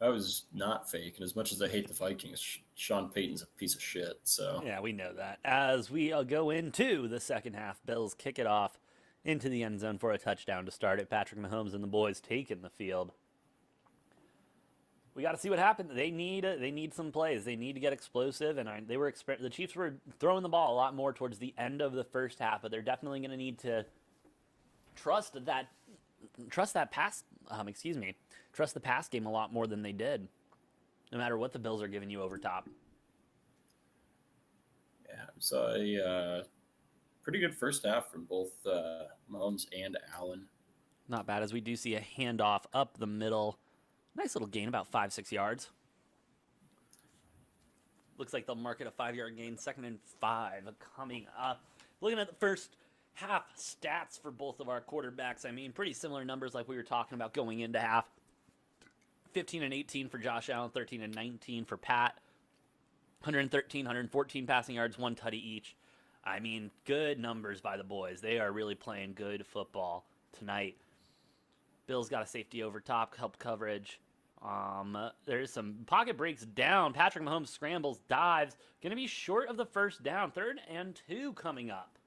That was not fake. And as much as I hate the Vikings, Sean Payton's a piece of shit. So yeah, we know that. As we go into the second half, Bills kick it off into the end zone for a touchdown to start it. Patrick Mahomes and the boys taking the field. We got to see what happened. They need some plays. They need to get explosive, and the Chiefs were throwing the ball a lot more towards the end of the first half, but they're definitely going to need to trust that trust that pass. Trust the pass game a lot more than they did. No matter what the Bills are giving you over top. Yeah, it was a pretty good first half from both Mahomes and Allen. Not bad, as we do see a handoff up the middle. Nice little gain, about 5-6 yards. Looks like they'll mark it a 5-yard gain. 2nd and 5 coming up. Looking at the first half stats for both of our quarterbacks. I mean, pretty similar numbers like we were talking about going into half. 15 and 18 for Josh Allen, 13 and 19 for Pat. 113, 114 passing yards, 1 tutty each. I mean, good numbers by the boys. They are really playing good football tonight. Bills got a safety over top, helped coverage. There's some pocket breaks down. Patrick Mahomes scrambles, dives. Going to be short of the first down. 3rd and 2 coming up.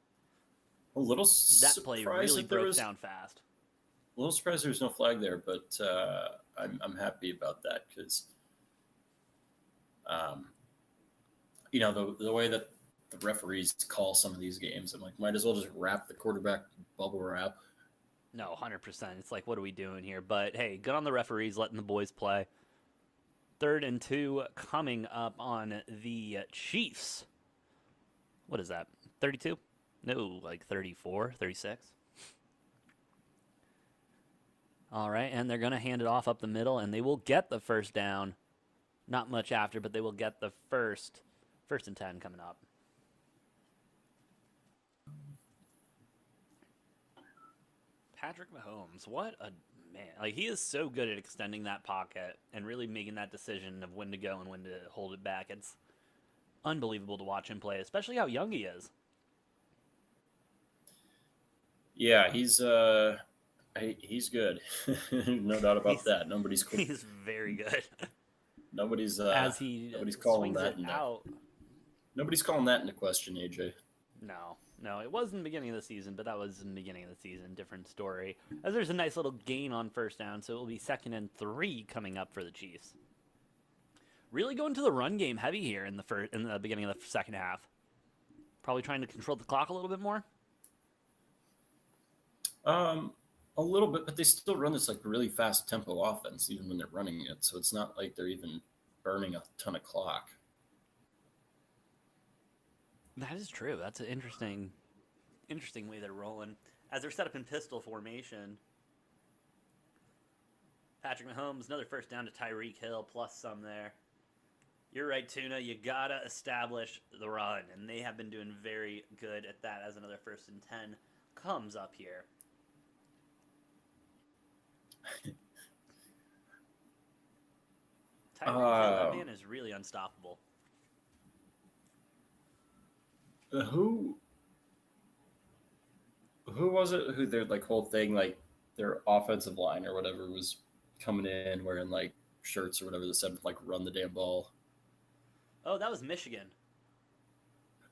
A little That play really broke down fast. A little surprised there was no flag there, but I'm happy about that because, the way that the referees call some of these games, I'm like, might as well just wrap the quarterback bubble wrap. No, 100%. It's like, what are we doing here? But hey, good on the referees letting the boys play. 3rd and 2 coming up on the Chiefs. What is that? 32? No, like 34, 36. All right, and they're going to hand it off up the middle, and they will get the first down. Not much after, but they will get the first and 10 coming up. Patrick Mahomes, what a man. Like, he is so good at extending that pocket and really making that decision of when to go and when to hold it back. It's unbelievable to watch him play, especially how young he is. Yeah, he's good. No doubt about that. He's very good. Nobody's nobody's calling that out. Nobody's calling that into question, AJ. No, it was in the beginning of the season, but that was in the beginning of the season. Different story. As there's a nice little gain on first down, so it will be 2nd and 3 coming up for the Chiefs. Really going to the run game heavy here in the beginning of the second half. Probably trying to control the clock a little bit more. A little bit, but they still run this like really fast tempo offense, even when they're running it. So it's not like they're even burning a ton of clock. That is true. That's an interesting way they're rolling. As they're set up in pistol formation, Patrick Mahomes, another first down to Tyreek Hill, plus some there. You're right, Tuna. You got to establish the run, and they have been doing very good at that as another 1st and 10 comes up here. Tyreek Hill, that man is really unstoppable. Who was it? Who their like whole thing, like their offensive line or whatever, was coming in wearing like shirts or whatever that said like "run the damn ball." Oh, that was Michigan.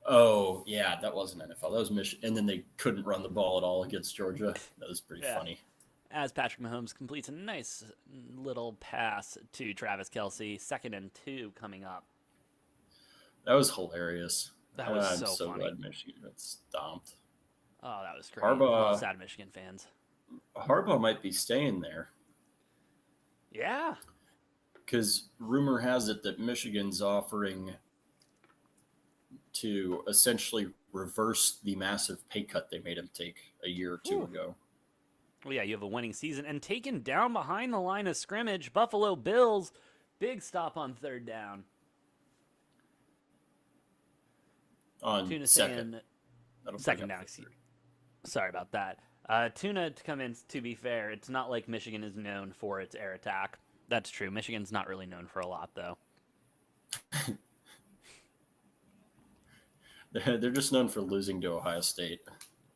Oh yeah, that wasn't NFL. That was Michigan, and then they couldn't run the ball at all against Georgia. That was pretty funny. As Patrick Mahomes completes a nice little pass to Travis Kelce, 2nd and 2 coming up. That was hilarious. That was I'm so funny. glad Michigan got stomped. Oh, that was great. Well, sad Michigan fans. Harbaugh might be staying there. Yeah. Because rumor has it that Michigan's offering to essentially reverse the massive pay cut they made him take a year or two ago. Well, yeah, you have a winning season. And taken down behind the line of scrimmage, Buffalo Bills, big stop on 3rd down. On Tuna second. Second down. Sorry about that. Tuna to come in, to be fair, it's not like Michigan is known for its air attack. That's true. Michigan's not really known for a lot, though. They're just known for losing to Ohio State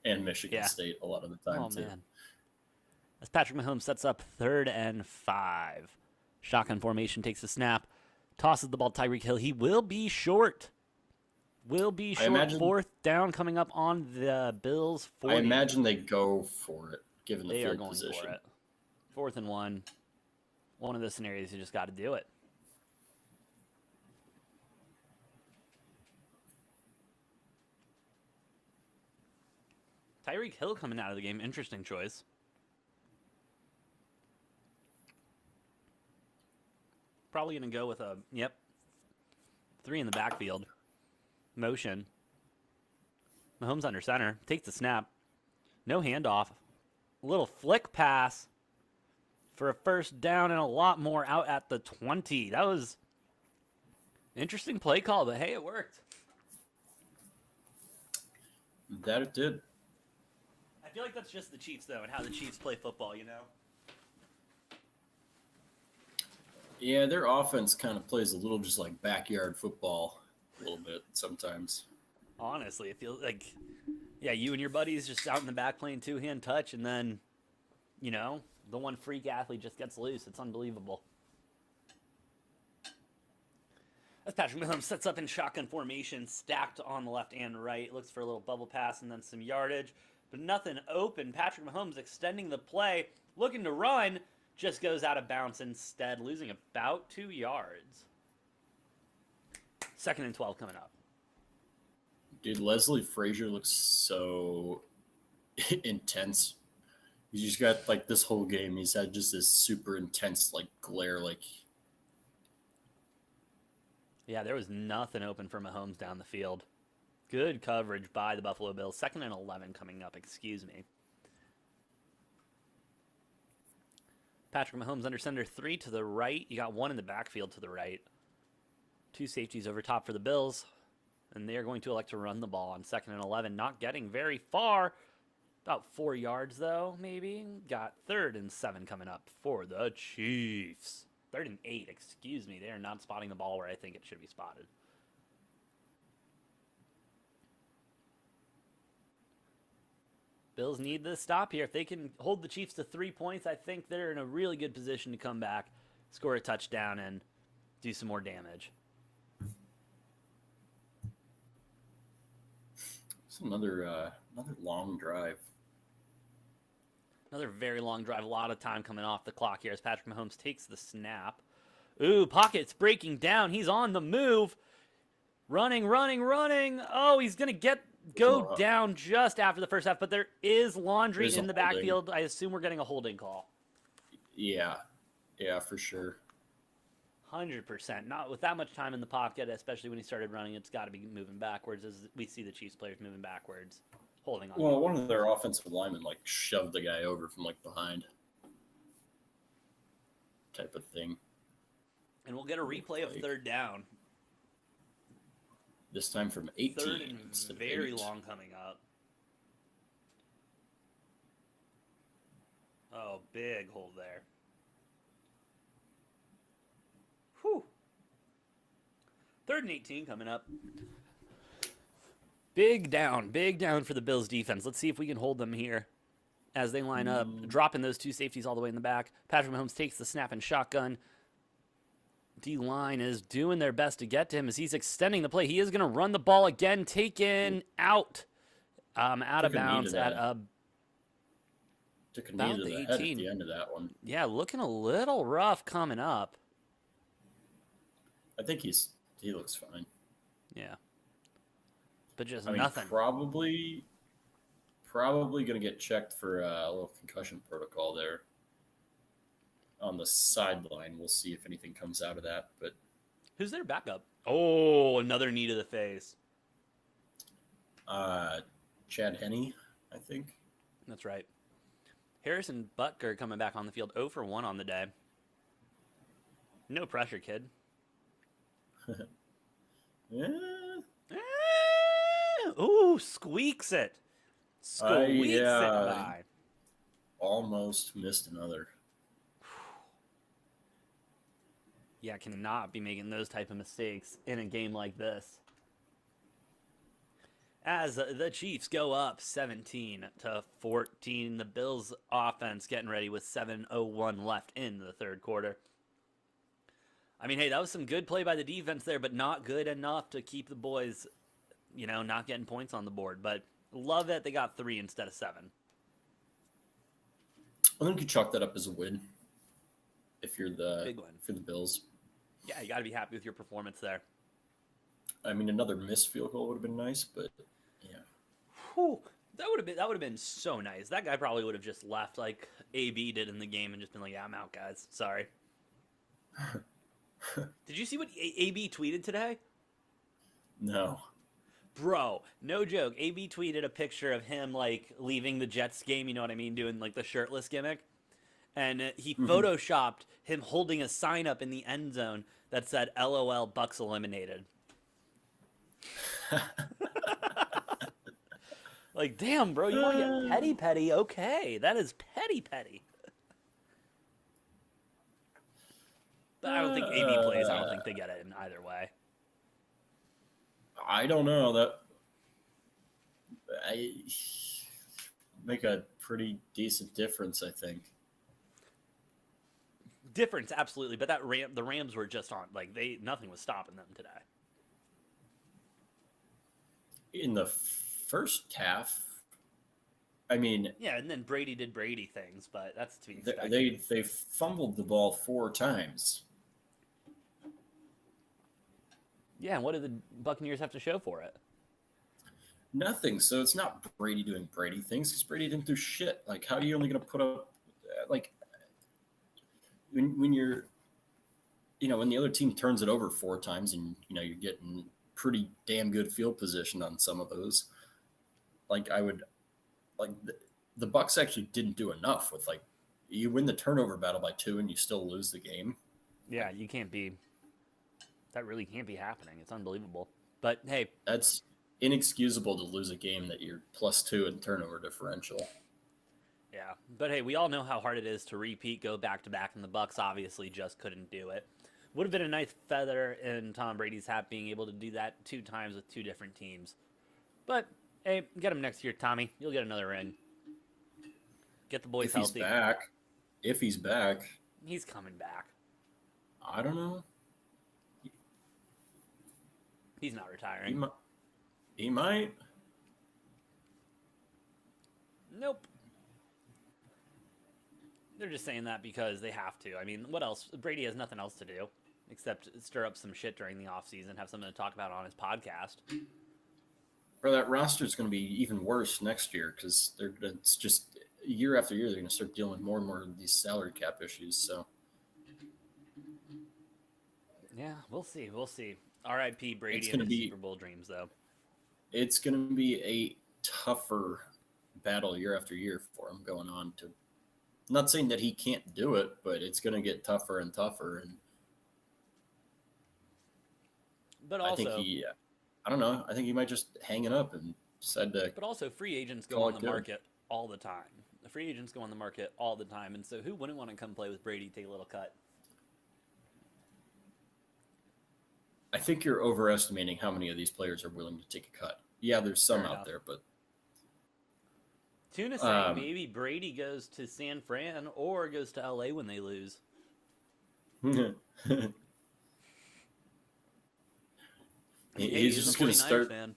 and Michigan State a lot of the time, too. Man. As Patrick Mahomes sets up 3rd and 5. Shotgun formation, takes the snap, tosses the ball to Tyreek Hill. He will be short. Fourth down coming up on the Bills 40. I imagine they go for it, given the field position. They are going for it. 4th and 1. One of the scenarios, you just got to do it. Tyreek Hill coming out of the game. Interesting choice. probably going to go with a, 3 in the backfield. Motion. Mahomes under center. Takes the snap. No handoff. A little flick pass for a first down and a lot more out at the 20. That was an interesting play call, but hey, it worked. That it did. I feel like that's just the Chiefs, though, and how the Chiefs play football, you know? Yeah, their offense kind of plays a little just like backyard football a little bit sometimes. Honestly, it feels like, you and your buddies just out in the back playing two-hand touch, and then, the one freak athlete just gets loose. It's unbelievable. As Patrick Mahomes sets up in shotgun formation, stacked on the left and right, looks for a little bubble pass and then some yardage, but nothing open. Patrick Mahomes extending the play, looking to run, just goes out of bounds instead, losing about 2 yards. 2nd and 12 coming up. Dude, Leslie Frazier looks so intense. He's just got like this whole game. He's had just this super intense like glare. Like, yeah, there was nothing open for Mahomes down the field. Good coverage by the Buffalo Bills. 2nd and 11 coming up. Excuse me. Patrick Mahomes under center, 3 to the right. You got 1 in the backfield to the right. 2 safeties over top for the Bills. And they're going to elect to run the ball on 2nd and 11. Not getting very far. About 4 yards, though, maybe. Got 3rd and 7 coming up for the Chiefs. 3rd and 8, excuse me. They are not spotting the ball where I think it should be spotted. Bills need this stop here. If they can hold the Chiefs to 3 points, I think they're in a really good position to come back, score a touchdown, and do some more damage. it's another long drive. Another very long drive. A lot of time coming off the clock here as Patrick Mahomes takes the snap. Ooh, pocket's breaking down. He's on the move. Running. Oh, he's going to go down just after the first half, but there is laundry There's in the a holding. backfield. I assume we're getting a holding call. Yeah, for sure. 100%. Not with that much time in the pocket, especially when he started running. It's got to be moving backwards as we see the Chiefs players moving backwards, holding on. Well, one of their offensive linemen like shoved the guy over from like behind, type of thing. And we'll get a replay of 3rd down. This time from 18. 3rd and instead of very 8. long coming up. Oh, big hold there. Whew. 3rd and 18 coming up. Big down for the Bills defense. Let's see if we can hold them here as they line up, dropping those 2 safeties all the way in the back. Patrick Mahomes takes the snap and shotgun. D-line is doing their best to get to him as he's extending the play. He is going to run the ball again, taken out of bounds at Took a knee about to the the head at 18. the end of that one. Yeah, looking a little rough coming up. I think he looks fine. Yeah. But just I mean, nothing. probably going to get checked for a little concussion protocol there on the sideline. We'll see if anything comes out of that. But Who's their backup? Oh, another knee to the face. Chad Henne, I think. That's right. Harrison Butker coming back on the field, 0 for 1 on the day. No pressure, kid. Yeah. Ooh, squeaks it. Squeaks it by. Almost missed another. Yeah, cannot be making those type of mistakes in a game like this. As the Chiefs go up 17-14, the Bills offense getting ready with 7:01 left in the 3rd quarter. I mean, hey, that was some good play by the defense there, but not good enough to keep the boys, not getting points on the board. But love that they got 3 instead of 7. I think you chalk that up as a win if you're Big win for the Bills. Yeah, you got to be happy with your performance there. I mean, another missed field goal would have been nice, but yeah. Whew. That would have been so nice. That guy probably would have just left like AB did in the game and just been like, "Yeah, I'm out, guys. Sorry." Did you see what AB tweeted today? No. Bro, no joke. AB tweeted a picture of him like leaving the Jets game, you know what I mean, doing like the shirtless gimmick. And he Mhm. photoshopped him holding a sign up in the end zone that said LOL Bucks eliminated. Like, damn, bro, you want to get petty petty? Okay, that is petty petty. But I don't think AB plays. I don't think they get it in either way. I don't know that I make a pretty decent difference, I think. Difference, absolutely, but the Rams were just on like nothing was stopping them today. In the first half, I mean, Yeah, and then Brady did Brady things, but that's to be expected. they fumbled the ball 4 times. Yeah, and what did the Buccaneers have to show for it? Nothing. So it's not Brady doing Brady things because Brady didn't do shit. Like, how are you only going to put up, like, when you're, when the other team turns it over 4 times and, you're getting pretty damn good field position on some of those, like, the Bucks actually didn't do enough with, like, you win the turnover battle by 2 and you still lose the game. Yeah, you can't be. That really can't be happening. It's unbelievable. But hey, That's inexcusable to lose a game that you're +2 in turnover differential. yeah. But hey, we all know how hard it is to repeat, go back to back, and the Bucks obviously just couldn't do it. Would have been a nice feather in Tom Brady's hat being able to do that 2 times with 2 different teams. But hey, get him next year, Tommy. You'll get another ring. Get the boys If he's healthy. back, if he's back, He's coming back. I don't know. He's not retiring. He might. Nope. They're just saying that because they have to. I mean, what else? Brady has nothing else to do except stir up some shit during the offseason, have something to talk about on his podcast. Or that roster is going to be even worse next year because it's just year after year they're going to start dealing more and more of these salary cap issues. So Yeah, we'll see. We'll see. R.I.P. Brady gonna and his be- Super Bowl dreams, though. it's going to be a tougher battle year after year for him going on to. I'm not saying that he can't do it, but it's going to get tougher and tougher. And But I think also, I don't know. I think he might just hang it up and decide to. free agents go Call on it the good. market all the time. The free agents go on the market all the time, and so who wouldn't want to come play with Brady, take a little cut? I think you're overestimating how many of these players are willing to take a cut. Yeah, there's some Fair out enough. there, but Tuna saying maybe Brady goes to San Fran or goes to L.A. when they lose. he's just going to start. Fan.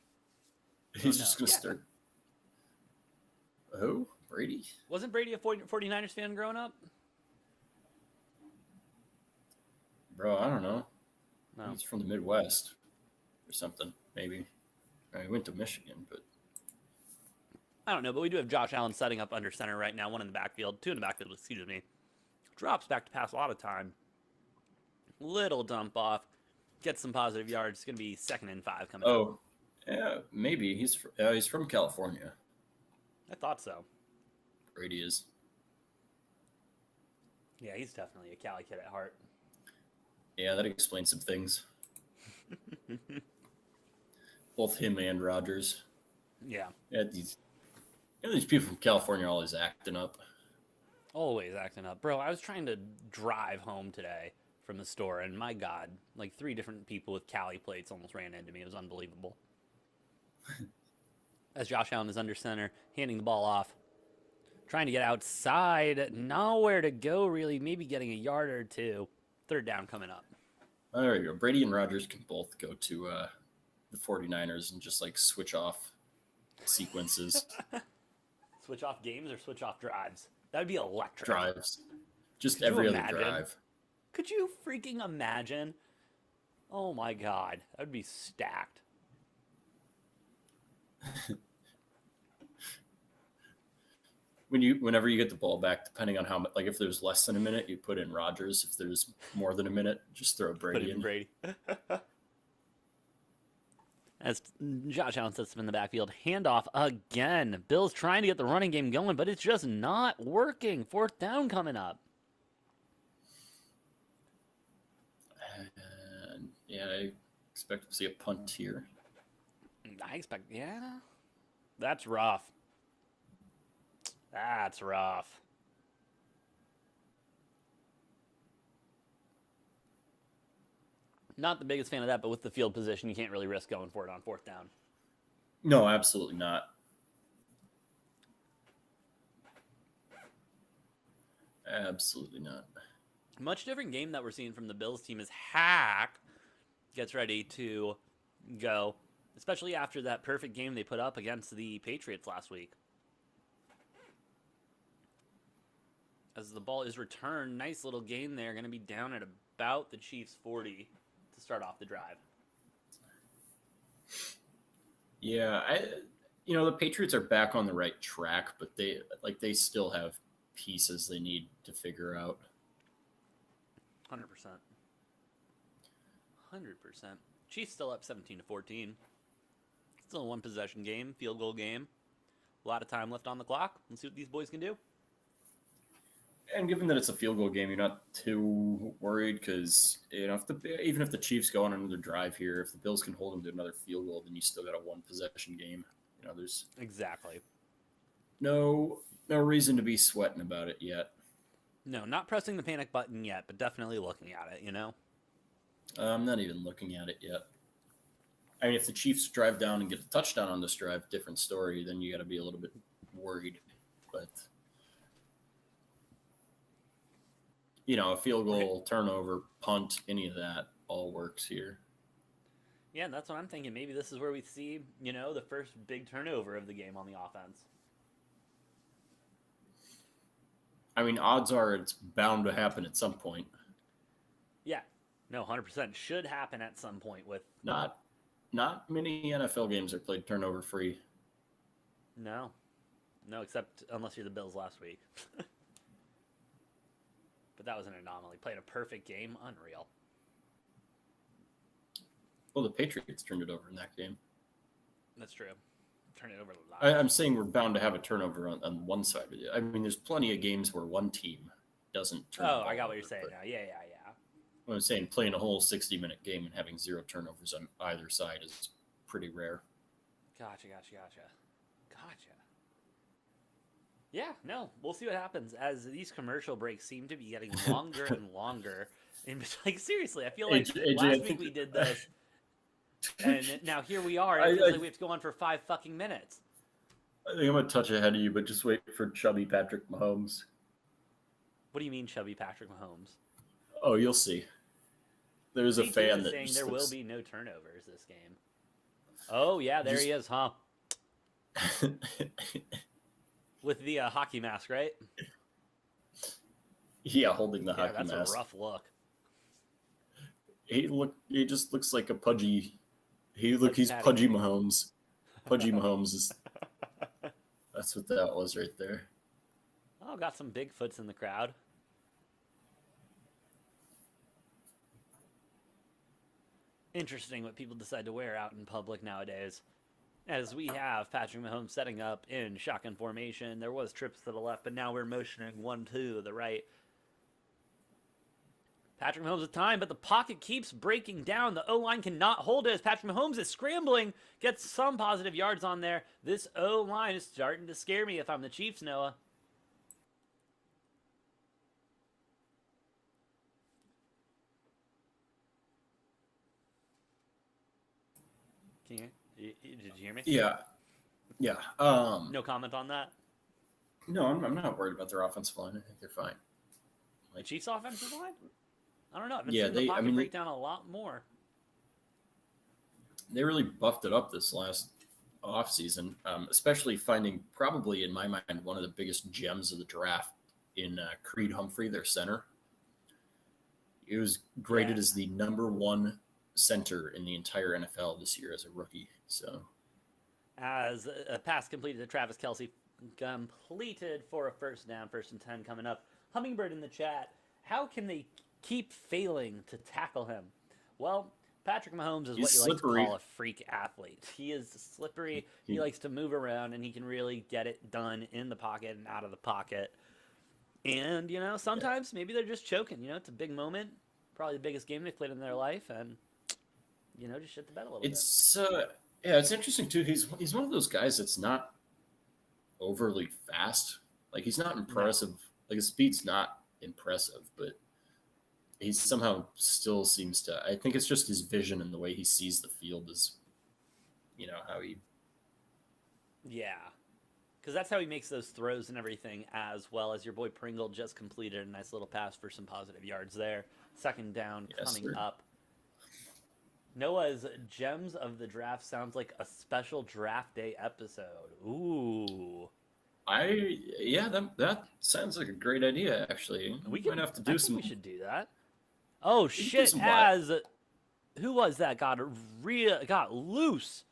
He's just going to start. Who? Brady? Wasn't Brady a 49ers fan growing up? Bro, I don't know. No. He's from the Midwest or something, maybe. He went to Michigan, but I don't know, but we do have Josh Allen setting up under center right now, 1 in the backfield, 2 in the backfield, excuse me. Drops back to pass a lot of time. Little dump off. Gets some positive yards. It's going to be 2nd and 5 coming up. Yeah, maybe. He's from California. I thought so. Brady is. Yeah, he's definitely a Cali kid at heart. Yeah, that explains some things. Both him and Rodgers. Yeah. These people from California are always acting up. Always acting up. Bro, I was trying to drive home today from the store, and my God, like 3 different people with Cali plates almost ran into me. It was unbelievable. As Josh Allen is under center, handing the ball off. Trying to get outside. Nowhere to go, really. Maybe getting a yard or 2. 3rd down coming up. There you go. Brady and Rodgers can both go to the 49ers and just like switch off sequences. Switch off games or switch off drives? That would be electric. Drives. Just Could you every other imagine? drive. Could you freaking imagine? Oh my God. That would be stacked. whenever you get the ball back, depending on how much, like if there's less than a minute, you put in Rodgers. If there's more than a minute, just throw Put Brady it in in. Brady. As Josh Allen sets him in the backfield, handoff again. Bills trying to get the running game going, but it's just not working. 4th down coming up. And yeah, I expect to see a punt here. Yeah. That's rough. That's rough. Not the biggest fan of that, but with the field position, you can't really risk going for it on 4th down. No, absolutely not. Absolutely not. Much different game that we're seeing from the Bills team as Hack gets ready to go, especially after that perfect game they put up against the Patriots last week. As the ball is returned, nice little gain there, going to be down at about the Chiefs' 40 to start off the drive. Yeah, the Patriots are back on the right track, but they still have pieces they need to figure out. 100%. Chiefs still up 17-14. Still a 1-possession game, field goal game. A lot of time left on the clock. Let's see what these boys can do. And given that it's a field goal game, you're not too worried because even if the Chiefs go on another drive here, if the Bills can hold them to another field goal, then you still got a 1-possession game. There's exactly no reason to be sweating about it yet. No, not pressing the panic button yet, but definitely looking at it. I'm not even looking at it yet. I mean, if the Chiefs drive down and get a touchdown on this drive, different story. Then you got to be a little bit worried, but. A field goal, turnover, punt, any of that all works here. Yeah, that's what I'm thinking. Maybe this is where we see, the first big turnover of the game on the offense. I mean, odds are it's bound to happen at some point. Yeah. No, 100% should happen at some point with... Not many NFL games are played turnover-free. No, except unless you're the Bills last week. But that was an anomaly. Played a perfect game. Unreal. Well, the Patriots turned it over in that game. That's true. Turn it over a lot. I'm saying we're bound to have a turnover on one side of it. I mean, there's plenty of games where one team doesn't turn Oh, I got what you're saying now. Yeah. I'm saying playing a whole 60-minute game and having 0 turnovers on either side is pretty rare. Gotcha. Yeah, no, we'll see what happens as these commercial breaks seem to be getting longer and longer. And seriously, I feel like last week we did this, and now here we are. It feels like we have to go on for 5 fucking minutes. I think I'm a touch ahead of you, but just wait for chubby Patrick Mahomes. What do you mean, chubby Patrick Mahomes? Oh, you'll see. There's a fan that saying there will be no turnovers this game. Oh yeah, there he is, huh? With the hockey mask, right? Yeah, holding the hockey mask. That's a rough look. He just looks like a pudgy. He's Pudgy Mahomes. Pudgy Mahomes is. That's what that was right there. Oh, got some Bigfoots in the crowd. Interesting what people decide to wear out in public nowadays. As we have Patrick Mahomes setting up in shotgun formation. There was trips to the left, but now we're motioning 1-2 to the right. Patrick Mahomes with time, but the pocket keeps breaking down. The O-line cannot hold it as Patrick Mahomes is scrambling. Gets some positive yards on there. This O-line is starting to scare me if I'm the Chiefs, Noah. Can you? Did you hear me? Yeah. No comment on that? No, I'm not worried about their offensive line. I think they're fine. The Chiefs' offensive line? I don't know. I've been Yeah, seeing the pocket break down a lot more. They really buffed it up this last offseason, especially finding probably, in my mind, one of the biggest gems of the draft in Creed Humphrey, their center. He was graded as the #1 center in the entire NFL this year as a rookie. So, as a pass completed to Travis Kelce completed for a first down, 1st and 10 coming up. Hummingbird in the chat. How can they keep failing to tackle him? Well, Patrick Mahomes is He's what you slippery. like to call a freak athlete. He is slippery. He likes to move around, and he can really get it done in the pocket and out of the pocket. And, sometimes maybe they're just choking. It's a big moment, probably the biggest game they've played in their life, and, just shit the bed a little bit. It's interesting, too. He's one of those guys that's not overly fast. Like, he's not impressive. No. Like, his speed's not impressive, but he somehow still seems to. I think it's just his vision and the way he sees the field is, how he. Yeah, because that's how he makes those throws and everything, as well as your boy Pringle just completed a nice little pass for some positive yards there. 2nd down coming up. Noah's Gems of the Draft sounds like a special draft day episode. Ooh. That sounds like a great idea, actually. We might have to do some. We should do that. Oh shit! Who was that? Got loose.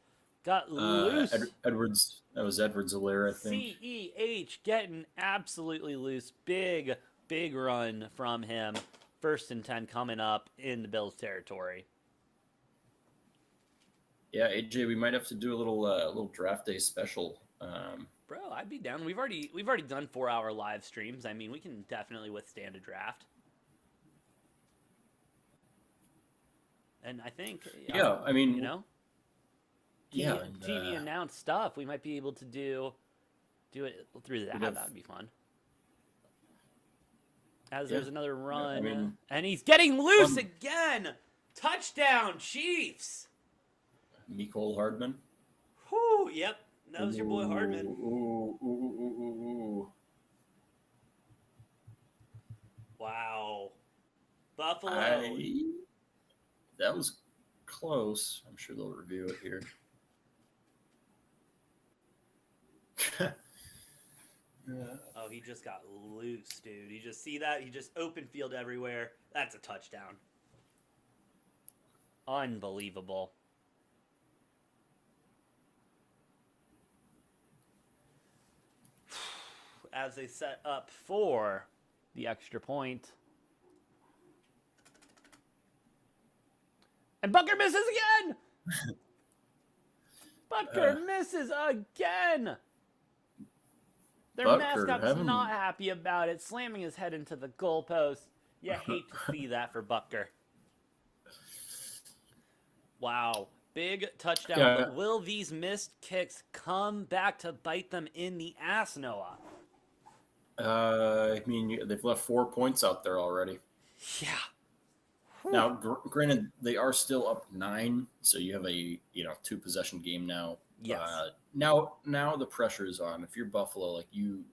Got loose. Edwards. That was Edwards-Helaire, I think. CEH getting absolutely loose. Big run from him. 1st and 10 coming up in the Bills territory. Yeah, AJ, we might have to do a little draft day special. Bro, I'd be down. We've already done 4-hour live streams. I mean, we can definitely withstand a draft. And I think, I mean, TV announced stuff. We might be able to do it through that. That'd be fun. As there's another run, and he's getting loose again. Touchdown, Chiefs. Mecole Hardman. Whoo, yep. That was your boy Hardman. Ooh. Wow. Buffalo. That was close. I'm sure they'll review it here. Oh, he just got loose, dude. You just see that? He just open field everywhere. That's a touchdown. Unbelievable. As they set up for the extra point. And Butker misses again! Butker misses again! Their mascot's not happy about it, slamming his head into the goalpost. You hate to see that for Butker. Wow. Big touchdown. Yeah. But will these missed kicks come back to bite them in the ass, Noah? I mean, they've left 4 points out there already. Yeah. Now, granted, they are still up 9, so you have a 2-possession game now. Yes. Now the pressure is on. If you're Buffalo, like you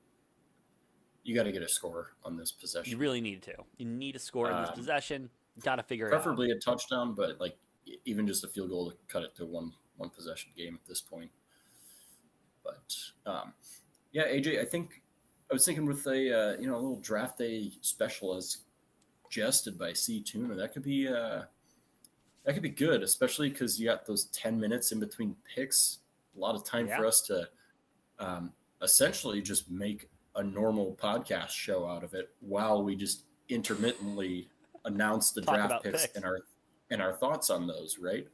got to get a score on this possession. You really need to. You need a score in this possession. Got to figure it out. Preferably a touchdown, but like even just a field goal to cut it to one possession game at this point. But AJ, I was thinking with a little draft day special as suggested by C Tuna, that could be good, especially because you got those 10 minutes in between picks. A lot of time for us to essentially just make a normal podcast show out of it while we just intermittently announce the draft picks and our thoughts on those, right?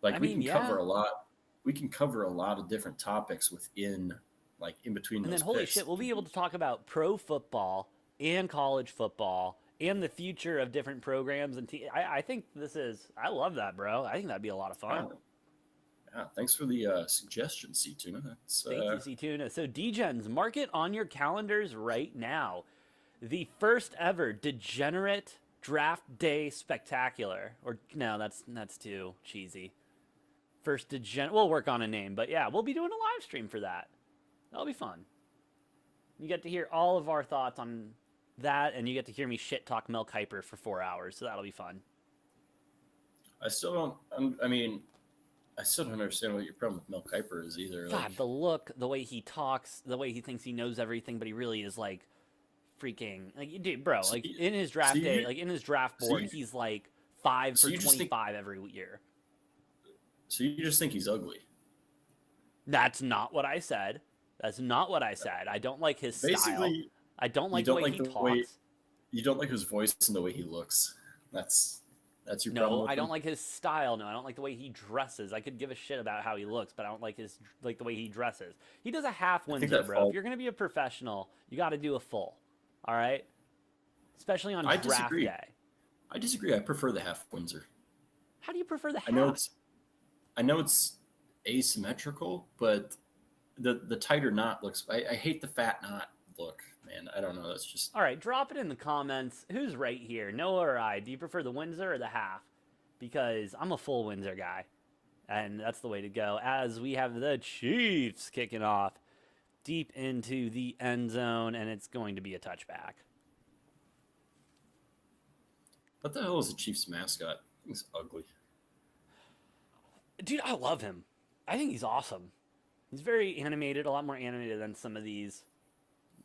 Like we can cover a lot. We can cover a lot of different topics within, like in between those picks. And then holy shit, we'll be able to talk about pro football and college football and the future of different programs. And I think I love that, bro. I think that'd be a lot of fun. Yeah, thanks for the suggestion, C Tuna. Thank you, C Tuna. So Degens, mark it on your calendars right now. The first ever Degenerate Draft Day Spectacular. Or no, that's too cheesy. First we'll work on a name, but yeah, we'll be doing a live stream for that. That'll be fun. You get to hear all of our thoughts on that, and you get to hear me shit talk Mel Kiper for 4 hours, so that'll be fun. I still don't understand what your problem with Mel Kiper is either. God, the look, the way he talks, the way he thinks he knows everything, but he really is like freaking dude, bro. Like in his draft day, like in his draft board, he's like 5 for 25 every year. So you just think he's ugly? That's not what I said. That's not what I said. I don't like his style. Basically, I don't you like the don't way like he the way talks. you don't like his voice and the way he looks. That's your problem No, with I don't him. like his style. No, I don't like the way he dresses. I could give a shit about how he looks, but I don't like the way he dresses. He does a half I think Windsor, that bro. If fall. you're gonna be a professional, you got to do a full. All right, especially on I draft disagree. day. I disagree. I prefer the half Windsor. How do you prefer the I know half? it's I know it's asymmetrical, but the tighter knot looks. I hate the fat knot look, man. I don't know. That's just All right, drop it in the comments. Who's right here, Noah or I? Do you prefer the Windsor or the half? Because I'm a full Windsor guy, and that's the way to go. As we have the Chiefs kicking off deep into the end zone, and it's going to be a touchback. what the hell is the Chiefs mascot? It's ugly. Dude, I love him. I think he's awesome. He's very animated, a lot more animated than some of these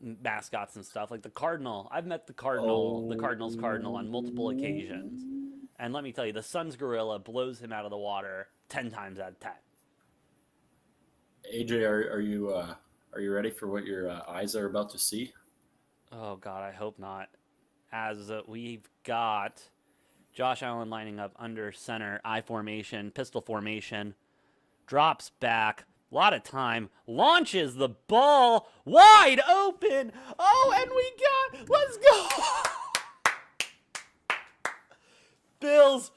mascots and stuff. Like the Cardinal. I've met the Cardinals Cardinal on multiple occasions. Oh, And let me tell you, the Sun's gorilla blows him out of the water 10 times out of 10. AJ, are you ready for what your eyes are about to see? Oh, God, I hope not. As we've got Josh Allen lining up under center, I formation, pistol formation, drops back, a lot of time, launches the ball wide open. Oh, and we got, let's go. Bills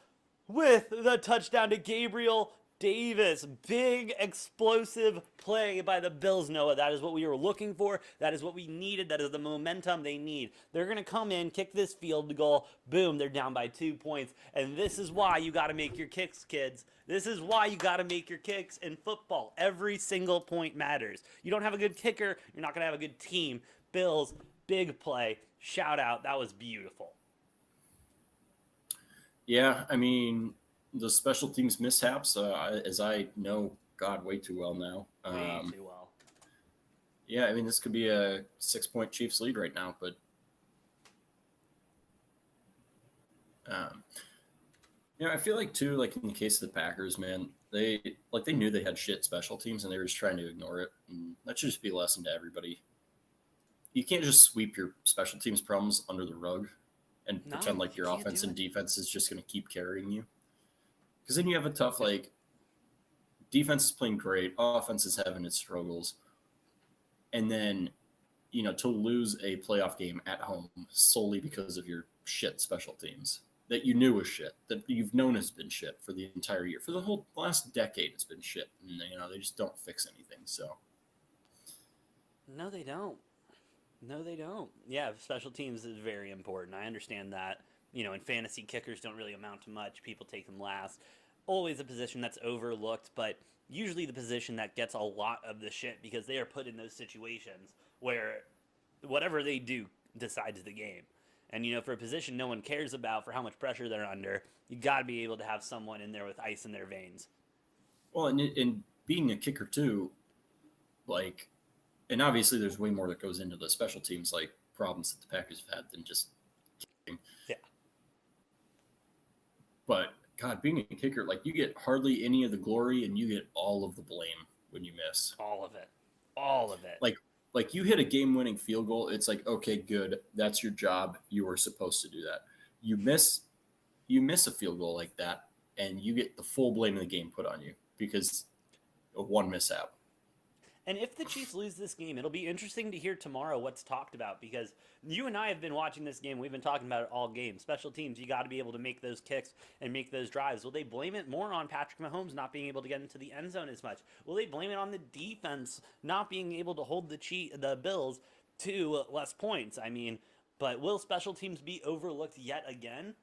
with the touchdown to Gabriel Davis. Big explosive play by the Bills, Noah. That is what we were looking for. That is what we needed. That is the momentum they need. They're going to come in, kick this field goal. Boom, they're down by 2 points. And this is why you got to make your kicks, kids. This is why you got to make your kicks in football. Every single point matters. You don't have a good kicker, you're not going to have a good team. Bills, big play. Shout out. That was beautiful. Yeah, I mean the special teams mishaps, as I know God way too well now. Way too well. Yeah, I mean this could be a 6-point Chiefs lead right now, but um, I feel like too, like in the case of the Packers, man, they knew they had shit special teams and they were just trying to ignore it, and that should just be a lesson to everybody. You can't just sweep your special teams problems under the rug and No, pretend like you your can't offense do and it. defense is just going to keep carrying you. Because then you have a tough, like, defense is playing great, offense is having its struggles, and then, to lose a playoff game at home solely because of your shit special teams that you knew was shit, that you've known has been shit for the entire year, for the whole last decade, it's been shit, and they just don't fix anything. So No, they don't. No, they don't. Yeah, special teams is very important. I understand that. In fantasy, kickers don't really amount to much. People take them last. Always a position that's overlooked, but usually the position that gets a lot of the shit because they are put in those situations where whatever they do decides the game. And, for a position no one cares about for how much pressure they're under, you got to be able to have someone in there with ice in their veins. well, and being a kicker too, like, and obviously there's way more that goes into the special teams, like problems that the Packers have had than just kicking. Yeah. But God, being a kicker, like you get hardly any of the glory and you get all of the blame when you miss. All of it. All of it. Like you hit a game-winning field goal, it's like, okay, good, that's your job. You were supposed to do that. You miss a field goal like that, and you get the full blame of the game put on you because of one mishap. And if the Chiefs lose this game, it'll be interesting to hear tomorrow what's talked about because you and I have been watching this game. We've been talking about it all game. Special teams, you got to be able to make those kicks and make those drives. Will they blame it more on Patrick Mahomes not being able to get into the end zone as much? Will they blame it on the defense not being able to hold the Bills to less points? I mean, but will special teams be overlooked yet again?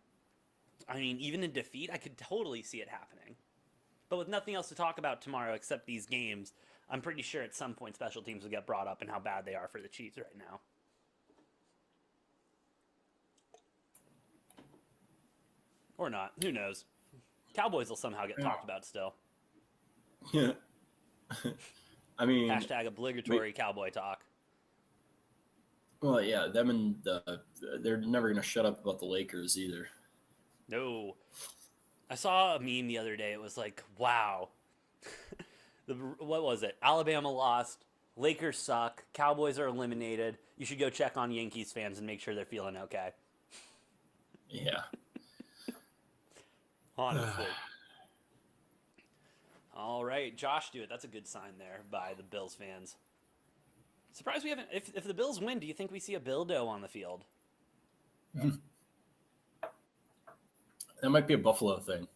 I mean, even in defeat, I could totally see it happening. But with nothing else to talk about tomorrow except these games, I'm pretty sure at some point special teams will get brought up and how bad they are for the Chiefs right now. Or not. Who knows? Cowboys will somehow get talked about still. Yeah. I mean, Hashtag obligatory cowboy talk. well, yeah, them and they're never going to shut up about the Lakers either. No. I saw a meme the other day. It was like, wow. What was it? Alabama lost. Lakers suck. Cowboys are eliminated. You should go check on Yankees fans and make sure they're feeling okay. Yeah. Honestly. All right, Josh, do it. That's a good sign there by the Bills fans. Surprised we haven't. If the Bills win, do you think we see a Bildo on the field? That might be a Buffalo thing.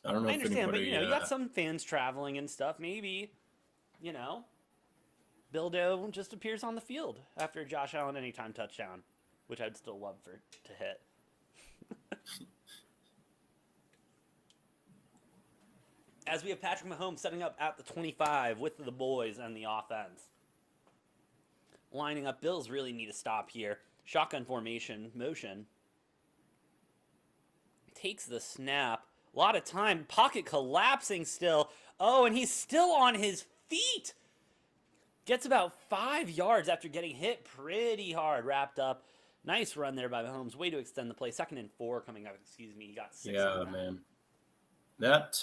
I don't know I if understand, but anybody. you got some fans traveling and stuff. Maybe, Bildo just appears on the field after a Josh Allen anytime touchdown, which I'd still love to hit. As we have Patrick Mahomes setting up at the 25 with the boys and the offense. Lining up, Bills really need to stop here. Shotgun formation, motion. Takes the snap. A lot of time. Pocket collapsing still. Oh, and he's still on his feet. Gets about 5 yards after getting hit pretty hard. Wrapped up. Nice run there by Mahomes. Way to extend the play. 2nd and 4 coming up. Excuse me. He got 6. Yeah, man. That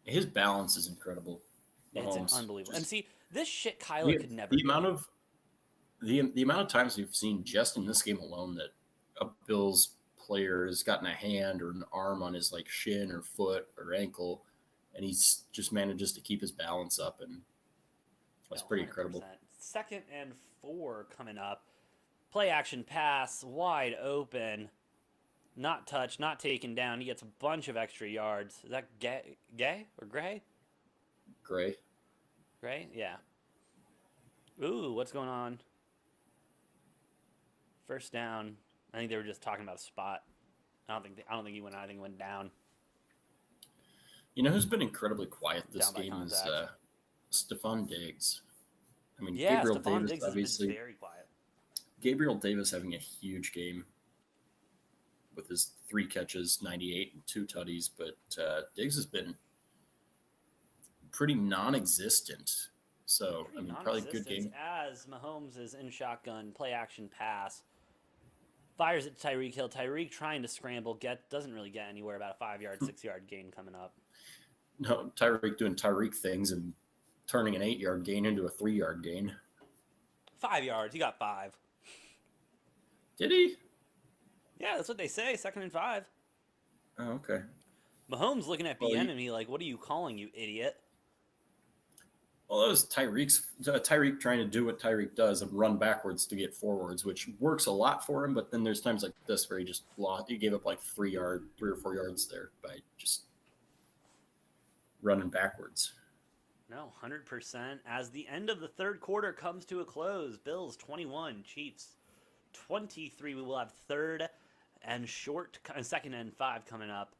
his balance is incredible. Mahomes. It's unbelievable. And see, this shit Kyler could never. The amount of times we've seen just in this game alone that a Bills player has gotten a hand or an arm on his like shin or foot or ankle, and he just manages to keep his balance up, and that's pretty incredible. 2nd and 4 coming up. Play action pass, wide open. Not touched, not taken down. He gets a bunch of extra yards. Is that Gay or Gray? Gray. Gray? Yeah. Ooh, what's going on? First down. I think they were just talking about a spot. I don't think he went. I think he went down. You know who's been incredibly quiet this game is Stephon Diggs. I mean, yeah, Gabriel Stephon Davis Diggs obviously. Has been very quiet. Gabriel Davis having a huge game with his 3 catches, 98 and 2 tutties, but Diggs has been pretty non-existent. So, I mean, probably a good game. As Mahomes is in shotgun, play action pass. Fires it to Tyreek Hill. Tyreek trying to scramble, doesn't really get anywhere. About a 5-yard, 6-yard gain coming up. No, Tyreek doing Tyreek things and turning an 8-yard gain into a 3-yard gain. 5 yards. He got 5. Did he? Yeah, that's what they say. 2nd and 5. Oh, okay. Mahomes looking at BN and he like, what are you calling, you idiot? Well, that was Tyreek trying to do what Tyreek does and run backwards to get forwards, which works a lot for him. But then there's times like this where he gave up like 3 or 4 yards there by just running backwards. No, 100%. As the end of the 3rd quarter comes to a close, Bills 21, Chiefs 23. We will have 3rd and 2nd and 5 coming up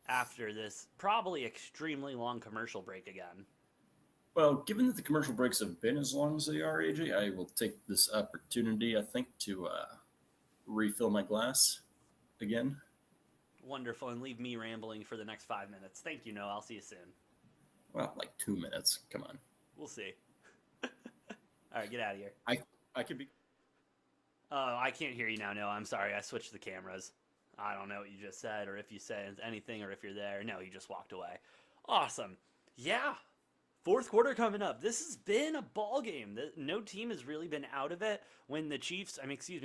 after this probably extremely long commercial break again. Well, given that the commercial breaks have been as long as they are, AJ, I will take this opportunity, I think, to refill my glass again. Wonderful, and leave me rambling for the next 5 minutes. Thank you, Noah. I'll see you soon. Well, like 2 minutes. Come on. We'll see. All right, get out of here. I could be... I can't hear you now, Noah. I'm sorry. I switched the cameras. I don't know what you just said, or if you said anything, or if you're there. No, you just walked away. Awesome. Yeah. 4th quarter coming up. This has been a ball game. No team has really been out of it. When the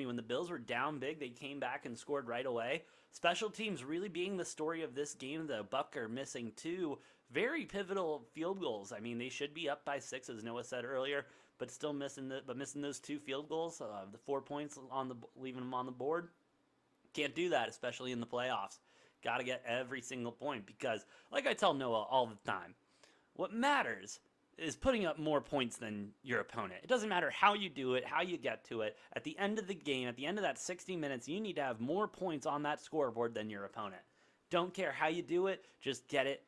when the Bills were down big, they came back and scored right away. Special teams really being the story of this game. The Buck are missing 2 very pivotal field goals. I mean, they should be up by 6, as Noah said earlier, but still missing those 2 field goals. The 4 points leaving them on the board. Can't do that, especially in the playoffs. Got to get every single point because, like I tell Noah all the time, what matters is putting up more points than your opponent. It doesn't matter how you do it, how you get to it. At the end of the game, at the end of that 60 minutes, you need to have more points on that scoreboard than your opponent. Don't care how you do it, just get it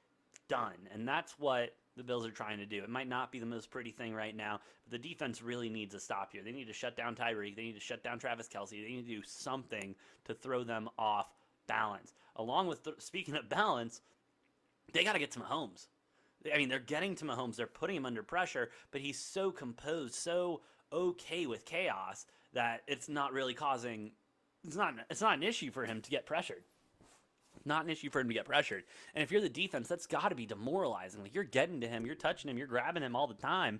done. And that's what the Bills are trying to do. It might not be the most pretty thing right now, but the defense really needs to stop here. They need to shut down Tyreek. They need to shut down Travis Kelce. They need to do something to throw them off balance. Along with, speaking of balance, they got to get to Mahomes. I mean, they're getting to Mahomes. They're putting him under pressure, but he's so composed, so okay with chaos that it's not really causing – it's not an issue for him to get pressured. Not an issue for him to get pressured. And if you're the defense, that's got to be demoralizing. Like, you're getting to him, you're touching him, you're grabbing him all the time,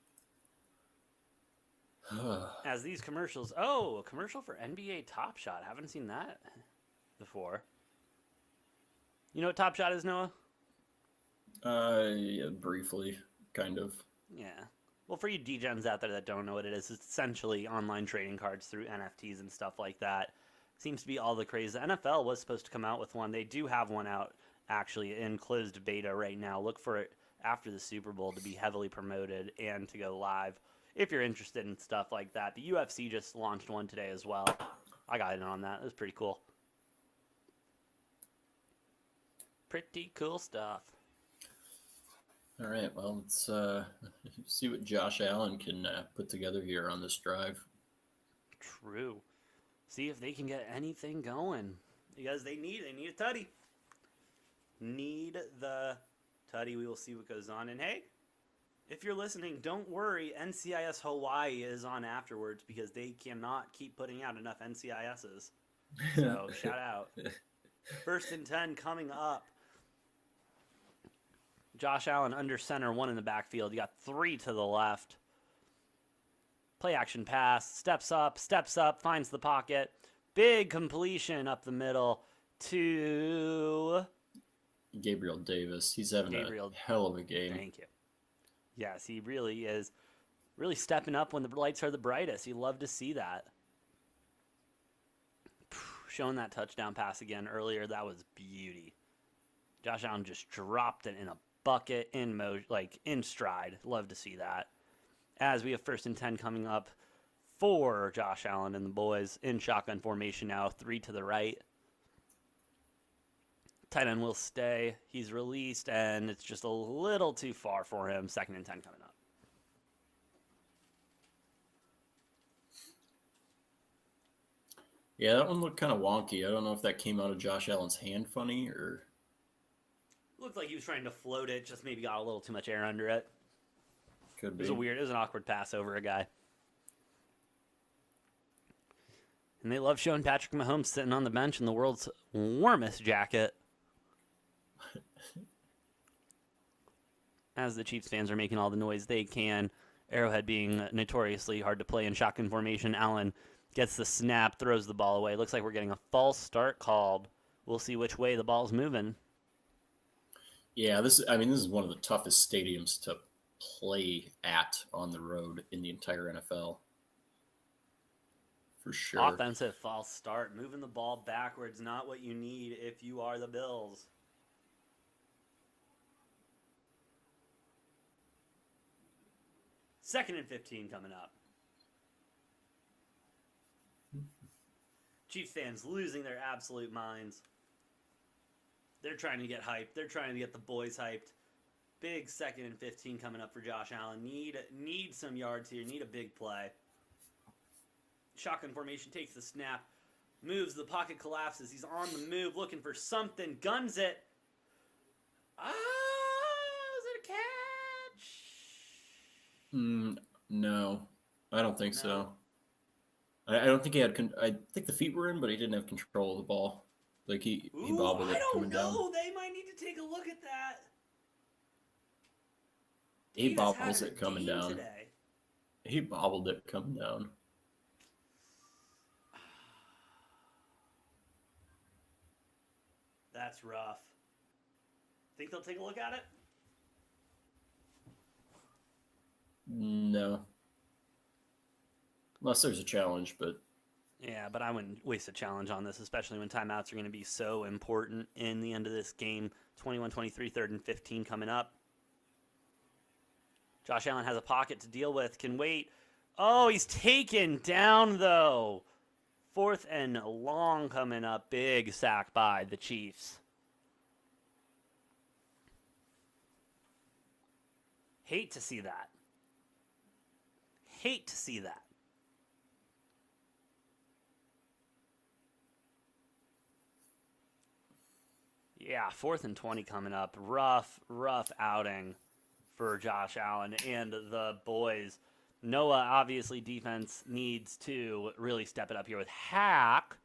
As these commercials, oh, a commercial for NBA Top Shot. Haven't seen that before. You know what Top Shot is, Noah? Yeah, briefly, kind of. Yeah. Well, for you degens out there that don't know what it is, it's essentially online trading cards through NFTs and stuff like that. Seems to be all the craze. The NFL was supposed to come out with one. They do have one out actually in closed beta right now. Look for it after the Super Bowl to be heavily promoted and to go live if you're interested in stuff like that. The UFC just launched one today as well. I got in on that. It was pretty cool. Pretty cool stuff. All right, well, let's see what Josh Allen can put together here on this drive. True. See if they can get anything going. Because they need a tutty. Need the tutty. We will see what goes on. And hey, if you're listening, don't worry. NCIS Hawaii is on afterwards because they cannot keep putting out enough NCISs. So shout out. 1st and 10 coming up. Josh Allen under center, 1 in the backfield. You got 3 to the left. Play action pass. Steps up, finds the pocket. Big completion up the middle to Gabriel Davis. He's having a hell of a game. Thank you. Yes, he really is. Really stepping up when the lights are the brightest. You love to see that. Showing that touchdown pass again earlier. That was beauty. Josh Allen just dropped it in a bucket in stride. Love to see that. As we have 1st and 10 coming up for Josh Allen and the boys in shotgun formation now, 3 to the right. Tight end will stay. He's released, and it's just a little too far for him. 2nd and 10 coming up. Yeah, that one looked kind of wonky. I don't know if that came out of Josh Allen's hand funny or... Looked like he was trying to float it, just maybe got a little too much air under it. Could be. It was an awkward pass over a guy. And they love showing Patrick Mahomes sitting on the bench in the world's warmest jacket. As the Chiefs fans are making all the noise they can. Arrowhead being notoriously hard to play in shotgun formation. Allen gets the snap, throws the ball away. Looks like we're getting a false start called. We'll see which way the ball's moving. Yeah, this is one of the toughest stadiums to play at on the road in the entire NFL. For sure. Offensive false start. Moving the ball backwards, not what you need if you are the Bills. Second and 15 coming up. Chiefs fans losing their absolute minds. They're trying to get hyped. They're trying to get the boys hyped. Big 2nd and 15 coming up for Josh Allen. Need some yards here. Need a big play. Shotgun formation, takes the snap. Moves, the pocket collapses. He's on the move, looking for something. Guns it. Is it a catch? No. I don't think so. I don't think he had... I think the feet were in, but he didn't have control of the ball. Like, he bobbled it coming down. I don't know. They might need to take a look at that. He bobbles it coming down. Today. He bobbled it coming down. That's rough. Think they'll take a look at it? No. Unless there's a challenge, but... Yeah, but I wouldn't waste a challenge on this, especially when timeouts are going to be so important in the end of this game. 21-23, 3rd and 15 coming up. Josh Allen has a pocket to deal with, can wait. Oh, he's taken down, though. 4th and long coming up. Big sack by the Chiefs. Hate to see that. Hate to see that. Yeah, 4th and 20 coming up. Rough outing for Josh Allen and the boys. Noah, obviously, defense needs to really step it up here with Hack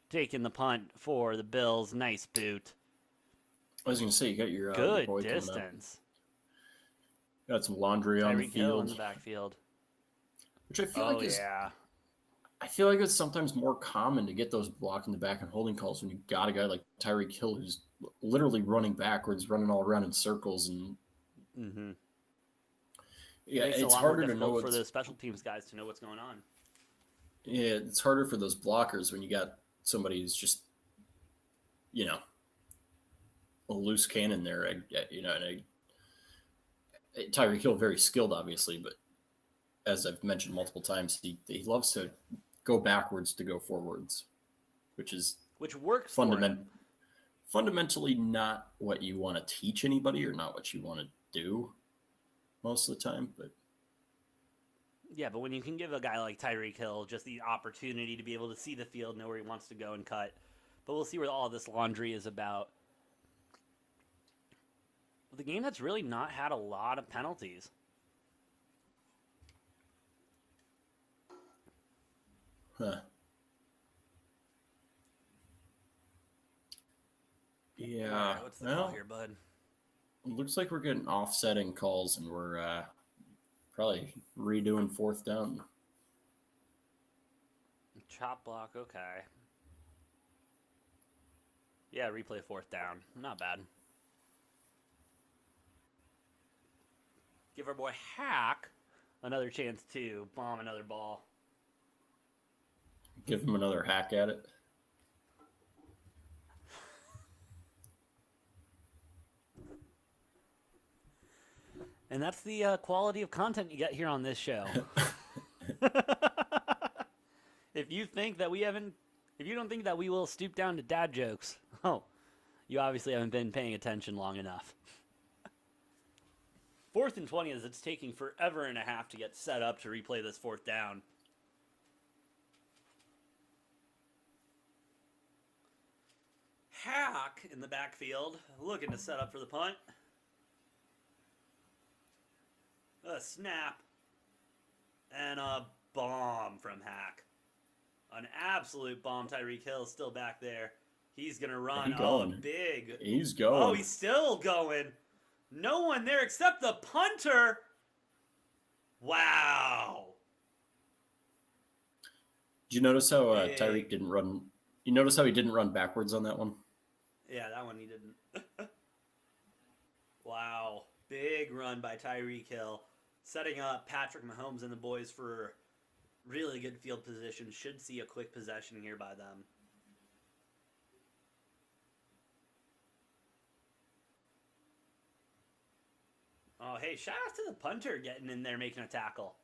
taking the punt for the Bills. Nice boot. I was going to say, you got your good boy distance. Got some laundry on the field. In the backfield. which I feel Oh like is yeah. I feel like it's sometimes more common to get those block in the back and holding calls when you got a guy like Tyreek Hill who's literally running backwards, running all around in circles, and Mm-hmm. It yeah, makes it a it's lot more harder to know difficult for what's the special teams guys to know what's going on. yeah, it's harder for those blockers when you got somebody who's just you know a loose cannon there. Tyreek Hill very skilled, obviously, but as I've mentioned multiple times, he loves to go backwards to go forwards, which is Which works for fundament him. fundamentally not what you want to teach anybody or not what you want to do most of the time. But Yeah, but when you can give a guy like Tyreek Hill just the opportunity to be able to see the field, know where he wants to go and cut. But we'll see where all this laundry is about. The game that's really not had a lot of penalties. huh. Yeah, All right, what's the call here, bud? it looks like we're getting offsetting calls, and we're probably redoing fourth down. Chop block, okay. Yeah, replay fourth down. Not bad. Give our boy Hack another chance to bomb another ball. Give him another hack at it. And that's the quality of content you get here on this show. If you think that if you don't think that we will stoop down to dad jokes, oh, you obviously haven't been paying attention long enough. 4th and 20 as it's taking forever and a half to get set up to replay this fourth down. Hack in the backfield, looking to set up for the punt. A snap. And a bomb from Hack. An absolute bomb. Tyreek Hill still back there. He's going to run. Oh, big. He's going. Oh, he's still going. No one there except the punter. Wow. Did you notice how Tyreek didn't run? You notice how he didn't run backwards on that one? Yeah, that one he didn't. Wow. Big run by Tyreek Hill. Setting up Patrick Mahomes and the boys for really good field position. Should see a quick possession here by them. Oh, hey, shout out to the punter getting in there making a tackle.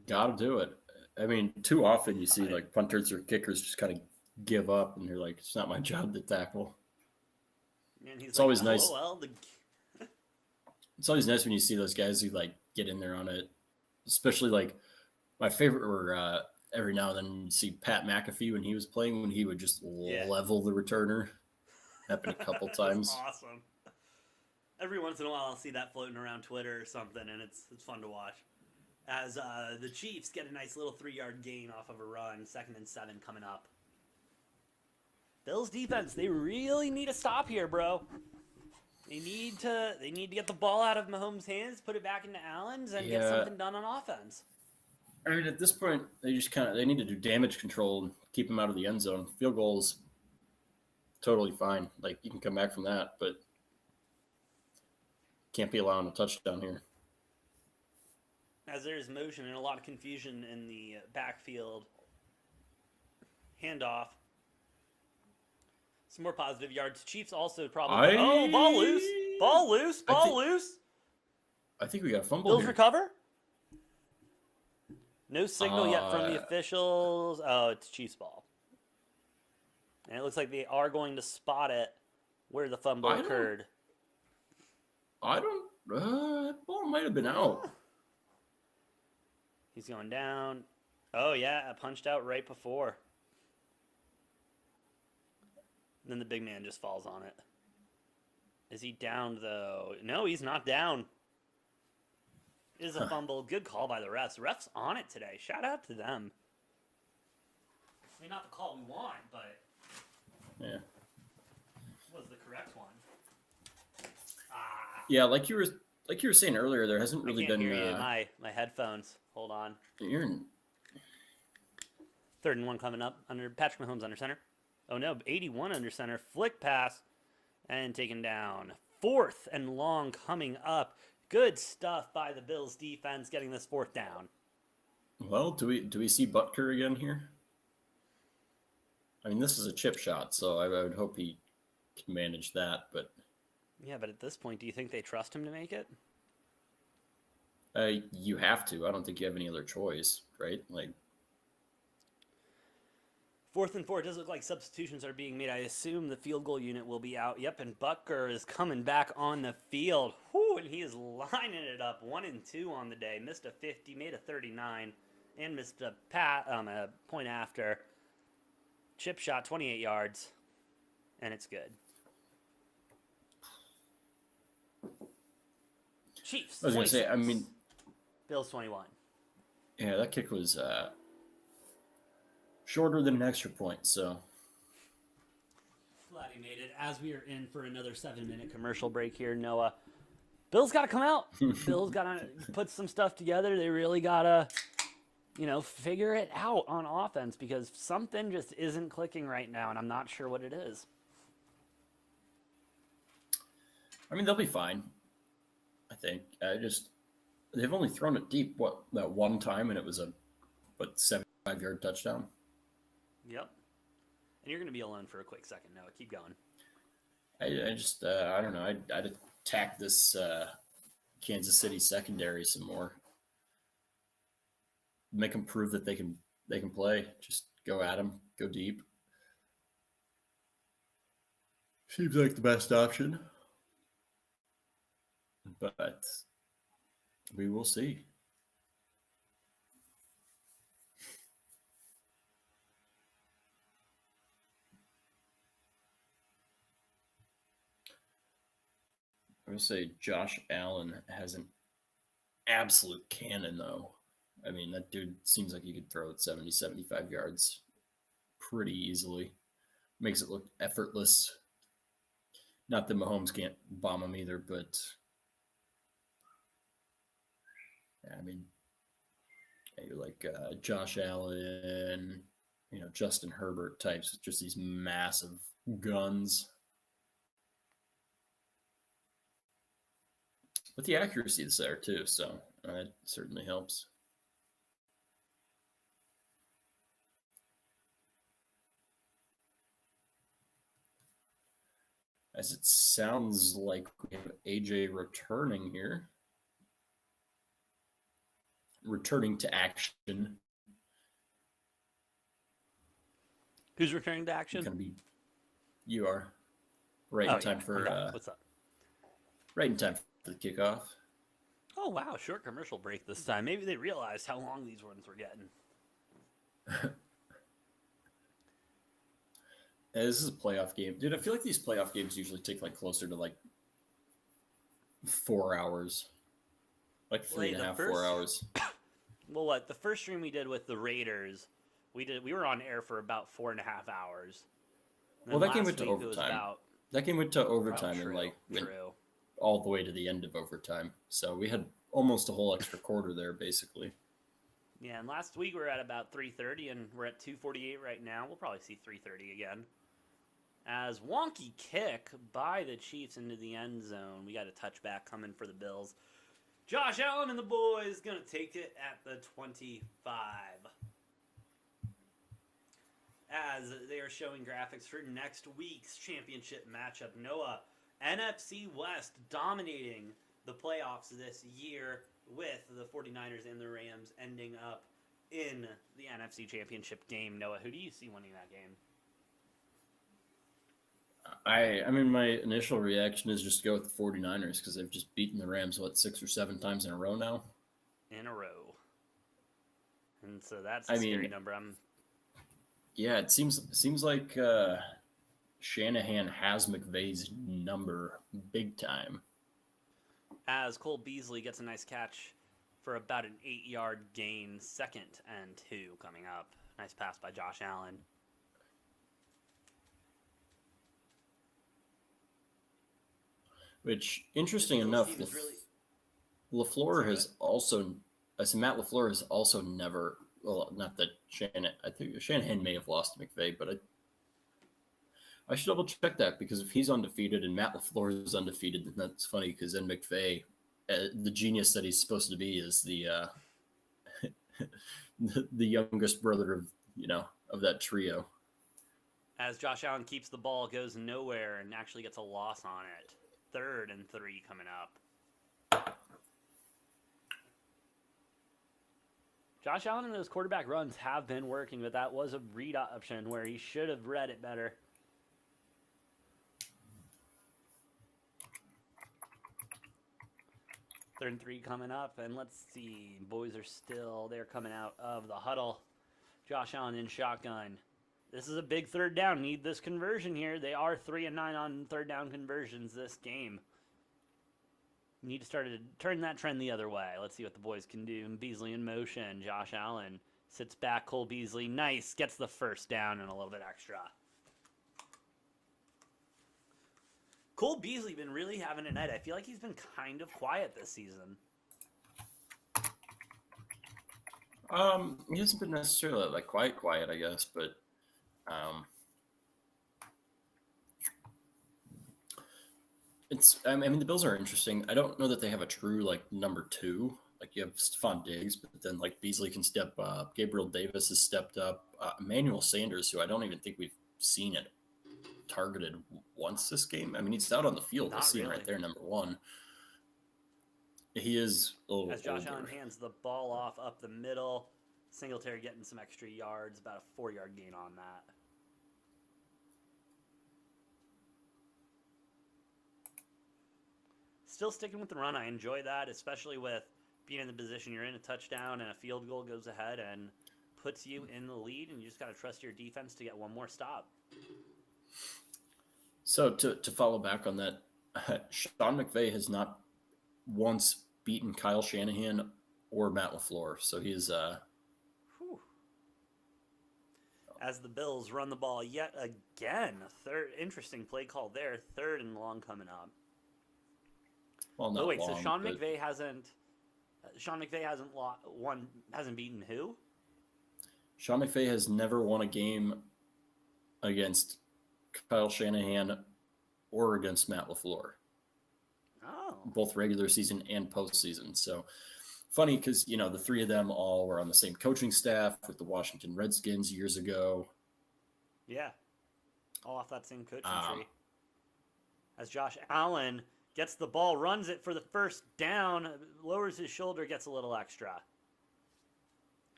Gotta do it. I mean, too often you see like punters or kickers just kind of give up, and they're like, "It's not my job to tackle." And he's It's like, always oh, nice. Well, It's always nice when you see those guys who like get in there on it. Especially like my favorite were every now and then you see Pat McAfee when he was playing, when he would just level the returner. Happened a couple times. Awesome. Every once in a while, I'll see that floating around Twitter or something, and it's fun to watch. As the Chiefs get a nice little 3-yard gain off of a run, 2nd and 7 coming up. Bills defense, they really need a stop here, bro. They need to get the ball out of Mahomes' hands, put it back into Allen's, and get something done on offense. I mean, at this point, they just they need to do damage control and keep him out of the end zone. Field goals, totally fine. Like you can come back from that, but can't be allowing a touchdown here. As there's motion and a lot of confusion in the backfield. Handoff. Some more positive yards. Chiefs also probably. Oh, ball loose. Ball loose. Ball loose. I think we got a fumble Bills here. recover. No signal yet from the officials. Oh, it's Chiefs ball. And it looks like they are going to spot it where the fumble occurred. That ball might have been out. He's going down. Oh, yeah, punched out right before. And then the big man just falls on it. Is he down, though? No, he's not down. It is a fumble. Good call by the refs. Refs on it today. Shout out to them. I mean, not the call we want, but... Yeah. Was the correct one. Yeah, like you were like you were saying earlier, there hasn't really I can't been. hear you. My headphones. Hold on. You're in, 3rd and 1 coming up. Under Patrick Mahomes under center. Oh no, 81 under center. Flick pass and taken down. 4th and long coming up. Good stuff by the Bills defense getting this 4th down. well, do we see Butker again here? I mean, this is a chip shot, so I would hope he can manage that. But yeah, but at this point, do you think they trust him to make it? you have to. I don't think you have any other choice, right? Like 4th and 4. It does look like substitutions are being made. I assume the field goal unit will be out. Yep, and Butker is coming back on the field. Whew, and he is lining it up. 1 and 2 on the day. Missed a 50, made a 39, and missed a point after. Chip shot, 28 yards, and it's good. Chiefs. I was going to say, 26. I mean, Bills 21. yeah, that kick was shorter than an extra point, so. Glad he made it. As we are in for another 7-minute commercial break here, Noah. Bills got to come out. Bills got to put some stuff together. They really got to, figure it out on offense because something just isn't clicking right now, and I'm not sure what it is. I mean, they'll be fine. I think. They've only thrown it deep, that one time, and it was a 75-yard touchdown. Yep. And you're going to be alone for a quick second, Noah. Keep going. I don't know. I'd attack this Kansas City secondary some more. Make them prove that they can play. Just go at them. Go deep. Seems like the best option. But we will see. I would say Josh Allen has an absolute cannon, though. I mean, that dude seems like he could throw it 70, 75 yards pretty easily. Makes it look effortless. Not that Mahomes can't bomb him either, but I mean, you're like Josh Allen, Justin Herbert types with just these massive guns. But the accuracy is there too, so it certainly helps. As it sounds like we have AJ returning here. Returning to action. Who's returning to action? Gonna be you are. Right in time for what's up? Right in time for the kickoff. Oh wow, short commercial break this time. Maybe they realized how long these ones were getting. This is a playoff game. Dude, I feel like these playoff games usually take closer to 4 hours. 3.5, 4 hours. Well, what? The first stream we did with the Raiders, we were on air for about 4.5 hours. Well, that game went to overtime. That game went to overtime and went all the way to the end of overtime. So we had almost a whole extra quarter there, basically. Yeah, and last week we were at about 3:30, and we're at 2:48 right now. We'll probably see 3:30 again. As wonky kick by the Chiefs into the end zone. We got a touchback coming for the Bills. Josh Allen and the boys going to take it at the 25. As they are showing graphics for next week's championship matchup. Noah, NFC West dominating the playoffs this year with the 49ers and the Rams ending up in the NFC Championship game. Noah, who do you see winning that game? I mean, my initial reaction is just to go with the 49ers because they've just beaten the Rams, 6 or 7 times in a row now? In a row. And so that's a scary number. Yeah, it seems like Shanahan has McVay's number big time. As Cole Beasley gets a nice catch for about an 8-yard gain, 2nd and 2 coming up. Nice pass by Josh Allen. Which, interesting enough, LaFleur has also, I said Matt LaFleur has also never. Well, not that Shanahan. I think Shanahan may have lost to McVay, but I should double check that because if he's undefeated and Matt LaFleur is undefeated, then that's funny because then McVay, the genius that he's supposed to be, is the youngest brother of of that trio. As Josh Allen keeps the ball, goes nowhere, and actually gets a loss on it. 3rd and 3 coming up. Josh Allen and those quarterback runs have been working, but that was a read option where he should have read it better. Third and 3 coming up, and let's see. Boys are still, they're coming out of the huddle. Josh Allen in shotgun. This is a big 3rd down. Need this conversion here. They are 3 and 9 on 3rd down conversions this game. Need to start to turn that trend the other way. Let's see what the boys can do. Beasley in motion. Josh Allen sits back. Cole Beasley, nice. Gets the 1st down and a little bit extra. Cole Beasley been really having a night. I feel like he's been kind of quiet this season. He hasn't been necessarily like quiet, I guess, but it's. I mean, the Bills are interesting. I don't know that they have a true like number 2. Like you have Stephon Diggs, but then like Beasley can step up. Gabriel Davis has stepped up. Emmanuel Sanders, who I don't even think we've seen it targeted once this game. I mean, he's out on the field. I see him right there, number 1. He is a little as Josh older. Allen hands the ball off up the middle. Singletary getting some extra yards, about a 4-yard gain on that. Still sticking with the run. I enjoy that, especially with being in the position you're in. A touchdown and a field goal goes ahead and puts you in the lead, and you just got to trust your defense to get one more stop. So to follow back on that, Sean McVay has not once beaten Kyle Shanahan or Matt LaFleur. So he's as the Bills run the ball yet again. Third interesting play call there. 3rd and long coming up. Well, not wait, long, so Sean McVay hasn't beaten who? Sean McVay has never won a game against Kyle Shanahan or against Matt LaFleur. Oh. Both regular season and postseason. So funny because, the 3 of them all were on the same coaching staff with the Washington Redskins years ago. Yeah. All off that same coaching tree. As Josh Allen gets the ball, runs it for the 1st down, lowers his shoulder, gets a little extra.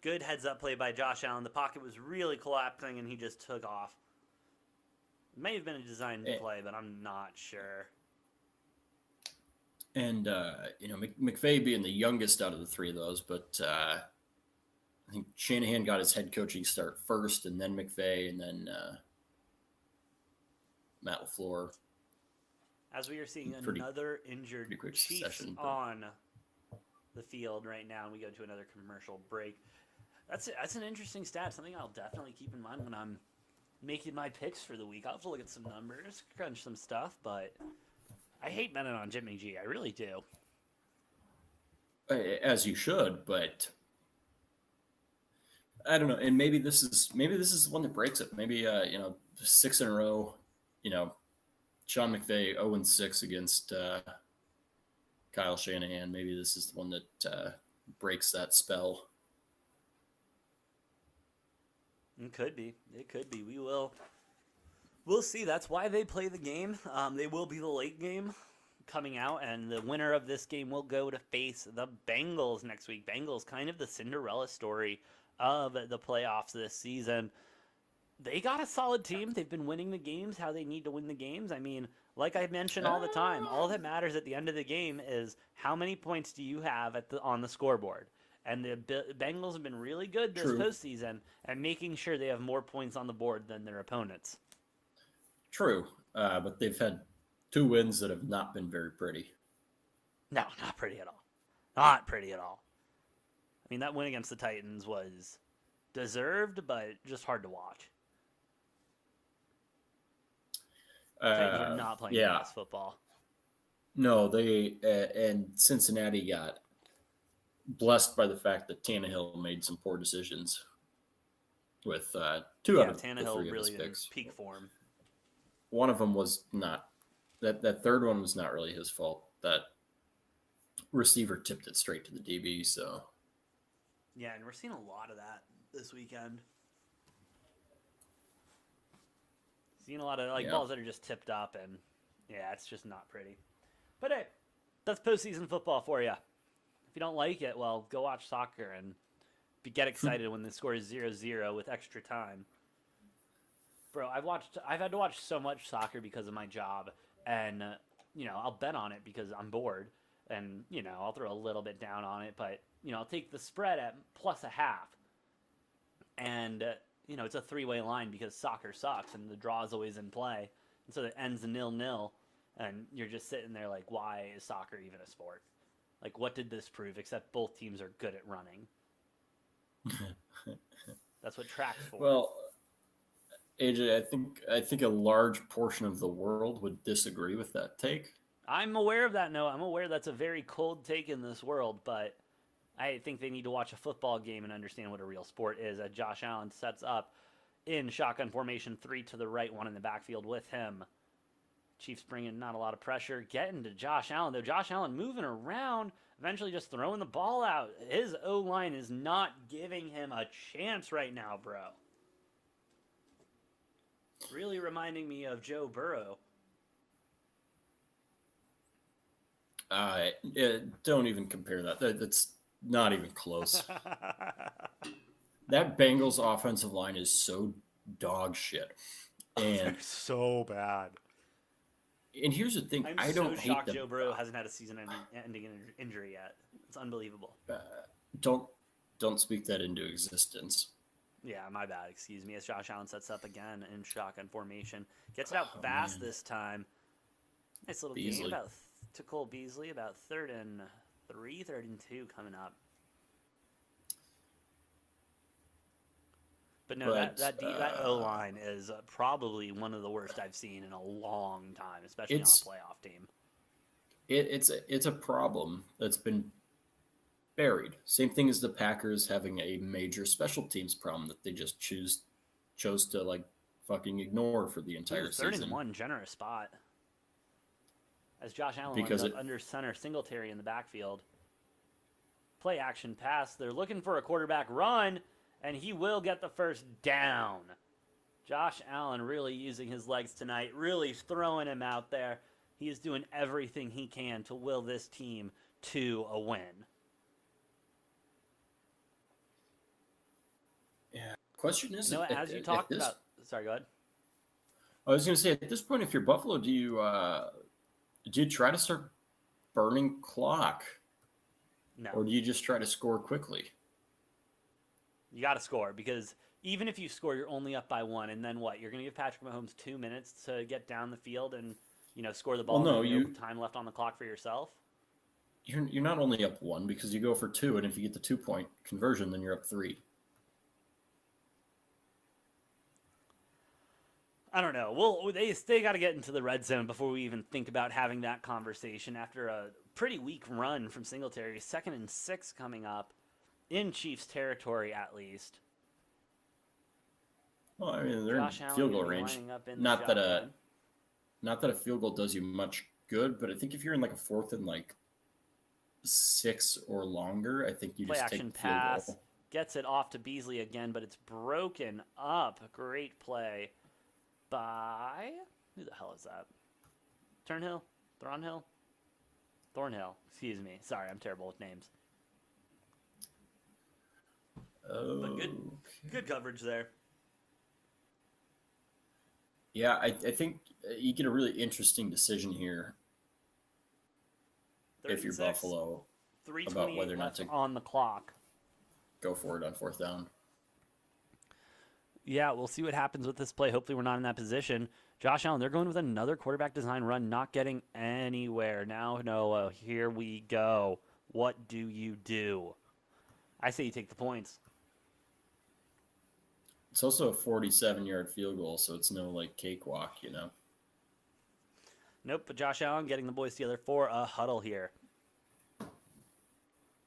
Good heads-up play by Josh Allen. The pocket was really collapsing, and he just took off. It may have been a designed play, but I'm not sure. And, McVay being the youngest out of the 3 of those, but I think Shanahan got his head coaching start first, and then McVay, and then Matt LaFleur. As we are seeing another injured Chiefs on the field right now, and we go to another commercial break. That's an interesting stat, something I'll definitely keep in mind when I'm making my picks for the week. I'll have to look at some numbers, crunch some stuff, but I hate betting on Jimmy G. I really do. As you should, but I don't know. And maybe this is the one that breaks it. Maybe 6 in a row. Sean McVay 0-6 against Kyle Shanahan. Maybe this is the one that breaks that spell. It could be. We'll see. That's why they play the game. They will be the late game coming out, and the winner of this game will go to face the Bengals next week. Bengals, kind of the Cinderella story of the playoffs this season. They got a solid team. They've been winning the games how they need to win the games. I mean, like I mention all the time, all that matters at the end of the game is how many points do you have on the scoreboard. And the Bengals have been really good this postseason at making sure they have more points on the board than their opponents. True, but they've had 2 wins that have not been very pretty. No, not pretty at all. Not pretty at all. I mean, that win against the Titans was deserved, but just hard to watch. Titans are not playing the best football. No, they and Cincinnati got blessed by the fact that Tannehill made some poor decisions with two out Yeah, of the three Tannehill of his really in picks. peak form. One of them was not that third one was not really his fault. That receiver tipped it straight to the DB. So Yeah, and we're seeing a lot of that this weekend. Seeing a lot of yeah, balls that are just tipped up, and yeah, it's just not pretty. But hey, that's postseason football for you. If you don't like it, well, go watch soccer and get excited when the score is 0-0 with extra time. Bro, I've had to watch so much soccer because of my job, and I'll bet on it because I'm bored, and I'll throw a little bit down on it, but I'll take the spread at plus a half, and it's a three-way line because soccer sucks and the draw is always in play, and so it ends 0-0, and you're just sitting there like, why is soccer even a sport? Like, what did this prove? Except both teams are good at running. That's what track's for. well, AJ, I think a large portion of the world would disagree with that take. I'm aware of that. No, I'm aware that's a very cold take in this world, but I think they need to watch a football game and understand what a real sport is. As Josh Allen sets up in shotgun formation, 3 to the right, 1 in the backfield with him. Chiefs bringing not a lot of pressure, getting to Josh Allen, though. Josh Allen moving around, eventually just throwing the ball out. His O-line is not giving him a chance right now, bro. Really reminding me of Joe Burrow. Don't even compare that. That's not even close. That Bengals offensive line is so dog shit. And so bad. and here's the thing, I'm I so don't hate shocked them. Joe Burrow hasn't had a season-ending injury yet. It's unbelievable. Don't speak that into existence. Yeah, my bad. Excuse me. As Josh Allen sets up again in shotgun formation, gets it out fast this time. Nice little Beasley. game about to Cole Beasley, about 3rd and 3, 3rd and 2 coming up. But no, that O line is probably one of the worst I've seen in a long time, especially on a playoff team. It's a problem that's been buried. Same thing as the Packers having a major special teams problem that they just chose to like fucking ignore for the entire season. 3rd and 1, generous spot. As Josh Allen Because lines up under center, Singletary in the backfield. Play action pass. They're looking for a quarterback run, and he will get the first down. Josh Allen really using his legs tonight, really throwing him out there. He is doing everything he can to will this team to a win. Yeah. Question is, as you talked about... Sorry, go ahead. I was going to say, at this point, if you're Buffalo, do you try to start burning clock? No. Or do you just try to score quickly? You got to score, because even if you score, you're only up by 1, and then what? You're going to give Patrick Mahomes 2 minutes to get down the field and score the ball. Well, no, no time left on the clock for yourself. You're not only up 1 because you go for 2, and if you get the 2-point conversion, then you're up 3. I don't know. Well, they got to get into the red zone before we even think about having that conversation. After a pretty weak run from Singletary, 2nd and 6 coming up in Chiefs territory at least. Well, I mean, they're in field goal range. Not that a field goal does you much good, but I think if you're in like a 4th and like 6 or longer, I think you play just action take field pass. goal. Gets it off to Beasley again, but it's broken up. Great play by... Who the hell is that? Thornhill? Thornhill. Excuse me. Sorry, I'm terrible with names. Oh, But good coverage there. Yeah, I think you get a really interesting decision here if you're Buffalo about whether or not to on the clock. Go for it on 4th down. Yeah, we'll see what happens with this play. Hopefully we're not in that position. Josh Allen, they're going with another quarterback design run, not getting anywhere. Now, Noah, here we go. What do you do? I say you take the points. It's also a 47-yard field goal, so it's no like cakewalk, Nope, but Josh Allen getting the boys together for a huddle here.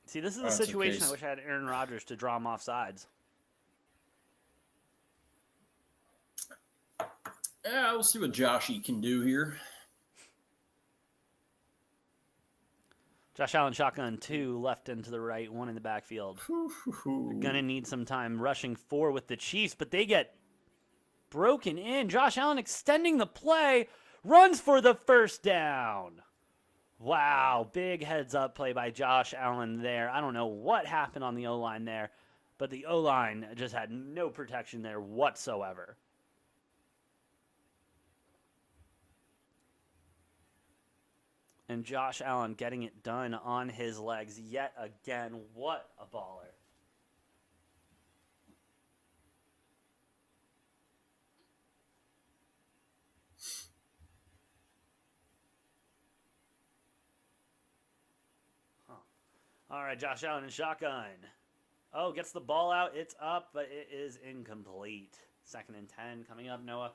See, this is a situation I wish I had Aaron Rodgers to draw him off sides. Yeah, we'll see what Joshy can do here. Josh Allen shotgun 2 left and to the right, 1 in the backfield. They're going to need some time rushing 4 with the Chiefs, but they get broken in. Josh Allen extending the play, runs for the first down. Wow, big heads up play by Josh Allen there. I don't know what happened on the O-line there, but the O-line just had no protection there whatsoever. And Josh Allen getting it done on his legs yet again. What a baller. All right, Josh Allen in shotgun. Oh, gets the ball out. It's up, but it is incomplete. 2nd and 10 coming up, Noah.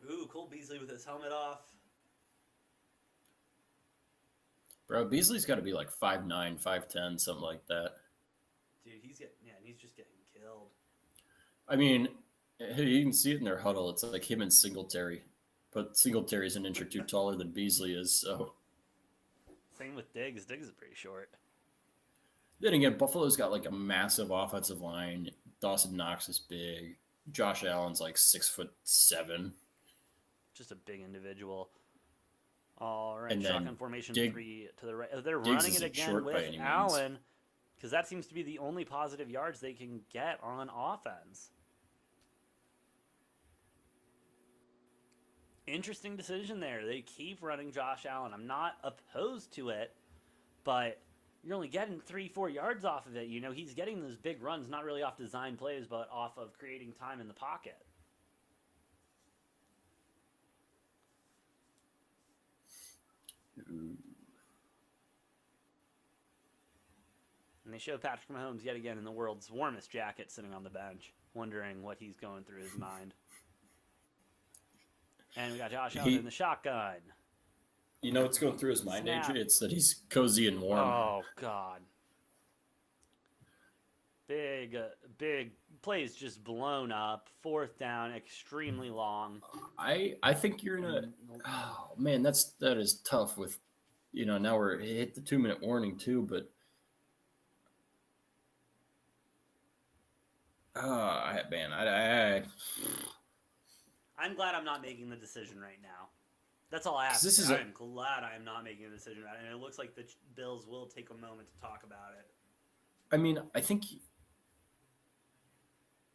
Ooh, Cole Beasley with his helmet off. Bro, Beasley's got to be like 5'9", 5'10", something like that. Dude, he's just getting killed. I mean, you can see it in their huddle. It's like him and Singletary. But Singletary's an inch or two taller than Beasley is, so... Same with Diggs. Diggs is pretty short. Then again, Buffalo's got like a massive offensive line. Dawson Knox is big. Josh Allen's like 6'7". Just a big individual. All right, And shotgun formation 3 to the right. They're Diggs running it isn't again short by with any means. Allen because that seems to be the only positive yards they can get on offense. Interesting decision there. They keep running Josh Allen. I'm not opposed to it, but you're only getting 3-4 yards off of it. You know, he's getting those big runs, not really off design plays, but off of creating time in the pocket. Ooh. And they show Patrick Mahomes yet again in the world's warmest jacket sitting on the bench, wondering what he's going through his mind. And we got Josh Allen in the shotgun. You know what's going through his mind, Snap. AJ? It's that he's cozy and warm. Oh, God. Big plays just blown up. 4th down, extremely long. I think you're in a... Oh, man, that is tough with... You know, now we're hit the 2-minute warning, too, but... I'm glad I'm not making the decision right now. That's all I have to say. I'm glad I am not making a decision right now. And it looks like the Bills will take a moment to talk about it. I mean, I think...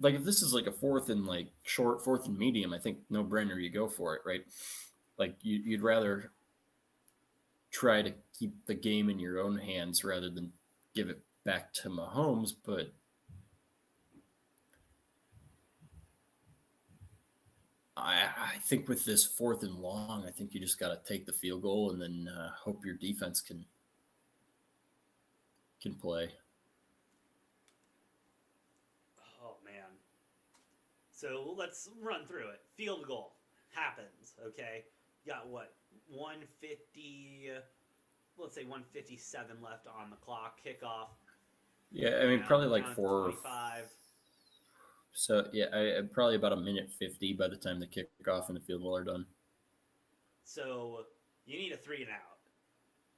Like, if this is like a 4th and like short, 4th and medium, I think no brainer you go for it, right? Like, you'd rather try to keep the game in your own hands rather than give it back to Mahomes, but I think with this 4th and long, I think you just got to take the field goal and then hope your defense can play. Oh, man. So let's run through it. Field goal happens, okay? Got what? 150, let's say 157 left on the clock. Kickoff. Yeah, I mean, probably like 4. 25. So, yeah, probably about 1:50 by the time the kickoff and the field goal are done. So, you need a 3 and out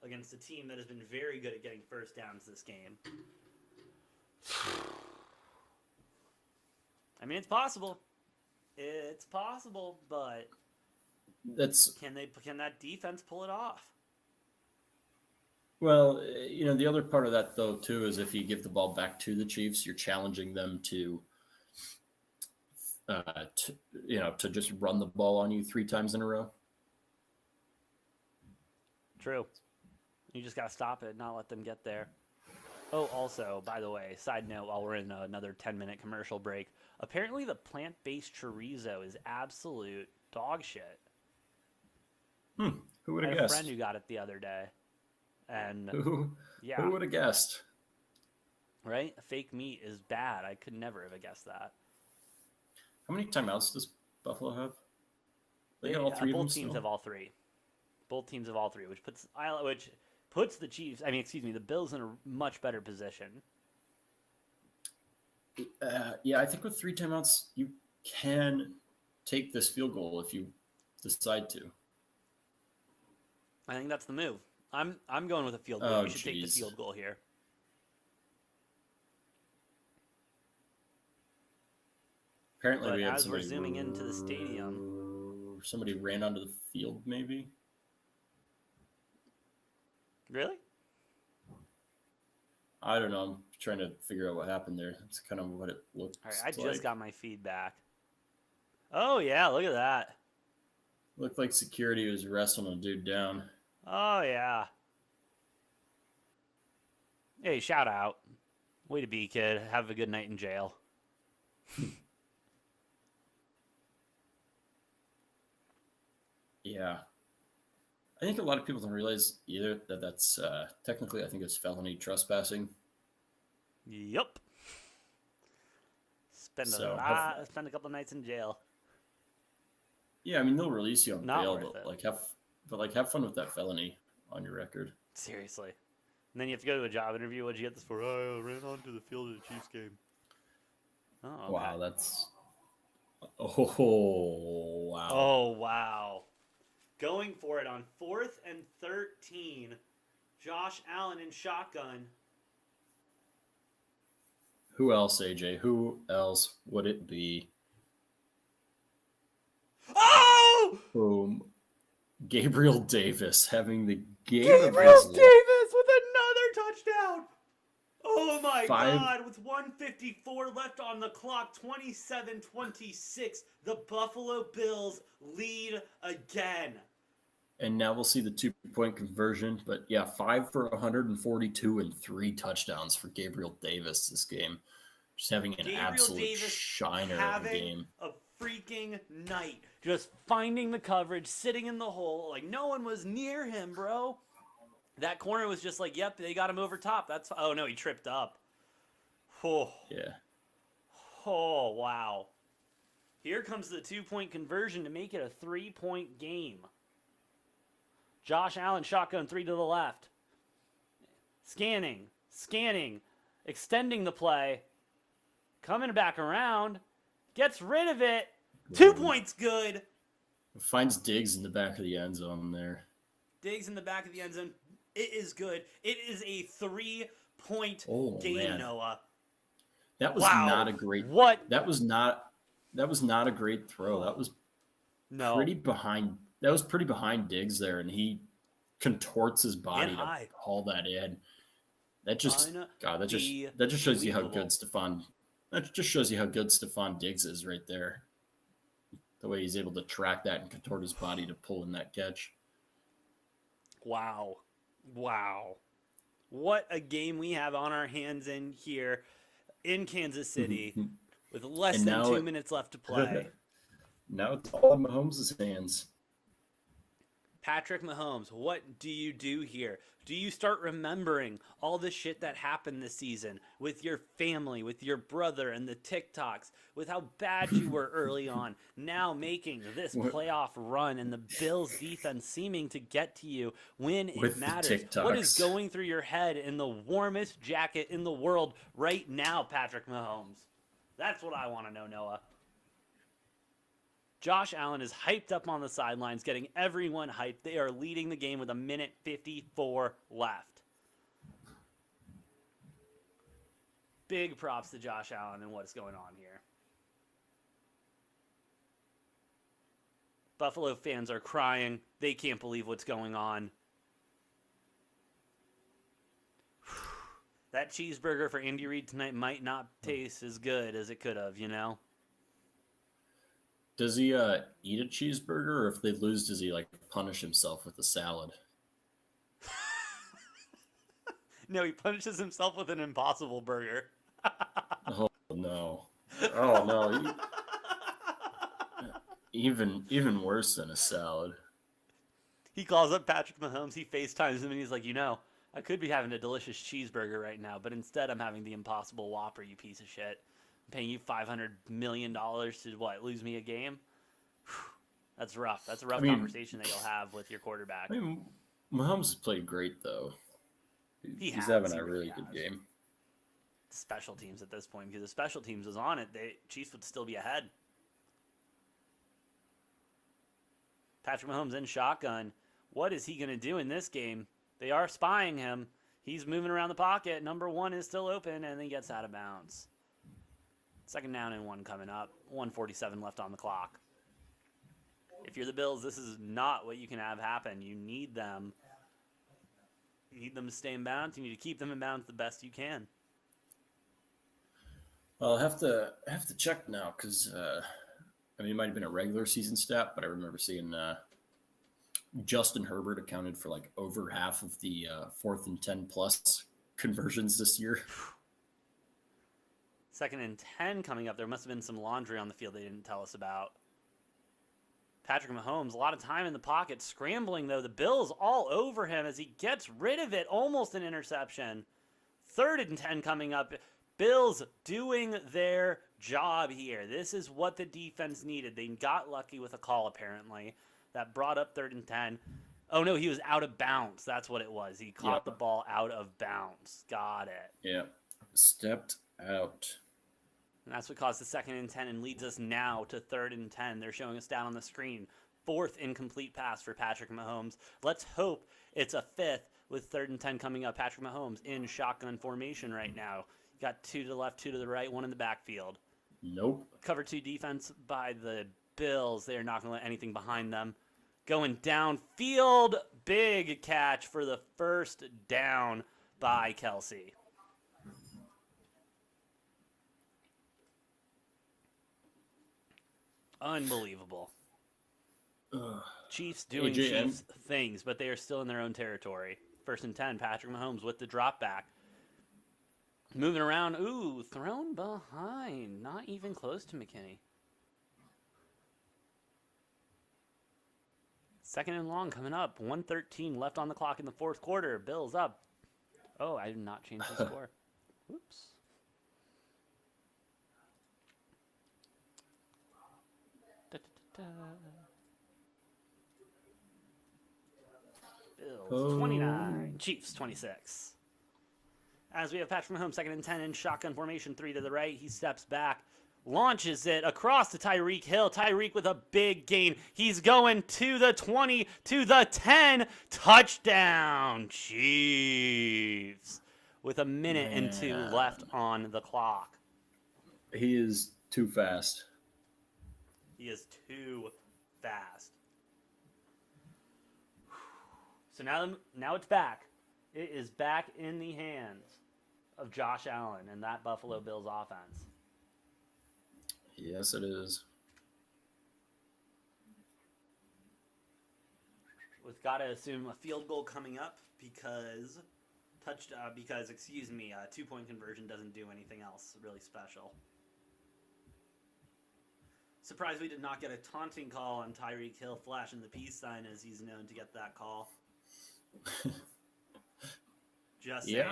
against a team that has been very good at getting first downs this game. I mean, it's possible. It's possible, but can that defense pull it off? Well, you know, the other part of that, though, too, is if you give the ball back to the Chiefs, you're challenging them to just run the ball on you 3 times in a row. True. You just got to stop it, not let them get there. Oh, also, by the way, side note, while we're in another 10-minute commercial break, apparently the plant-based chorizo is absolute dog shit. Who would have I had guessed? a friend who got it the other day. And Who would have guessed? Right? Fake meat is bad. I could never have guessed that. How many timeouts does Buffalo have? They got all three of them Both teams still? have all three. Both teams have all three, which puts the Chiefs. I mean, excuse me, the Bills in a much better position. Yeah, I think with 3 timeouts, you can take this field goal if you decide to. I think that's the move. I'm going with a field goal. Oh, You should take the jeez. field goal here. Apparently, But we had as we're somebody. zooming into the stadium, Somebody ran onto the field, maybe. really? I don't know. I'm trying to figure out what happened there. That's kind of what it looks All right, I like. just got my feedback. Oh yeah, look at that. Looked like security was wrestling a dude down. Oh yeah. Hey, shout out. Way to be, kid. Have a good night in jail. Yeah. I think a lot of people don't realize either that that's technically, I think it's felony trespassing. Yep. Spend So, spend a couple nights in jail. Yeah, I mean they'll release you on Not bail, worth but it. have fun with that felony on your record. Seriously. And then you have to go to a job interview. What'd you get this for? Oh, I ran onto the field of the Chiefs game. Oh, okay. Wow, that's wow. Oh, wow. Going for it on 4th and 13. Josh Allen in shotgun. Who else, AJ? Who else would it be? Oh! Boom. Gabriel Davis having the game Gabriel of his life. Davis with another touchdown. Oh my Five- God, with 1:54 left on the clock, 27-26, the Buffalo Bills lead again. And now we'll see the 2-point conversion. But yeah, 5 for 142 and 3 touchdowns for Gabriel Davis this game. Just having an Gabriel absolute Davis shiner of a having game. a freaking night. Just finding the coverage, sitting in the hole. Like, no one was near him, bro. That corner was just like, yep, they got him over top. That's oh no, he tripped up. Oh, Yeah. oh wow. Here comes the 2-point conversion to make it a 3-point game. Josh Allen shotgun 3 to the left. Scanning, extending the play. Coming back around. Gets rid of it. 2 points good. Finds Diggs in the back of the end zone there. Diggs in the back of the end zone. It is good. It is a 3-point game, man. Noah. That was Wow. not a great. What? That was not a great throw. That was No. pretty behind. That was pretty behind Diggs there, and he contorts his body And to high. haul that in. That just God. That just shows you how Unbelievable. good Stephon. That just shows you how good Stephon Diggs is right there. The way he's able to track that and contort his body to pull in that catch. Wow. What a game we have on our hands in here in Kansas City with less And than now 2 minutes left to play. Now it's all in Mahomes' hands. Patrick Mahomes, what do you do here? Do you start remembering all the shit that happened this season with your family, with your brother and the TikToks, with how bad you were early on, now making this playoff run and the Bills defense seeming to get to you when it With the matters? What is TikToks. going through your head in the warmest jacket in the world right now, Patrick Mahomes? That's what I want to know, Noah. Josh Allen is hyped up on the sidelines, getting everyone hyped. They are leading the game with 1:54 left. Big props to Josh Allen and what's going on here. Buffalo fans are crying. They can't believe what's going on. That cheeseburger for Andy Reid tonight might not taste as good as it could have, you know? Does he eat a cheeseburger, or if they lose, does he like punish himself with a salad? No, he punishes himself with an Impossible Burger. Oh no! Oh no! Even worse than a salad. He calls up Patrick Mahomes, he FaceTimes him, and he's like, you know, I could be having a delicious cheeseburger right now, but instead I'm having the Impossible Whopper, you piece of shit. I'm paying you $500 million to, what, lose me a game? Whew. That's rough. That's a rough I mean, conversation that you'll have with your quarterback. I mean, Mahomes has played great though. He's having a really good game. Special teams at this point, because if special teams was on it, the Chiefs would still be ahead. Patrick Mahomes in shotgun. What is he going to do in this game? They are spying him. He's moving around the pocket. Number 1 is still open, and then he gets out of bounds. 2nd down and 1 coming up. 1:47 left on the clock. If you're the Bills, this is not what you can have happen. You need them. You need them to stay in bounds. You need to keep them in bounds the best you can. Well, I have to check now because I mean, it might have been a regular season stat, but I remember seeing Justin Herbert accounted for like over half of the 4th and 10 plus conversions this year. 2nd and 10 coming up. There must have been some laundry on the field they didn't tell us about. Patrick Mahomes, a lot of time in the pocket, scrambling though. The Bills all over him as he gets rid of it. Almost an interception. 3rd and 10 coming up. Bills doing their job here. This is what the defense needed. They got lucky with a call, apparently, that brought up 3rd and 10. Oh, no, he was out of bounds. That's what it was. He caught the ball out of bounds. Got it. Yeah. Stepped out. And that's what caused the 2nd and 10 and leads us now to 3rd and 10. They're showing us down on the screen. 4th incomplete pass for Patrick Mahomes. Let's hope it's a 5th with 3rd and 10 coming up. Patrick Mahomes in shotgun formation right now. Got 2 to the left, 2 to the right, 1 in the backfield. Nope. Cover 2 defense by the Bills. They are not going to let anything behind them. Going downfield. Big catch for the 1st down by Kelsey. Unbelievable. Chiefs doing Chiefs things, but they are still in their own territory. 1st and 10, Patrick Mahomes with the drop back. Moving around. Ooh, thrown behind. Not even close to McKinney. 2nd and long coming up. 1:13 left on the clock in the 4th quarter. Bills up. Oh, I did not change the score. Whoops. Bills 29. Chiefs 26. As we have Patrick Mahomes, 2nd and 10 in shotgun formation, 3 to the right. He steps back, launches it across to Tyreek Hill. Tyreek with a big gain. He's going to the 20, to the 10. Touchdown, Chiefs. With a minute and 2 left on the clock. He is too fast. He is too fast. So now it's back. It is back in the hands of Josh Allen and that Buffalo Bills offense. Yes, it is. We've got to assume a field goal coming up because 2-point conversion doesn't do anything else really special. Surprised we did not get a taunting call on Tyreek Hill flashing the peace sign as he's known to get that call. Just saying.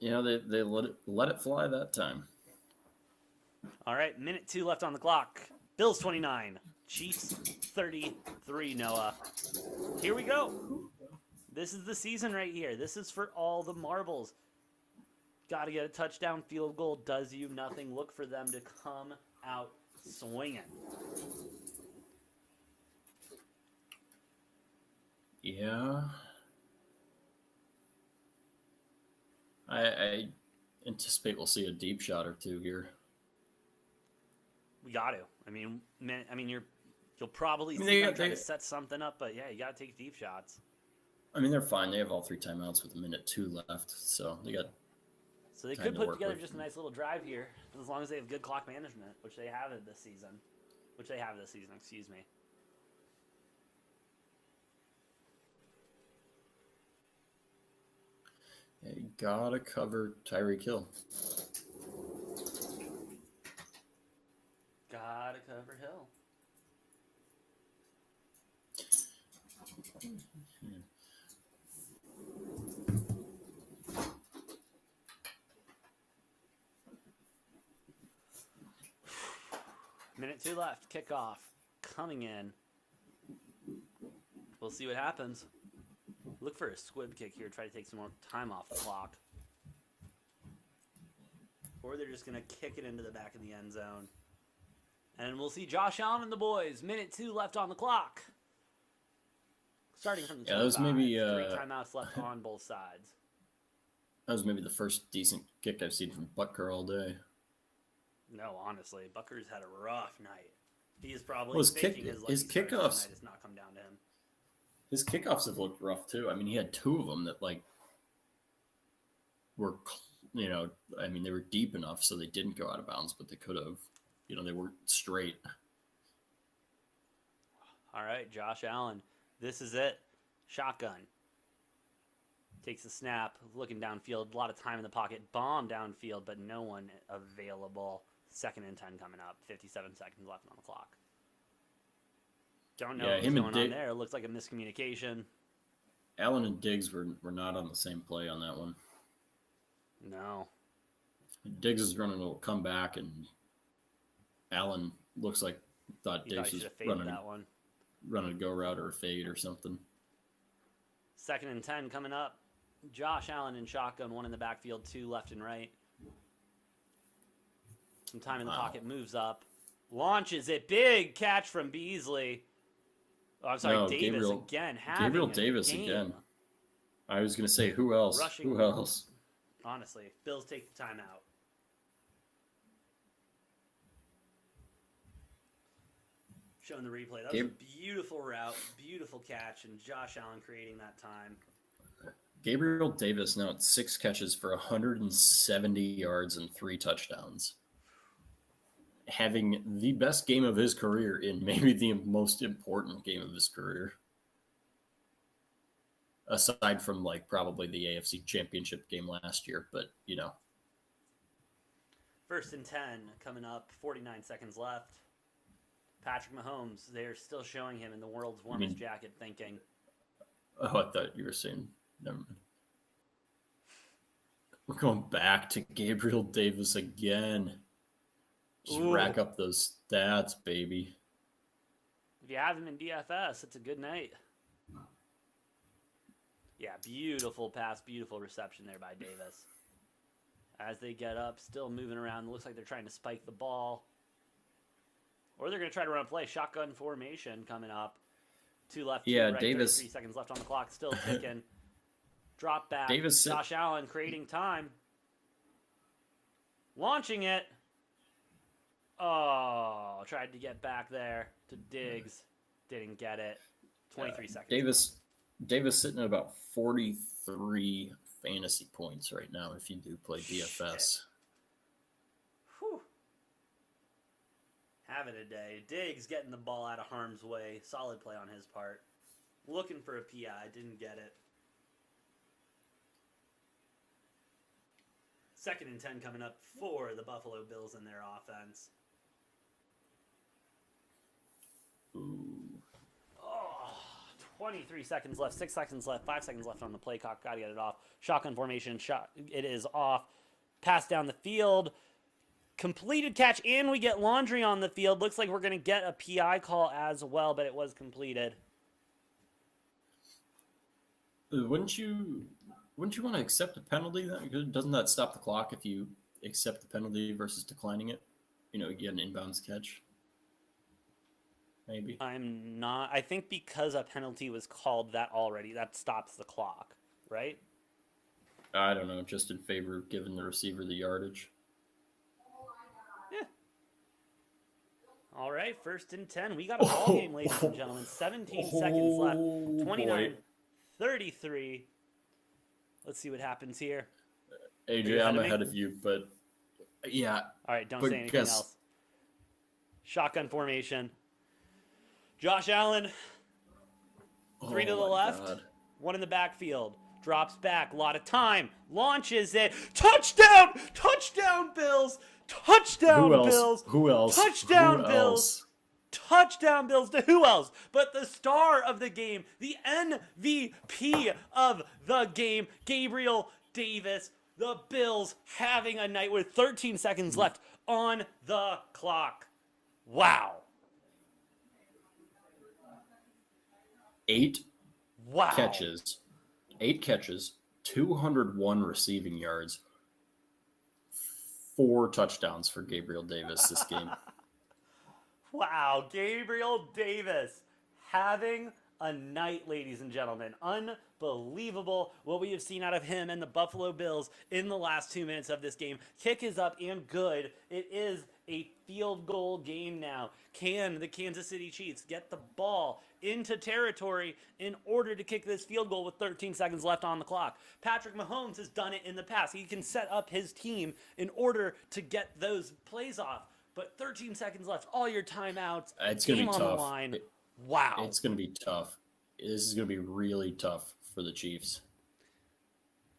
They let it fly that time. All right, minute 2 left on the clock. Bills 29, Chiefs 33. Noah, here we go. This is the season right here. This is for all the marbles. Got to get a touchdown. Field goal does you nothing. Look for them to come out swinging. Yeah. I anticipate we'll see a deep shot or two here. We got to. You'll probably see them try to set something up, but yeah, you got to take deep shots. I mean, they're fine. They have all 3 timeouts with a minute 2 left, so they got. So they could put together just a nice little drive here, as long as they have good clock management, which they have this season. Excuse me. Yeah, you gotta cover Tyreek Hill. Gotta cover Hill. Minute 2 left. Kickoff coming in. We'll see what happens. Look for a squib kick here. Try to take some more time off the clock. Or they're just going to kick it into the back of the end zone. And we'll see Josh Allen and the boys. Minute 2 left on the clock. Starting from the 25. That was maybe 3 timeouts left on both sides. That was maybe the first decent kick I've seen from Butker all day. No, honestly, Butker's had a rough night. He is probably Well, faking his kickoffs tonight has not come down to him. His kickoffs have looked rough too. I mean, he had 2 of them that were, they were deep enough so they didn't go out of bounds, but they could have. They weren't straight. All right, Josh Allen. This is it. Shotgun. Takes the snap, looking downfield. A lot of time in the pocket. Bomb downfield, but no one available. 2nd and 10 coming up. 57 seconds left on the clock. Don't know what's going on there. It looks like a miscommunication. Allen and Diggs were not on the same play on that one. No. Diggs is running a little comeback, and Allen looks like thought Diggs was running a go route or a fade or something. 2nd and 10 coming up. Josh Allen in shotgun, 1 in the backfield, 2 left and right. Some time in the pocket, moves up. Launches it. Big catch from Beasley. Oh, I'm sorry, no, Davis again. Gabriel Davis again. I was going to say, who else? Who else? Honestly, Bills take the timeout. Showing the replay. That was a beautiful route, beautiful catch, and Josh Allen creating that time. Gabriel Davis now at 6 catches for 170 yards and 3 touchdowns. Having the best game of his career in maybe the most important game of his career. Aside from probably the AFC Championship game last year, but 1st and 10 coming up, 49 seconds left. Patrick Mahomes, they're still showing him in the world's warmest jacket thinking. Oh, I thought you were saying, never mind. We're going back to Gabriel Davis again. Just rack up those stats, baby. If you have him in DFS, it's a good night. Yeah, beautiful pass, beautiful reception there by Davis. As they get up, still moving around. It looks like they're trying to spike the ball. Or they're going to try to run a play. Shotgun formation coming up. 2 left, 2 right, Davis. 33 seconds left on the clock. Still ticking. Drop back. Davis. Josh Allen creating time. Launching it. Oh, tried to get back there to Diggs. Didn't get it. 23 seconds. Davis sitting at about 43 fantasy points right now if you do play DFS. Whew. Having a day. Diggs getting the ball out of harm's way. Solid play on his part. Looking for a PI. Didn't get it. 2nd and 10 coming up for the Buffalo Bills and their offense. Ooh. Oh, 23 seconds left, 6 seconds left, 5 seconds left on the play clock. Got to get it off. Shotgun formation. It is off. Pass down the field. Completed catch, and we get Laundry on the field. Looks like we're going to get a PI call as well, but it was completed. Wouldn't you want to accept a penalty then? Because doesn't that stop the clock if you accept the penalty versus declining it? You get an inbounds catch. Maybe. I'm not. I think because a penalty was called that already, that stops the clock, right? I don't know. Just in favor of giving the receiver the yardage. Yeah. All right, 1st and 10. We got a ball game, ladies and gentlemen. 17 seconds left. 29-33. Let's see what happens here. AJ, I'm ahead of you, but yeah. All right, don't say anything else. Shotgun formation. Josh Allen, 3 to the left, God. 1 in the backfield. Drops back, a lot of time. Launches it. Touchdown! Touchdown, Bills! Touchdown, Bills! Who else? Touchdown, Bills! Touchdown, Bills to who else but the star of the game, the MVP of the game, Gabriel Davis. The Bills having a night with 13 seconds left on the clock. Wow. 8 Wow. catches, 201 receiving yards, 4 touchdowns for Gabriel Davis this game. Wow, Gabriel Davis having a night, ladies and gentlemen. Unbelievable what we have seen out of him and the Buffalo Bills in the last 2 minutes of this game. Kick is up and good. It is a field goal game now. Can the Kansas City Chiefs get the ball into territory in order to kick this field goal with 13 seconds left on the clock? Patrick Mahomes has done it in the past. He can set up his team in order to get those plays off. But 13 seconds left, all your timeouts, It's going to be on tough. the line. Wow. It's going to be tough. This is going to be really tough for the Chiefs.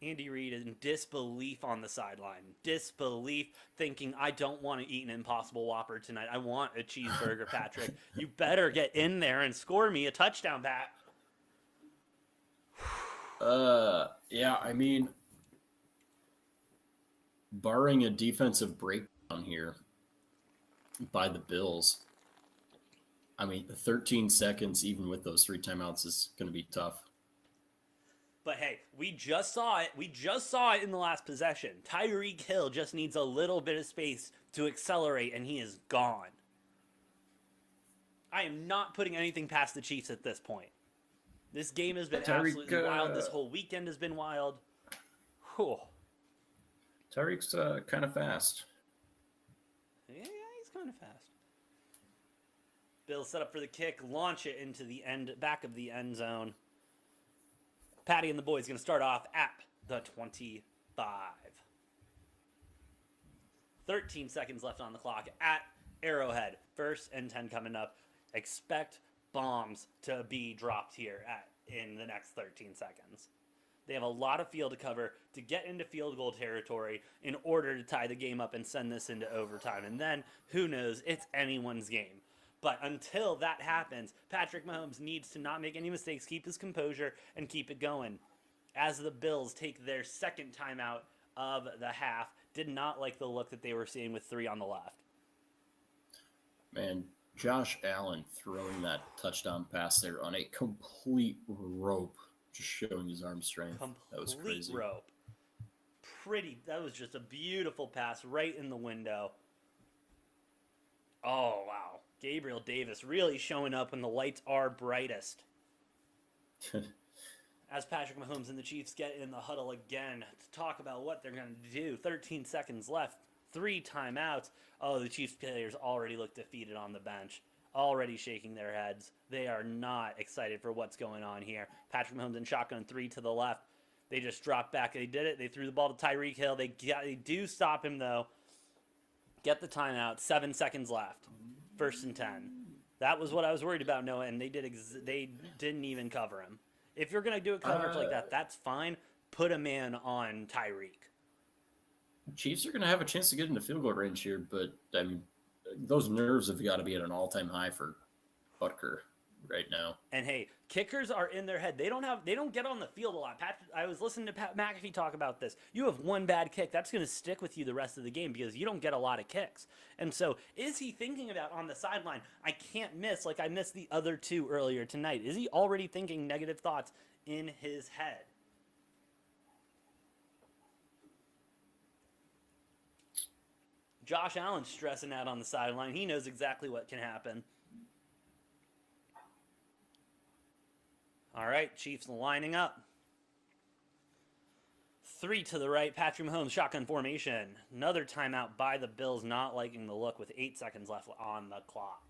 Andy Reid in disbelief on the sideline. Disbelief, thinking, I don't want to eat an Impossible Whopper tonight. I want a cheeseburger, Patrick. You better get in there and score me a touchdown, Pat. Yeah, I mean, barring a defensive breakdown here by the Bills, I mean, 13 seconds, even with those 3 timeouts, is going to be tough. But hey, we just saw it. We just saw it in the last possession. Tyreek Hill just needs a little bit of space to accelerate, and he is gone. I am not putting anything past the Chiefs at this point. This game has been absolutely wild. This whole weekend has been wild. Whew. Tyreek's kind of fast. Yeah, he's kind of fast. Bills set up for the kick, launch it into the back of the end zone. Patty and the boys going to start off at the 25. 13 seconds left on the clock at Arrowhead. 1st and 10 coming up. Expect bombs to be dropped here in the next 13 seconds. They have a lot of field to cover to get into field goal territory in order to tie the game up and send this into overtime. And then, who knows, it's anyone's game. But until that happens, Patrick Mahomes needs to not make any mistakes, keep his composure, and keep it going. As the Bills take their second timeout of the half, did not like the look that they were seeing with 3 on the left. Man, Josh Allen throwing that touchdown pass there on a complete rope, just showing his arm strength. That was crazy. Rope. That was just a beautiful pass right in the window. Oh, wow. Gabriel Davis really showing up when the lights are brightest. As Patrick Mahomes and the Chiefs get in the huddle again to talk about what they're going to do. 13 seconds left. 3 timeouts. Oh, the Chiefs players already look defeated on the bench. Already shaking their heads. They are not excited for what's going on here. Patrick Mahomes in shotgun 3 to the left. They just dropped back. They did it. They threw the ball to Tyreek Hill. They do stop him, though. Get the timeout. 7 seconds left. 1st and 10. That was what I was worried about, Noah, and they didn't even cover him. If you're going to do a coverage like that, that's fine. Put a man on Tyreek. Chiefs are going to have a chance to get into field goal range here, but I mean, those nerves have got to be at an all-time high for Butker right now. And hey, kickers are in their head. They don't get on the field a lot. I was listening to Pat McAfee talk about this. You have one bad kick, that's going to stick with you the rest of the game because you don't get a lot of kicks. And so, is he thinking about on the sideline, I can't miss like I missed the other 2 earlier tonight? Is he already thinking negative thoughts in his head? Josh Allen's stressing out on the sideline. He knows exactly what can happen. All right, Chiefs lining up. 3 to the right, Patrick Mahomes, shotgun formation. Another timeout by the Bills, not liking the look with 8 seconds left on the clock.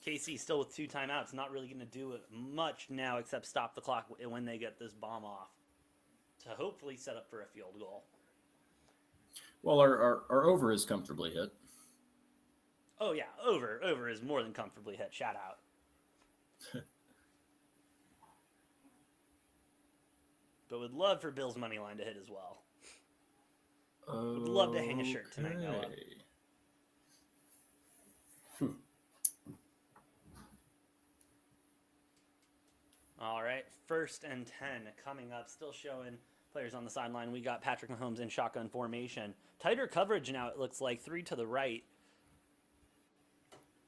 KC still with 2 timeouts, not really going to do much now except stop the clock when they get this bomb off to hopefully set up for a field goal. Well, our over is comfortably hit. Oh, yeah, over is more than comfortably hit. Shout out. But would love for Bills' money line to hit as well. Would love to hang a shirt tonight, Noah. All right, 1st and 10 coming up. Still showing players on the sideline. We got Patrick Mahomes in shotgun formation. Tighter coverage now, it looks like. 3 to the right.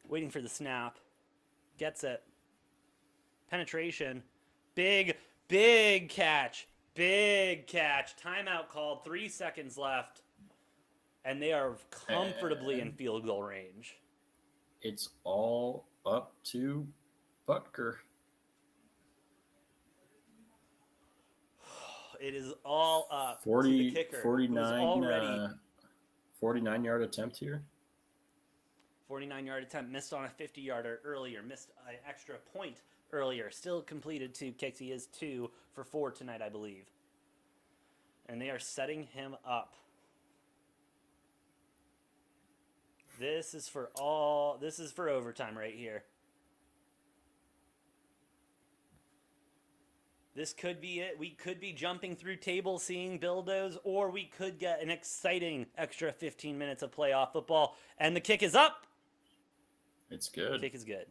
waiting for the snap. Gets it. Penetration. Big catch. Big catch. Timeout called. 3 seconds left. And they are comfortably in field goal range. It's all up to Butker. It is all up to the kicker. 49-yard attempt here. 49-yard attempt. Missed on a 50-yarder earlier. Missed an extra point earlier. Still completed 2 kicks. He is 2 for 4 tonight, I believe. And they are setting him up. This is for overtime right here. This could be it. We could be jumping through tables seeing Bildos, or we could get an exciting extra 15 minutes of playoff football. And the kick is up. It's good. The kick is good.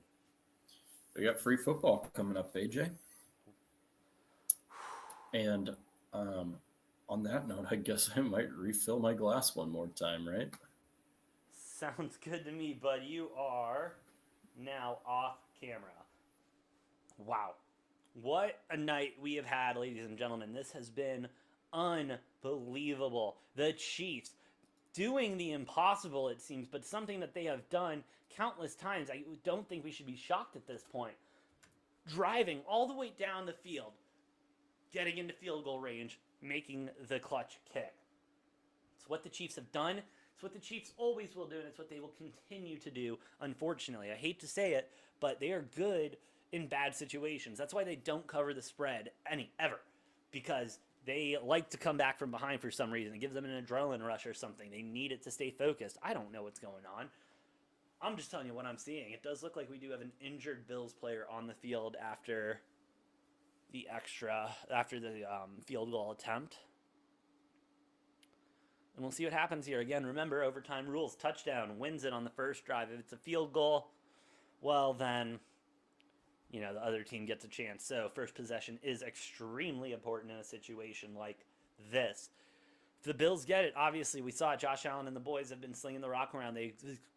We got free football coming up, AJ. And on that note, I guess I might refill my glass one more time, right? Sounds good to me, bud. You are now off camera. Wow. What a night we have had, ladies and gentlemen. This has been unbelievable. The Chiefs doing the impossible, it seems, but something that they have done countless times. I don't think we should be shocked at this point. Driving all the way down the field, getting into field goal range, making the clutch kick. It's what the Chiefs have done. It's what the Chiefs always will do, and it's what they will continue to do, unfortunately. I hate to say it, but they are good in bad situations. That's why they don't cover the spread ever, because they like to come back from behind for some reason. It gives them an adrenaline rush or something. They need it to stay focused. I don't know what's going on. I'm just telling you what I'm seeing. It does look like we do have an injured Bills player on the field after the field goal attempt. And we'll see what happens here. Again, remember, overtime rules. Touchdown wins it on the first drive. If it's a field goal, well then, the other team gets a chance. So first possession is extremely important in a situation like this. If the Bills get it, obviously we saw it. Josh Allen and the boys have been slinging the rock around. They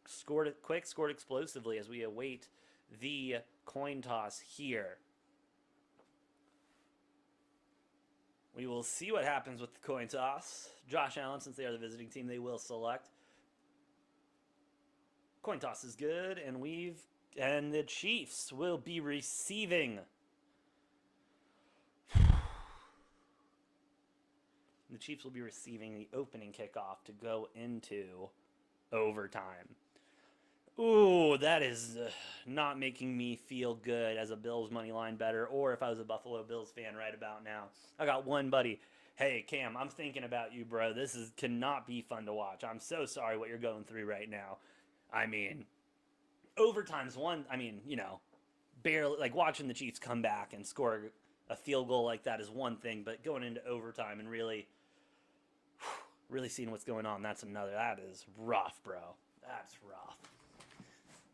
scored it quick, scored explosively as we await the coin toss here. We will see what happens with the coin toss. Josh Allen, since they are the visiting team, they will select. Coin toss is good, and the Chiefs will be receiving. The Chiefs will be receiving the opening kickoff to go into overtime. Ooh, that is not making me feel good as a Bills money line bettor, or if I was a Buffalo Bills fan right about now. I got one buddy. Hey, Cam, I'm thinking about you, bro. This cannot be fun to watch. I'm so sorry what you're going through right now. I mean, overtime's one. I mean, barely, like, watching the Chiefs come back and score a field goal like that is one thing, but going into overtime and really seeing what's going on, that's another. That is rough, bro. That's rough.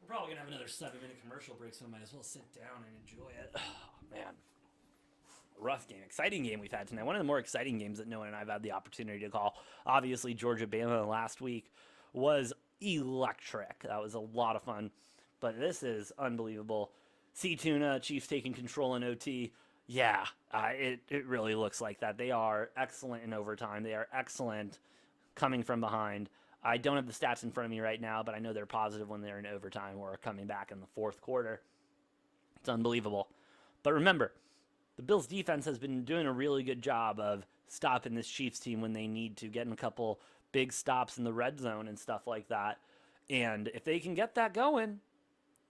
We're probably going to have another 7-minute commercial break, so I might as well sit down and enjoy it. Oh, man. Rough game. Exciting game we've had tonight. One of the more exciting games that Noah and I have had the opportunity to call. Obviously, Georgia-Bama last week was electric. That was a lot of fun. But this is unbelievable. C-Tuna, Chiefs taking control in OT. Yeah, it really looks like that. They are excellent in overtime. They are excellent coming from behind. I don't have the stats in front of me right now, but I know they're positive when they're in overtime or coming back in the fourth quarter. It's unbelievable. But remember, the Bills defense has been doing a really good job of stopping this Chiefs team when they need to, getting a couple big stops in the red zone and stuff like that. And if they can get that going,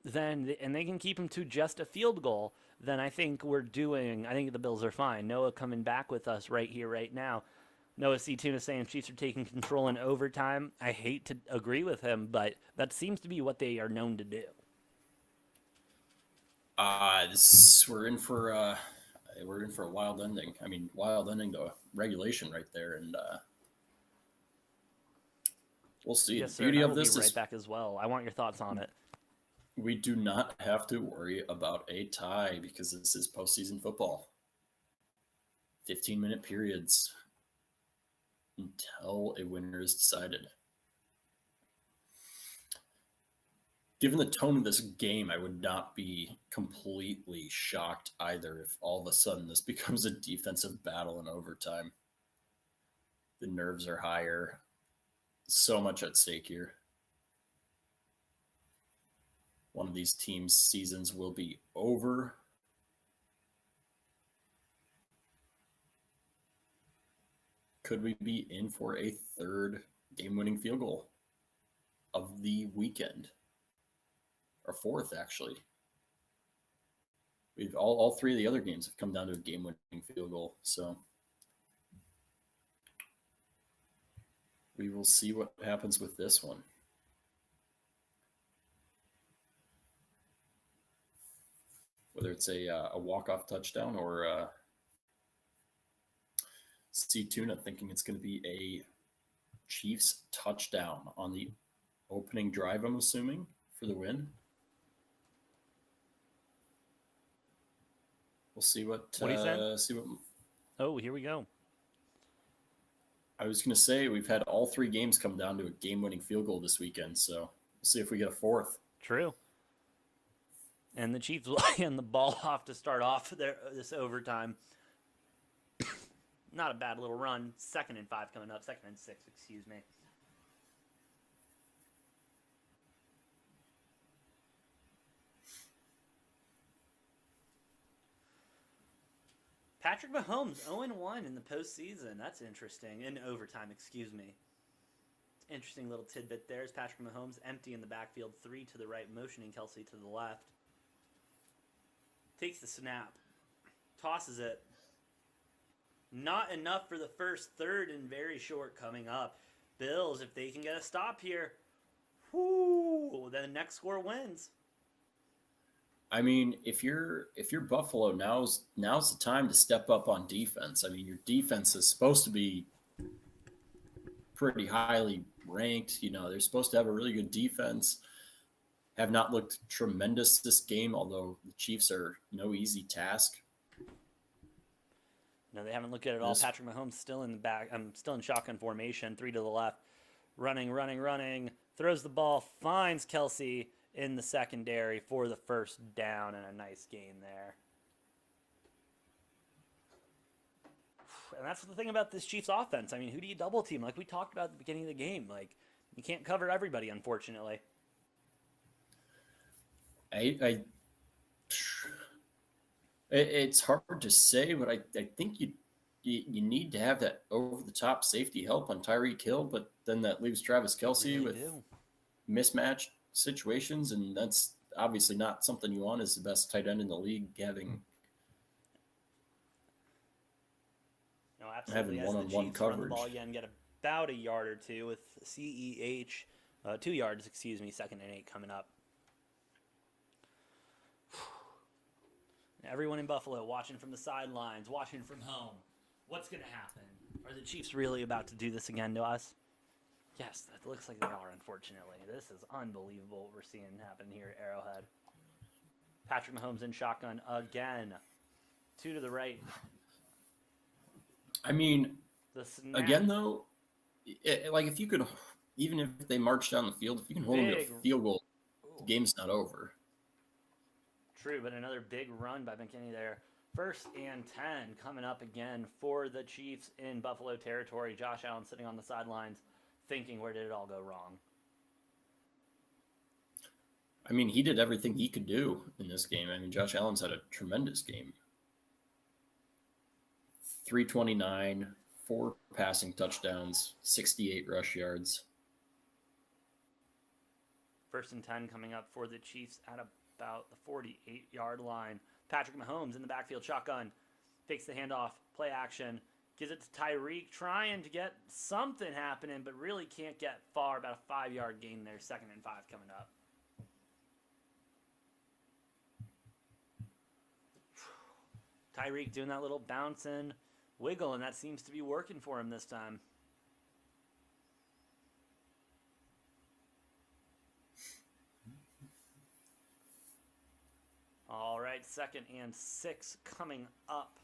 then and they can keep them to just a field goal, then I think I think the Bills are fine. Noah coming back with us right here, right now. Noah C-Tuna saying Chiefs are taking control in overtime. I hate to agree with him, but that seems to be what they are known to do. We're in for a wild ending. I mean, wild ending to regulation right there, and we'll see. Yes, the sir. beauty I of will this be right is back as well. I want your thoughts on it. we do not have to worry about a tie because this is postseason football. 15-minute periods until a winner is decided. given the tone of this game, I would not be completely shocked either if all of a sudden this becomes a defensive battle in overtime. The nerves are higher. So much at stake here. One of these teams' seasons will be over. Could we be in for a third game-winning field goal of the weekend? Or fourth, actually. We've all three of the other games have come down to a game-winning field goal. So we will see what happens with this one. Whether it's a walk-off touchdown or C Tuna thinking it's going to be a Chiefs touchdown on the opening drive, I'm assuming, for the win. We'll see what. What he said? See what. Oh, here we go. I was going to say we've had all three games come down to a game-winning field goal this weekend, so we'll see if we get a fourth. True. And the Chiefs will hand the ball off to start off this overtime. Not a bad little run. 2nd and 5 coming up. 2nd and 6, excuse me. Patrick Mahomes, 0-1 in the postseason. That's interesting. In overtime, excuse me. Interesting little tidbit there is Patrick Mahomes empty in the backfield, 3 to the right, motioning Kelsey to the left. Takes the snap. Tosses it. Not enough for the first third and very short coming up. Bills, if they can get a stop here, whoo, then the next score wins. I mean, if you're Buffalo, now's the time to step up on defense. I mean, your defense is supposed to be pretty highly ranked. You know, they're supposed to have a really good defense. Have not looked tremendous this game, although the Chiefs are no easy task. No, they haven't looked at it all. Patrick Mahomes still in the back. Still in shotgun formation, 3 to the left, running. Throws the ball, finds Kelsey in the secondary for the first down, and a nice gain there. And that's the thing about this Chiefs offense. I mean, who do you double team? Like we talked about at the beginning of the game. Like you can't cover everybody, unfortunately. It's hard to say, but I think you need to have that over the top safety help on Tyreek Hill, but then that leaves Travis Kelce with mismatched situations, and that's obviously not something you want as the best tight end in the league having. No, absolutely. Having one-on-one coverage. Run the ball again, get about a yard or two with CEH, 2 yards, excuse me, 2nd and 8 coming up. Everyone in Buffalo watching from the sidelines, watching from home. What's going to happen? Are the Chiefs really about to do this again to us? Yes, that looks like they are, unfortunately. This is unbelievable what we're seeing happen here at Arrowhead. Patrick Mahomes in shotgun again. 2 to the right. I mean, again, though, like if you could, even if they march down the field, if you can hold them to a field goal, the game's not over. True, but another big run by McKinney there. 1st and 10 coming up again for the Chiefs in Buffalo territory. Josh Allen sitting on the sidelines thinking, where did it all go wrong? I mean, he did everything he could do in this game. I mean, Josh Allen's had a tremendous game. 329, 4 passing touchdowns, 68 rush yards. 1st and 10 coming up for the Chiefs at about the 48-yard line. Patrick Mahomes in the backfield, shotgun, takes the handoff, play action, gives it to Tyreek, trying to get something happening, but really can't get far. About a 5-yard gain there. 2nd and 5 coming up. Tyreek doing that little bouncing wiggle, and that seems to be working for him this time. All right, 2nd and 6 coming up.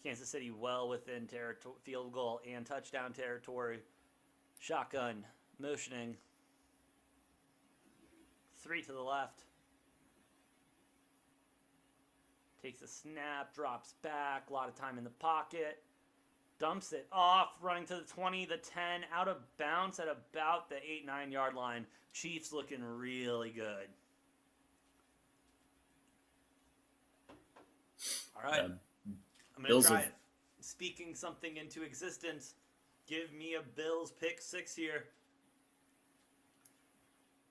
Kansas City well within field goal and touchdown territory. Shotgun, motioning. 3 to the left. Takes a snap, drops back, a lot of time in the pocket. Dumps it off, running to the 20, the 10, out of bounds at about the 8-9 yard line. Chiefs looking really good. All right. I'm going to try it. Speaking something into existence. Give me a Bills pick 6 here.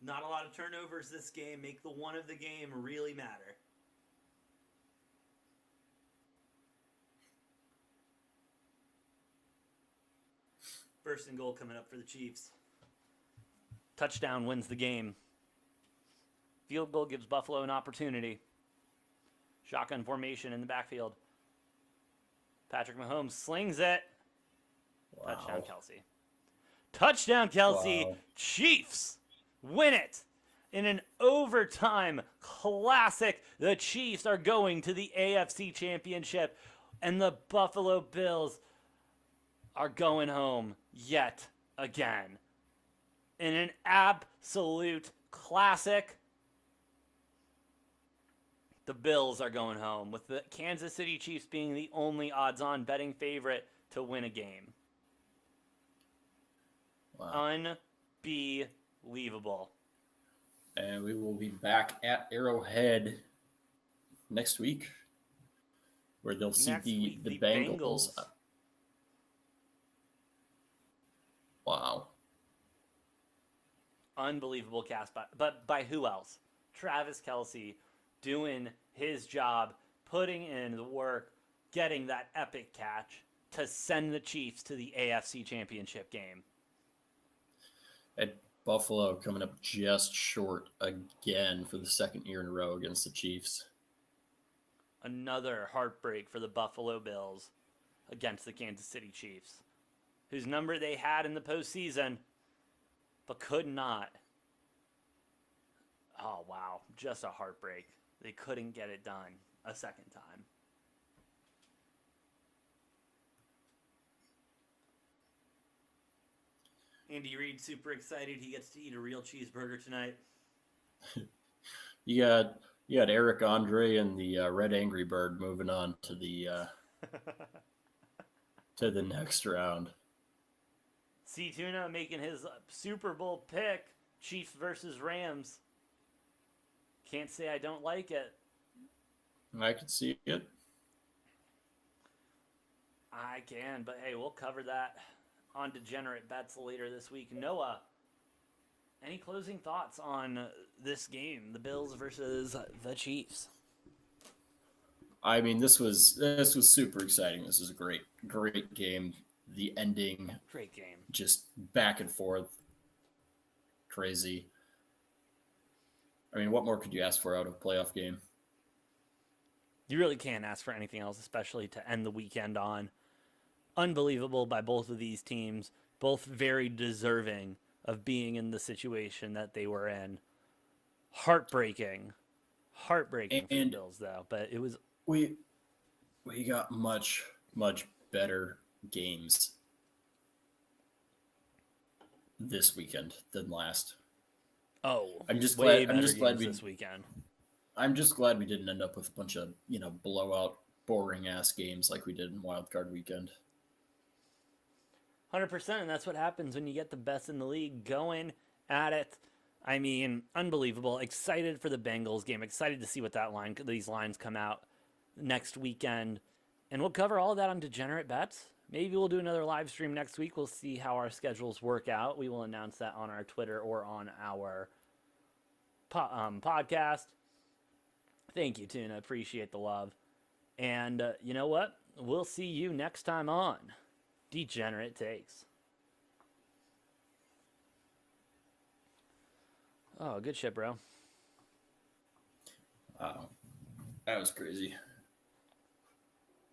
Not a lot of turnovers this game. Make the one of the game really matter. First and goal coming up for the Chiefs. Touchdown wins the game. Field goal gives Buffalo an opportunity. Shotgun formation in the backfield. Patrick Mahomes slings it. Wow. Touchdown, Kelsey. Touchdown, Kelsey. Wow. Chiefs win it in an overtime classic. The Chiefs are going to the AFC Championship, and the Buffalo Bills are going home yet again. In an absolute classic, the Bills are going home, with the Kansas City Chiefs being the only odds-on betting favorite to win a game. Wow. Unbelievable. And we will be back at Arrowhead next week, where they'll see the Bengals. Wow. Unbelievable cast, but by who else? Travis Kelce doing his job, putting in the work, getting that epic catch to send the Chiefs to the AFC Championship game. And Buffalo coming up just short again for the second year in a row against the Chiefs. Another heartbreak for the Buffalo Bills against the Kansas City Chiefs, whose number they had in the postseason, but could not. Oh, wow. Just a heartbreak. They couldn't get it done a second time. Andy Reid super excited. He gets to eat a real cheeseburger tonight. You got Eric Andre and the Red Angry Bird moving on to the to the next round. C. Tuna making his Super Bowl pick, Chiefs versus Rams. Can't say I don't like it. I could see it. I can, but hey, we'll cover that on Degenerate Bets later this week. Noah, any closing thoughts on this game, the Bills versus the Chiefs? I mean, this was super exciting. This was a great game. The ending, great game, just back and forth, crazy. I mean, what more could you ask for out of a playoff game? You really can't ask for anything else, especially to end the weekend on. Unbelievable by both of these teams, both very deserving of being in the situation that they were in. Heartbreaking for the Bills, though. But it was we got much better games this weekend than last. Oh, I'm just way glad. I'm just glad this weekend. I'm just glad we didn't end up with a bunch of blowout, boring ass games like we did in Wild Card Weekend. 100%, and that's what happens when you get the best in the league going at it. I mean, unbelievable. Excited for the Bengals game. Excited to see what these lines come out next weekend. And we'll cover all of that on Degenerate Bets. Maybe we'll do another live stream next week. We'll see how our schedules work out. We will announce that on our Twitter or on our podcast. Thank you, Tuna. Appreciate the love. And you know what? We'll see you next time on Degenerate Takes. Oh, good shit, bro. Wow. That was crazy.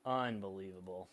Unbelievable.